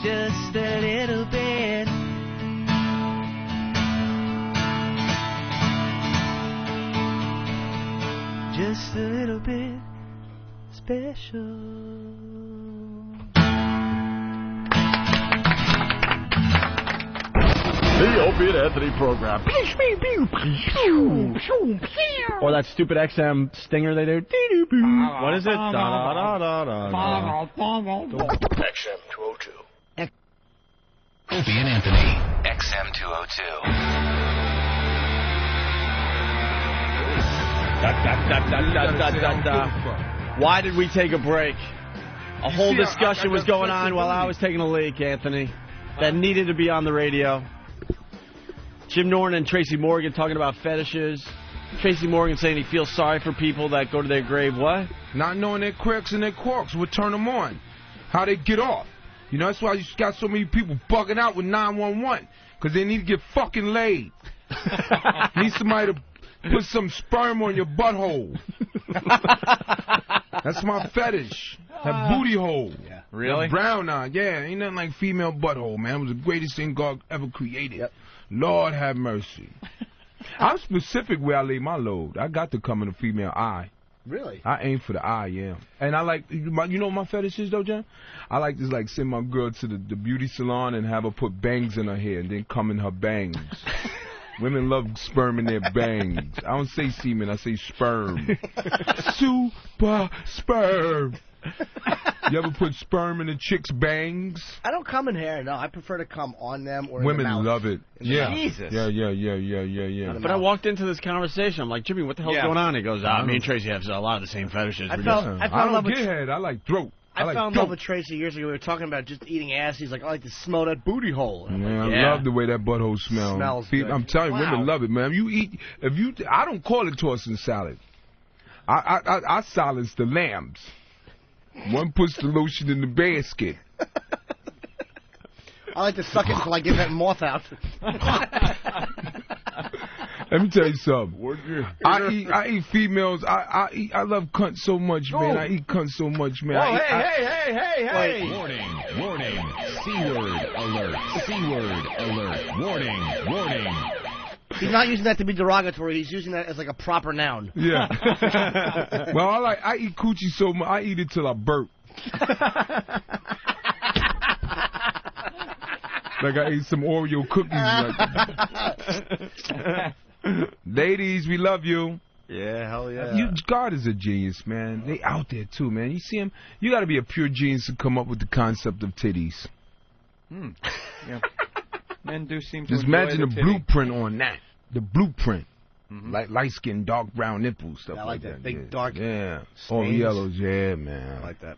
just a little bit. Just a little bit special. The Opie and Anthony program. Or that stupid XM stinger they do. What is it? XM 202. Opie and Anthony. XM 202. Why did we take a break? A whole discussion was going on while I was taking a leak, Anthony, that needed to be on the radio. Jim Norton and Tracy Morgan talking about fetishes. Tracy Morgan saying he feels sorry for people that go to their grave. What? Not knowing their quirks and their quirks would turn them on. How they get off. You know, that's why you got so many people bugging out with 911. Because they need to get fucking laid. Need somebody to put some sperm on your butthole. That's my fetish. That booty hole. Yeah. Really? That brown eye. Yeah, ain't nothing like female butthole, man. It was the greatest thing God ever created. Yep. Lord have mercy. I'm specific where I lay my load. I got to come in a female eye. Really? I aim for the eye, yeah. And I like, you know what my fetish is, though, John? I like to, like, send my girl to the beauty salon and have her put bangs in her hair and then come in her bangs. Women love sperm in their bangs. I don't say semen, I say sperm. Super sperm. You ever put sperm in a chick's bangs? I don't come in hair, no. I prefer to come on them or in Women the mouth. love it. Yeah. Jesus. Yeah. But I walked into this conversation. I'm like, Jimmy, what the hell's going on? He goes, me and Tracy have a lot of the same fetishes. I don't get head. I like throat. I found love with Tracy years ago. We were talking about just eating ass. He's like, I like to smell that booty hole. I love the way that butthole smells. Good. I'm telling you, women love it, man. I don't call it tossing salad. I silence the lambs. One puts the lotion in the basket. I like to suck it until I get that moth out. Let me tell you something. I eat females. I love cunt so much, man. I eat cunt so much, man. Oh, hey. Warning. C-word alert. C-word alert. Warning. He's not using that to be derogatory. He's using that as like a proper noun. Yeah. Well, I eat coochie so much. I eat it till I burp. Like I ate some Oreo cookies. Ladies, we love you. Yeah, hell yeah. God is a genius, man. They out there too, man. You see him? You got to be a pure genius to come up with the concept of titties. Yeah. Men do seem to just enjoy imagine the blueprint on that. The blueprint. Like light skin, dark brown nipples, stuff like that. Big dark. Yeah. All yellows, yeah, man. I like that.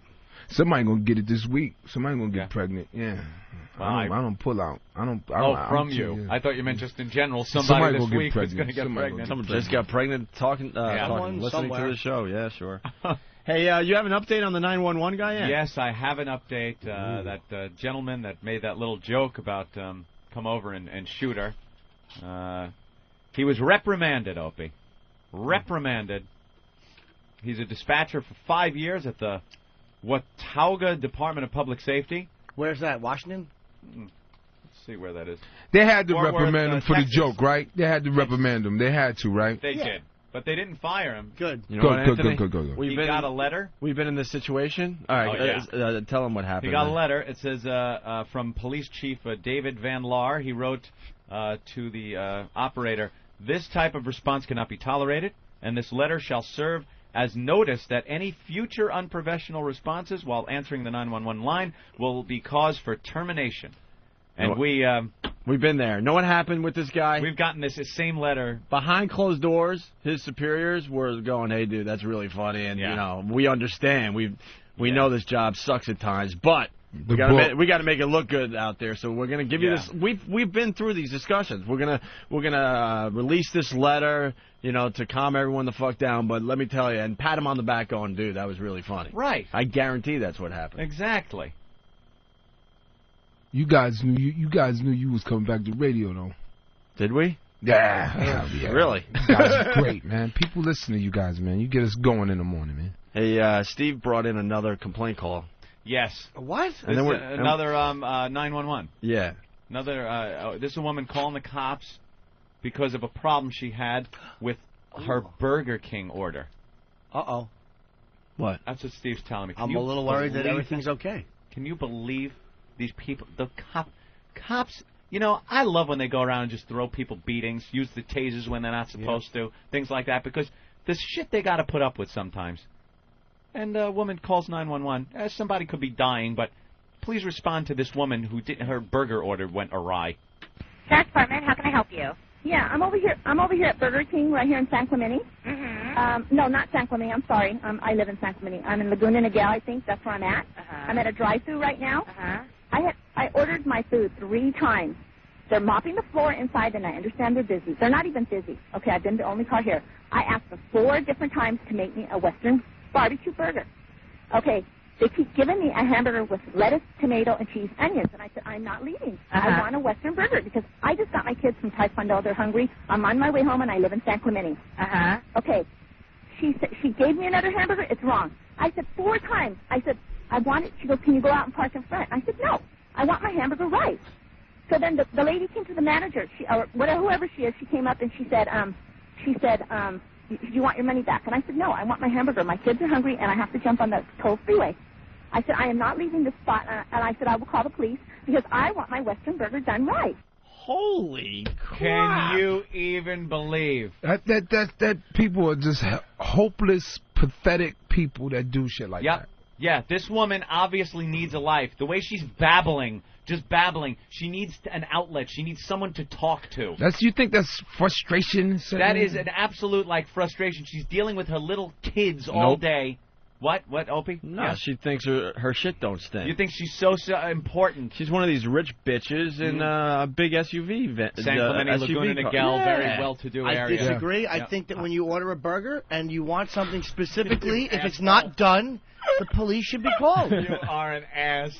Somebody gonna get it this week. Somebody gonna get pregnant. Yeah. Well, I don't pull out. I don't. From you. I thought you meant just in general. Somebody this week is gonna get pregnant. Someone just got pregnant listening to the show. Yeah, sure. Hey, you have an update on the 911 guy yet? Yes, I have an update. That gentleman that made that little joke about come over and shoot her. He was reprimanded, Opie. Reprimanded. He's a dispatcher for 5 years at the Watauga Department of Public Safety. Where's that? Washington? Let's see where that is. They had to reprimand him for the joke, right? They had to reprimand him. They had to, right? They did. But they didn't fire him. Good. You know what, Anthony? Good. He got a letter. We've been in this situation. All right, tell him what happened. He got a letter. It says from Police Chief David Van Laar. He wrote to the operator, "This type of response cannot be tolerated, and this letter shall serve as notice that any future unprofessional responses while answering the 911 line will be cause for termination." And we've been there. Know what happened with this guy? We've gotten this same letter. Behind closed doors, his superiors were going, "Hey, dude, that's really funny, and you know, we understand. We know this job sucks at times, but we got to make it look good out there. So we're gonna give you this. We've been through these discussions. We're gonna release this letter, you know, to calm everyone the fuck down. But let me tell you, and pat him on the back, going, dude, that was really funny. Right. I guarantee that's what happened. Exactly. You guys knew you was coming back to radio, though. Did we? Yeah. Really? You guys are great, man. People listen to you guys, man. You get us going in the morning, man. Hey, Steve brought in another complaint call. Yes. What? And then Another 911. Yeah. This is a woman calling the cops because of a problem she had with her Burger King order. Uh-oh. What? That's what Steve's telling me. I'm a little worried that everything's okay. Can you believe these people? The cops, I love when they go around and just throw people beatings, use the tasers when they're not supposed to, things like that, because the shit they got to put up with sometimes. And a woman calls 911. Somebody could be dying, but please respond to this woman who her burger order went awry. Sheriff's Department, how can I help you? Yeah, I'm over here at Burger King right here in San Clemente. Mm-hmm. No, not San Clemente. I'm sorry. I live in San Clemente. I'm in Laguna Niguel, I think. That's where I'm at. I'm at a drive-thru right now. I ordered my food 3 times. They're mopping the floor inside, and I understand they're busy. They're not even busy. Okay, I've been the only car here. I asked them 4 different times to make me a Western barbecue burger. Okay, they keep giving me a hamburger with lettuce, tomato, and cheese, onions. And I said, I'm not leaving. I want a Western burger because I just got my kids from Taekwondo. They're hungry. I'm on my way home, and I live in San Clemente. Okay, she gave me another hamburger. It's wrong. I said 4 times. I said, I want it. She goes, can you go out and park in front? I said, no. I want my hamburger right. So then the lady came to the manager, or whoever she is. She came up and she said, do you want your money back? And I said, no, I want my hamburger. My kids are hungry, and I have to jump on the toll freeway. I said, I am not leaving this spot. And I said, I will call the police because I want my Western burger done right. Holy crap. Can you even believe? That people are just hopeless, pathetic people that do shit like that. Yeah, this woman obviously needs a life. The way she's babbling, just babbling, she needs an outlet. She needs someone to talk to. You think that's frustration? That is an absolute, frustration. She's dealing with her little kids all day. What, Opie? No, she thinks her shit don't stink. You think she's so important? She's one of these rich bitches in a big SUV. San Clemente, Laguna Niguel, very well-to-do area. I disagree. I think that when you order a burger and you want something specifically, if it's not done, the police should be called. You are an ass.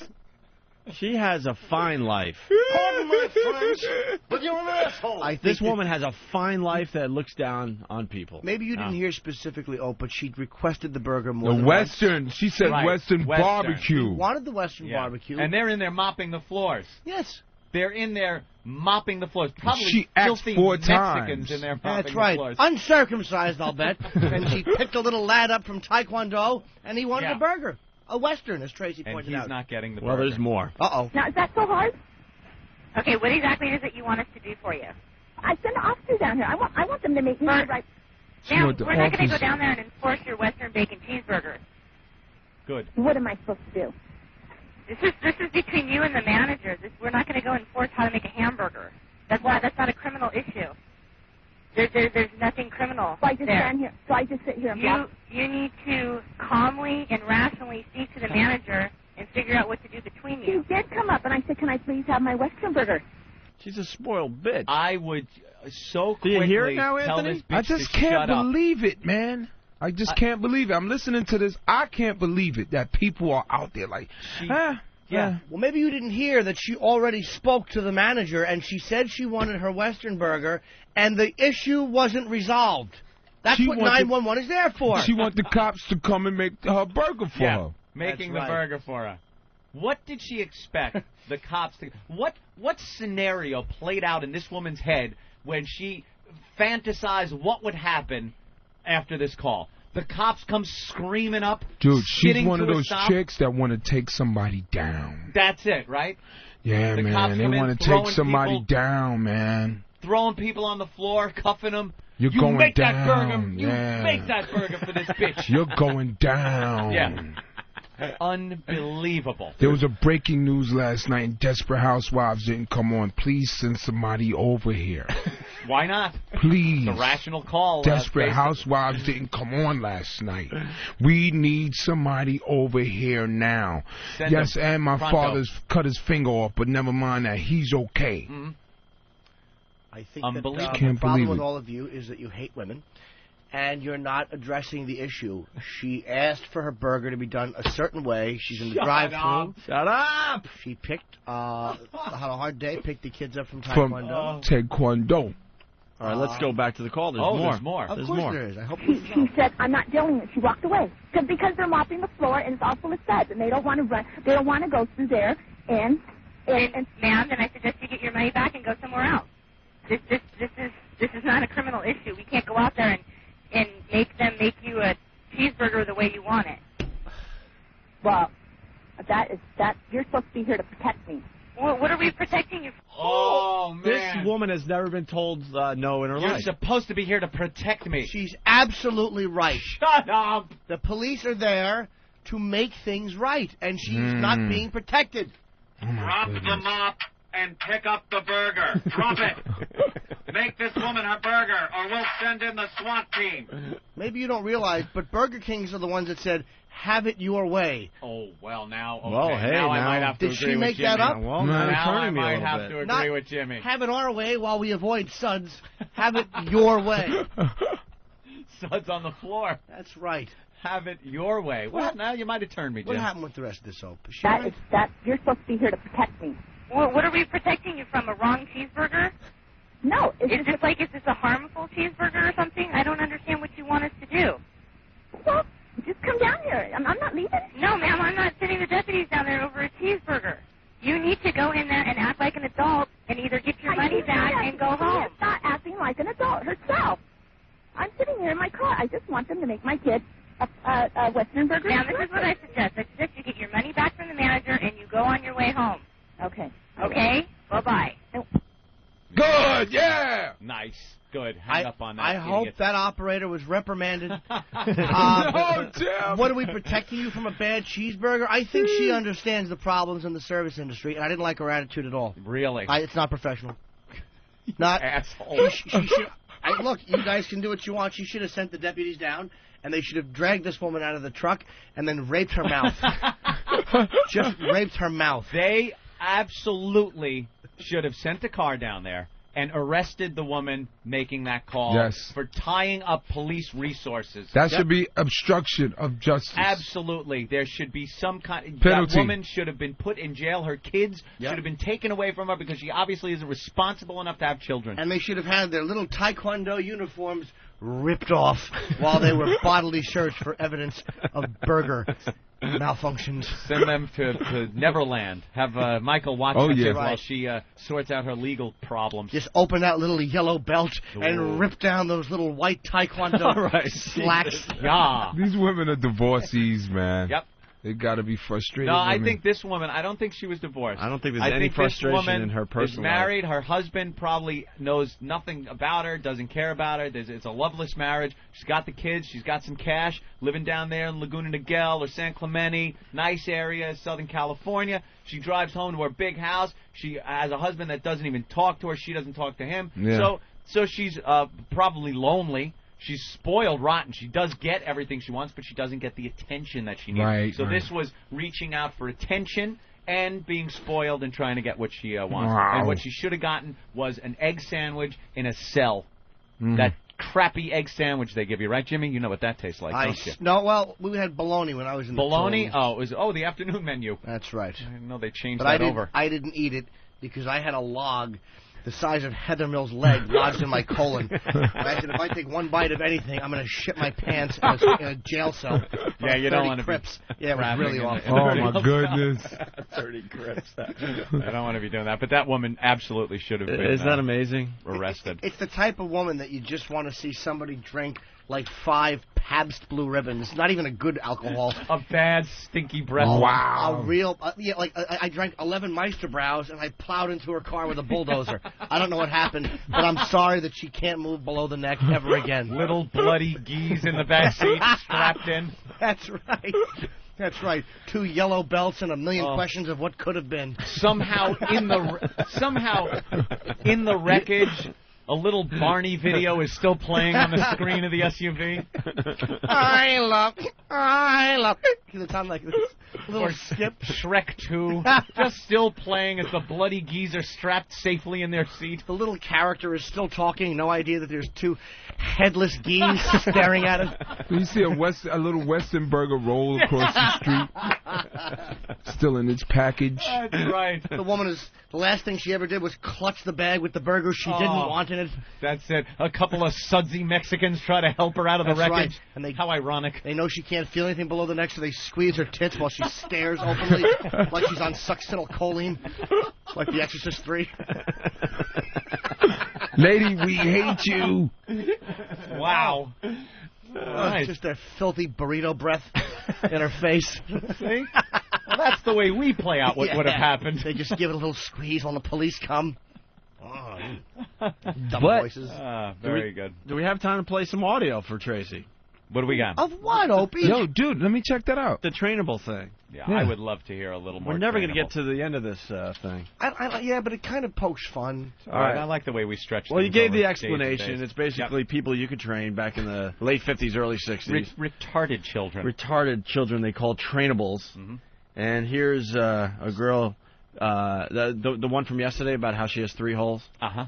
She has a fine life. Pardon my French, but you're an asshole. This woman has a fine life that looks down on people. Maybe you didn't hear specifically, but she requested the burger more than Western. once. She said Western barbecue. She wanted the Western barbecue. And they're in there mopping the floors. Yes. They're in there mopping the floors. Probably she asked filthy 4 Mexicans times. in there mopping That's right. the floors. Uncircumcised, I'll bet. And she picked a little lad up from Taekwondo, and he wanted a burger. A Western, as Tracy pointed out. And he's not getting the burger. Well, there's more. Now, is that so hard? Okay, what exactly is it you want us to do for you? I send an officer down here. I want them to make me the right... Ma'am, we're not going to go down there and enforce your Western bacon cheeseburger. Good. What am I supposed to do? This is between you and the manager. We're not going to go enforce how to make a hamburger. That's not a criminal issue. There's nothing criminal. So I just there. stand here. So I just sit here and watch. You need to calmly and rationally speak to the manager and figure out what to do between you. She did come up, and I said, can I please have my Western burger? She's a spoiled bitch. I would so quickly Do you hear it now, tell Anthony? this bitch I just to can't shut up. believe it, man. I just can't believe it. I'm listening to this. I can't believe it that people are out there like, Yeah. Well, maybe you didn't hear that she already spoke to the manager, and she said she wanted her Western burger, and the issue wasn't resolved. That's what 911 is there for. She wants the cops to come and make her burger for her. Making That's the right. burger for her. What did she expect the cops to... What scenario played out in this woman's head when she fantasized what would happen after this call? The cops come screaming up. Dude, she's skidding one of to a those stop. chicks that want to take somebody down. That's it, right? Yeah, The cops man. They come in want to throwing take somebody people- down, man. Throwing people on the floor, cuffing them. You're you going make down. that burger. You yeah. make that burger for this bitch. You're going down. Yeah. Unbelievable. There was a breaking news last night, and Desperate Housewives didn't come on. Please send somebody over here. Why not? Please. It's a rational call. Desperate based- Housewives didn't come on last night. We need somebody over here now. Send yes, them and my pronto. father's cut his finger off, but never mind that. He's okay. Mm-hmm. I think Unbelievable. that the Can't problem believe with it. all of you is that you hate women, and you're not addressing the issue. She asked for her burger to be done a certain way. She's in the Shut drive-thru. up. Shut up! She picked, had a hard day, picked the kids up from From Taekwondo. Taekwondo. All right, let's go back to the call. There's Oh, more. there's more. Of There's course more. there is. I hope She said, I'm not dealing with it. She walked away. Because they're mopping the floor and it's all full of suds and they don't want to run. They don't want to go through there and Ma'am, then I suggest you get your money back and go somewhere else. This is not a criminal issue. We can't go out there and make them make you a cheeseburger the way you want it. Well, you're supposed to be here to protect me. Well, what are we protecting you for? Oh, man. This woman has never been told no in her You're life. supposed to be here to protect me. She's absolutely right. Shut up. The police are there to make things right, and she's not being protected. Drop the mop and pick up the burger. Drop it. Make this woman her burger, or we'll send in the SWAT team. Maybe you don't realize, but Burger Kings are the ones that said, have it your way. Oh, well, now, okay. Well, hey, now I now- might have to Did agree she make with Jimmy. that up? Well, now you're I turning me a might little have bit. to agree Not with Jimmy. Have it our way while we avoid suds. Have it your way. Suds on the floor. That's right. Have it your way. Well, now you might have turned me, Jim. What happened with the rest of the soap? Is she That right? is you're supposed to be here to protect me. Well, what are we protecting you from? A wrong cheeseburger? No, Is this a harmful cheeseburger or something? I don't understand what you want us to do. Well, just come down here. I'm not leaving. No, ma'am, I'm not sending the deputies down there over a cheeseburger. You need to go in there and act like an adult and either get your money back and go home. She's not acting like an adult herself. I'm sitting here in my car. I just want them to make my kid a Western burger. Now, this is what I suggest. I suggest you get your money back from the manager and you go on your way home. Okay. Okay? Bye-bye. Good, yeah. Nice. Good. Hang up on that. I hope idiot. that operator was reprimanded. No, Jim. What are we protecting you from a bad cheeseburger? I think she understands the problems in the service industry, and I didn't like her attitude at all. Really? It's not professional. Not asshole. She should. Look, you guys can do what you want. She should have sent the deputies down, and they should have dragged this woman out of the truck and then raped her mouth. Just raped her mouth. They absolutely should have sent a car down there and arrested the woman making that call Yes. for tying up police resources. That should be obstruction of justice. Absolutely. There should be some kind... Penalty. That woman should have been put in jail. Her kids Yep. should have been taken away from her because she obviously isn't responsible enough to have children. And they should have had their little taekwondo uniforms ripped off while they were bodily searched for evidence of burger malfunctions. Send them to Neverland. Have Michael watch Oh, them yeah. while Right. she sorts out her legal problems. Just open that little yellow belt Ooh. and rip down those little white taekwondo slacks. Yeah. These women are divorcees, man. Yep. They got to be frustrated. No, I women. think this woman, I don't think she was divorced. I don't think there's I any think frustration this woman in her personal is married. Her husband probably knows nothing about her, doesn't care about her. It's a loveless marriage. She's got the kids. She's got some cash. Living down there in Laguna Niguel or San Clemente, nice area, Southern California. She drives home to her big house. She has a husband that doesn't even talk to her. She doesn't talk to him. Yeah. So she's probably lonely. She's spoiled rotten. She does get everything she wants, but she doesn't get the attention that she needs. Right, so right. this was reaching out for attention and being spoiled and trying to get what she wants. Wow. And what she should have gotten was an egg sandwich in a cell. Mhm. That crappy egg sandwich they give you, right, Jimmy? You know what that tastes like, don't you? No, well, we had bologna when I was in Bologna? the Oh, it was the afternoon menu. That's right. I didn't know they changed But that over. I didn't eat it because I had a log the size of Heather Mill's leg lodged in my colon. And I said, if I take one bite of anything, I'm going to shit my pants in a jail cell. Yeah, you don't want to be Crips. Yeah, it was traveling really in awful. Oh, my goodness. 30 grips. I don't want to be doing that. But that woman absolutely should have been Isn't that amazing? arrested. It's the type of woman that you just want to see somebody drink like 5 Pabst Blue Ribbons. It's not even a good alcohol. A bad, stinky breath. A real, I drank 11 Meisterbrows and I plowed into her car with a bulldozer. I don't know what happened, but I'm sorry that she can't move below the neck ever again. Little bloody geese in the back seat strapped in. That's right. That's right. 2 yellow belts and a million Oh. questions of what could have been. Somehow in the wreckage, a little Barney video is still playing on the screen of the SUV. I love. It sound like this little Or skip. Shrek 2, just still playing as the bloody geese are strapped safely in their seat. The little character is still talking. No idea that there's 2 headless geese staring at him. You see a little Western burger roll across the street. Still in its package. That's right. The last thing she ever did was clutch the bag with the burger she didn't want in it. That's it. A couple of sudsy Mexicans try to help her out of the wreckage. Right. And how ironic. They know she can't feel anything below the neck, so they squeeze her tits while she stares openly like she's on succinylcholine, like The Exorcist 3. Lady, we hate you. Wow. Nice. Just a filthy burrito breath in her face. See? Well, that's the way we play out what would have happened. They just give it a little squeeze when the police come. Oh, dumb But- voices. Very good. Do we have time to play some audio for Tracy? What do we got? Of what, Opie? Yo, dude, let me check that out. The trainable thing. Yeah, I would love to hear a little more. We're never going to trainable. get to the end of this thing. Yeah, but it kind of pokes fun. All right. I like the way we stretch Well, you things gave over the day to explanation. day. It's basically people you could train back in the late 50s, early 60s. Retarded children. Retarded children they call trainables. Mm-hmm. And here's a girl, the one from yesterday about how she has 3 holes. Uh-huh.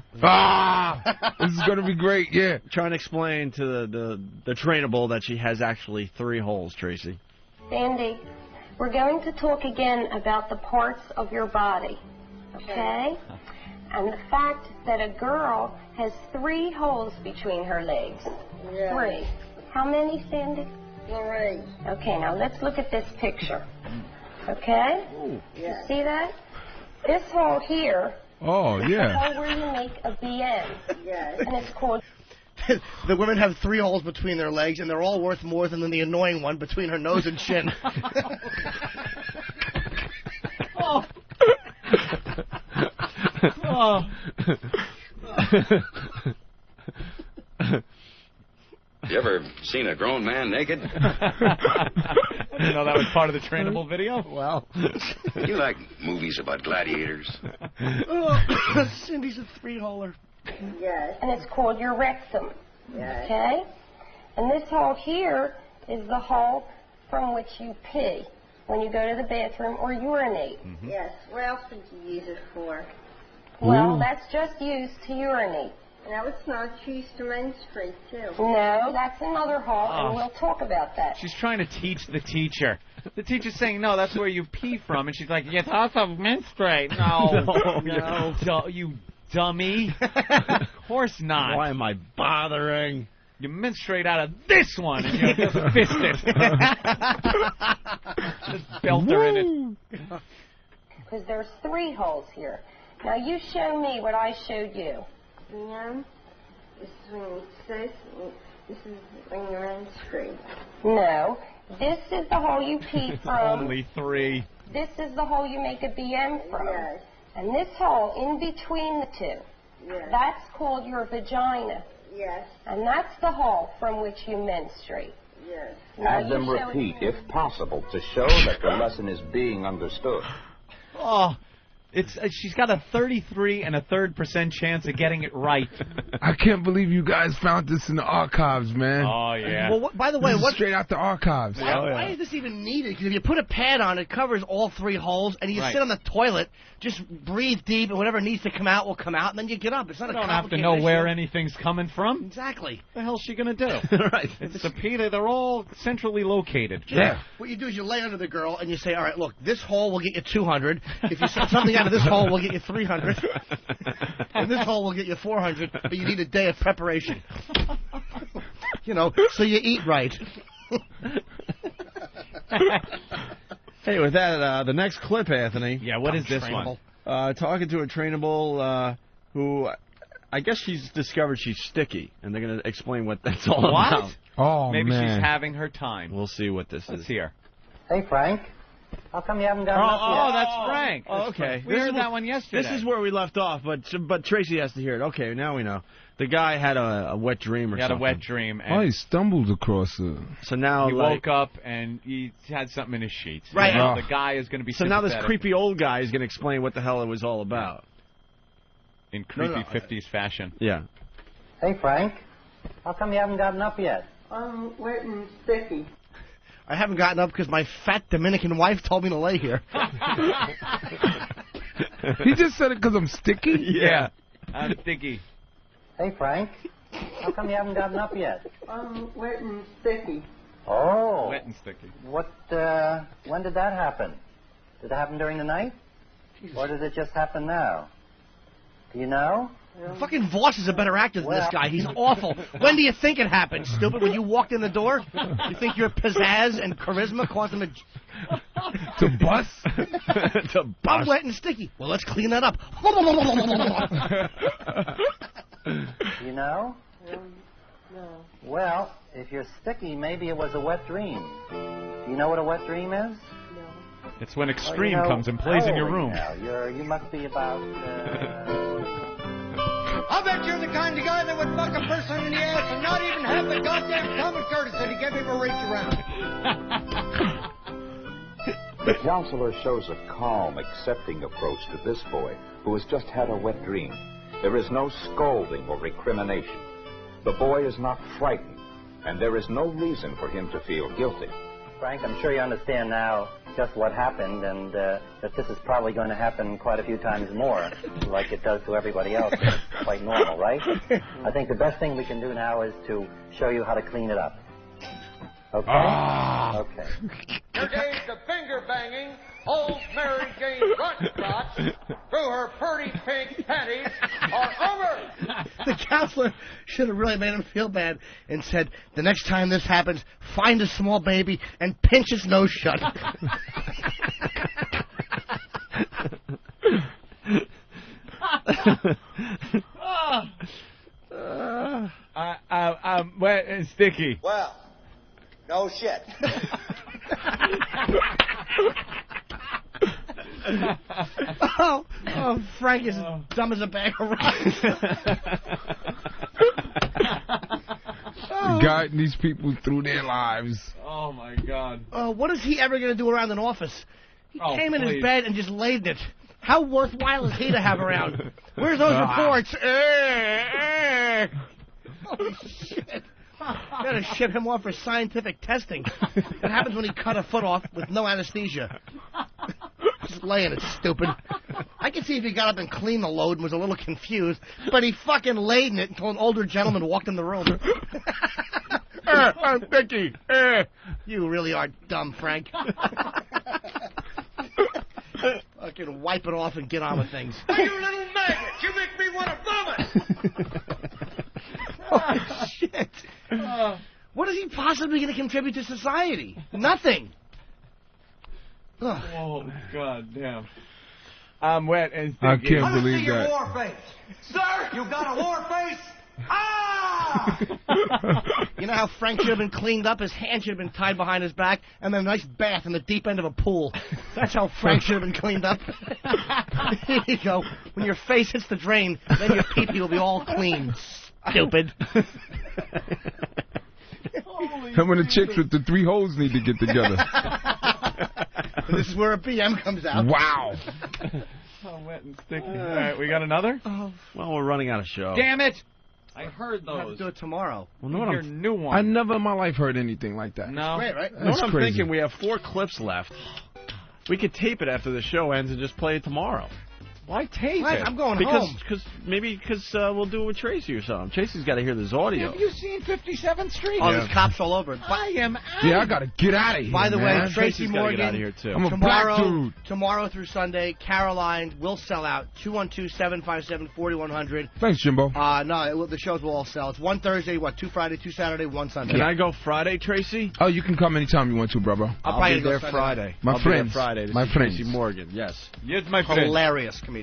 This is going to be great, yeah. Trying to explain to the trainable that she has actually 3 holes, Tracy. Sandy, we're going to talk again about the parts of your body, okay? And the fact that a girl has 3 holes between her legs. Yes. 3. How many, Sandy? 3. Okay, now let's look at this picture. Okay? You see that? This hole here Oh, is the yeah. hole where you make a BM. Yes. And it's called... The women have 3 holes between their legs, and they're all worth more than the annoying one between her nose and chin. Oh. Oh. You ever seen a grown man naked? I didn't know that was part of the trainable video. Well, You like movies about gladiators? Cindy's a 3-holer. Yes. And it's called your rectum. Yes. Okay? And this hole here is the hole from which you pee when you go to the bathroom or urinate. Yes. What else would you use it for? Well, that's just used to urinate. No, it's not. You used to menstruate, too. No, that's another hole, Oh. and we'll talk about that. She's trying to teach the teacher. The teacher's saying, no, that's where you pee from. And she's like, yes, also menstruate. No. No. You dummy. Of course not. Why am I bothering? You menstruate out of this one, and you just fist it. Just belt her in it. Because there's 3 holes here. Now, you show me what I showed you. Yeah. This is when you say, this is when you menstruate. No. This is the hole you pee from. Only 3. This is the hole you make a BM from. Yes. And this hole in between the 2, Yes. that's called your vagina. Yes. And that's the hole from which you menstruate. Yes. Now Have them you show repeat, it. if possible, to show that the lesson is being understood. Oh, she's got a 33.33% chance of getting it right. I can't believe you guys found this in the archives, man. Oh, yeah. Well, by the way, This is what? straight out the archives. Why is this even needed? Because if you put a pad on, it covers all 3 holes, and you Right. sit on the toilet, just breathe deep, and whatever needs to come out will come out, and then you get up. It's not You a don't have to complicated know where issue. anything's coming from. Exactly. What the hell's she going to do? Right. It's the Peter. They're all centrally located. Yeah. What you do is you lay under the girl, and you say, all right, look, this hole will get you 200. If you suck something out of this hole, we'll get you 300. And this hole will get you 400, but you need a day of preparation. So you eat right. Hey, with that, the next clip, Anthony. Yeah, what is this one? Talking to a trainable who, I guess she's discovered she's sticky, and they're going to explain what that's all What? about. Oh, Maybe man. she's having her time. We'll see what this Let's is. hear. Hey, Frank. How come you haven't gotten up yet? Oh, that's Frank. Oh, okay. We heard that one yesterday. This is where we left off, but Tracy has to hear it. Okay, now we know. The guy had a wet dream or He had something. a wet dream. Oh, And he stumbled across it. So now, he woke up and he had something in his sheets. Right. You know, Oh. the guy is going to be So now this sympathetic creepy old guy is going to explain what the hell it was all about. in creepy 50s fashion. Yeah. Hey, Frank. How come you haven't gotten up yet? I'm wet and sticky. I haven't gotten up because my fat Dominican wife told me to lay here. He just said it because I'm sticky? Yeah. I'm sticky. Hey, Frank. How come you haven't gotten up yet? I'm wet and sticky. Oh. Wet and sticky. What, when did that happen? Did it happen during the night? Or did it just happen now? Do you know? Fucking Voss is a better actor than this guy. He's awful. When do you think it happened, stupid? When you walked in the door? You think your pizzazz and charisma caused him to bust? To bust. I'm wet and sticky. Well, let's clean that up. You know? No. Well, if you're sticky, maybe it was a wet dream. Do you know what a wet dream is? It's when Extreme comes and plays in your room. Now, you must be about... I bet you're the kind of guy that would fuck a person in the ass and not even have the goddamn common courtesy to give him a reach around. The counselor shows a calm, accepting approach to this boy who has just had a wet dream. There is no scolding or recrimination. The boy is not frightened, and there is no reason for him to feel guilty. Frank, I'm sure you understand now just what happened, and that this is probably going to happen quite a few times more, like it does to everybody else. It's quite normal, right? I think the best thing we can do now is to show you how to clean it up. Okay? Okay. Your days of finger banging, old Mary Jane Rockcrotch, through her pretty pink panties, are over. The counselor should have really made him feel bad and said, the next time this happens, find a small baby and pinch its nose shut. Wet and sticky. Well, no shit. Oh, Frank is dumb as a bag of rocks. Guiding these people through their lives. Oh, my God. What is he ever going to do around an office? He came in his bed and just laid it. How worthwhile is he to have around? Where's those reports? Holy shit. Gotta ship him off for scientific testing. What happens when he cut a foot off with no anesthesia? Just laying it, stupid. I can see if he got up and cleaned the load and was a little confused, but he fucking laid in it until an older gentleman walked in the room. I'm Vicky. You really are dumb, Frank. Fucking wipe it off and get on with things. Hey, you little maggot! You make me want to vomit! Oh, shit. What is he possibly going to contribute to society? Nothing. Oh, God damn. I'm wet and sticky. I can't believe see your that. war face. Sir, you got a war face? Ah! You know how Frank should have been cleaned up? His hand should have been tied behind his back, and then a nice bath in the deep end of a pool. That's how Frank should have been cleaned up. Here you go. When your face hits the drain, then your pee-pee will be all clean. Stupid. And when the chicks with the 3 holes need to get together. This is where a BM comes out. Wow. Oh, wet and sticky. All right, we got another? Well, we're running out of show. Damn it! I heard We'll have to those. do it tomorrow. Well, know what Your I'm, new one. I never in my life heard anything like that. No. Great, right? know what I'm crazy. thinking? We have 4 clips left. We could tape it after the show ends and just play it tomorrow. Why tape What? it? I'm going home. Because we'll do it with Tracy or something. Tracy's got to hear this audio. Have you seen 57th Street? Oh, there's cops all over it. I am out. Yeah, I gotta get out of here. By the man. way, Tracy Tracy's gotta Morgan, get out of here, too. I'm a black dude. tomorrow through Sunday, Caroline will sell out. 212-757-4100. Thanks, Jimbo. No, the shows will all sell. It's 1 Thursday, 2 Friday, 2 Saturday, 1 Sunday. Can I go Friday, Tracy? Oh, you can come anytime you want to, brother. I'll I'll probably be go there Sunday Friday. My I'll friends. Be there Friday. My see friends. Tracy Morgan, yes. Yes, my friend. Hilarious comedian.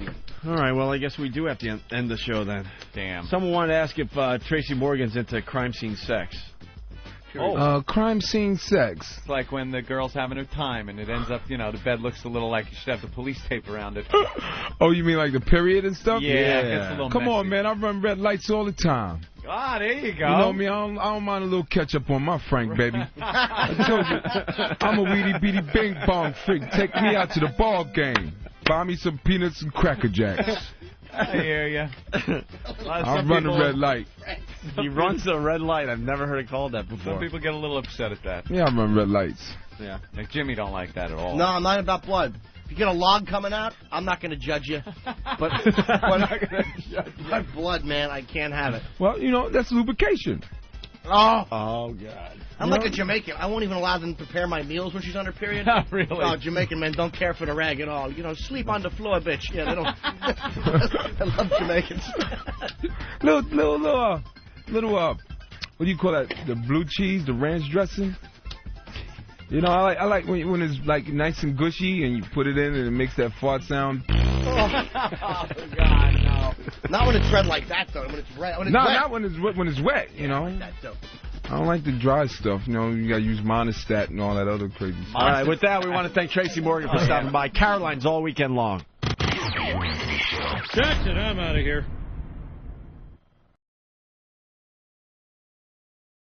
All right, well, I guess we do have to end the show then. Damn. Someone wanted to ask if Tracy Morgan's into crime scene sex. Crime scene sex. It's like when the girl's having her time and it ends up, the bed looks a little like you should have the police tape around it. Oh, you mean like the period and stuff? Yeah. It's a little Come on, messy. man. I run red lights all the time. Ah, there you go. You know me, I don't mind a little ketchup on my Frank, baby. I told you, I'm a weedy beady bing bong freak. Take me out to the ball game. Buy me some peanuts and Cracker Jacks. I hear you. I'll run the red light. He runs a red light. I've never heard it called that before. Some people get a little upset at that. Yeah, I run red lights. Yeah. Like Jimmy don't like that at all. No, I'm not about blood. If you get a log coming out, I'm not going to judge you. But blood, man, I can't have it. Well, that's lubrication. Oh. Oh, God. I'm like a Jamaican. I won't even allow them to prepare my meals when she's on her period. Really? Oh, Jamaican men don't care for the rag at all. You know, sleep on the floor, bitch. Yeah, they don't. I love Jamaicans. little, what do you call that? The blue cheese, the ranch dressing. You know, I like when it's like nice and gushy and you put it in and it makes that fart sound. Oh, God, no. Not when it's red like that, though. When it's red. Not when it's wet. You know. Like that, though. I don't like the dry stuff. You know, you gotta use Monistat and all that other crazy stuff. All right, with that, we want to thank Tracy Morgan for stopping by. Caroline's all weekend long. That's it. I'm out of here.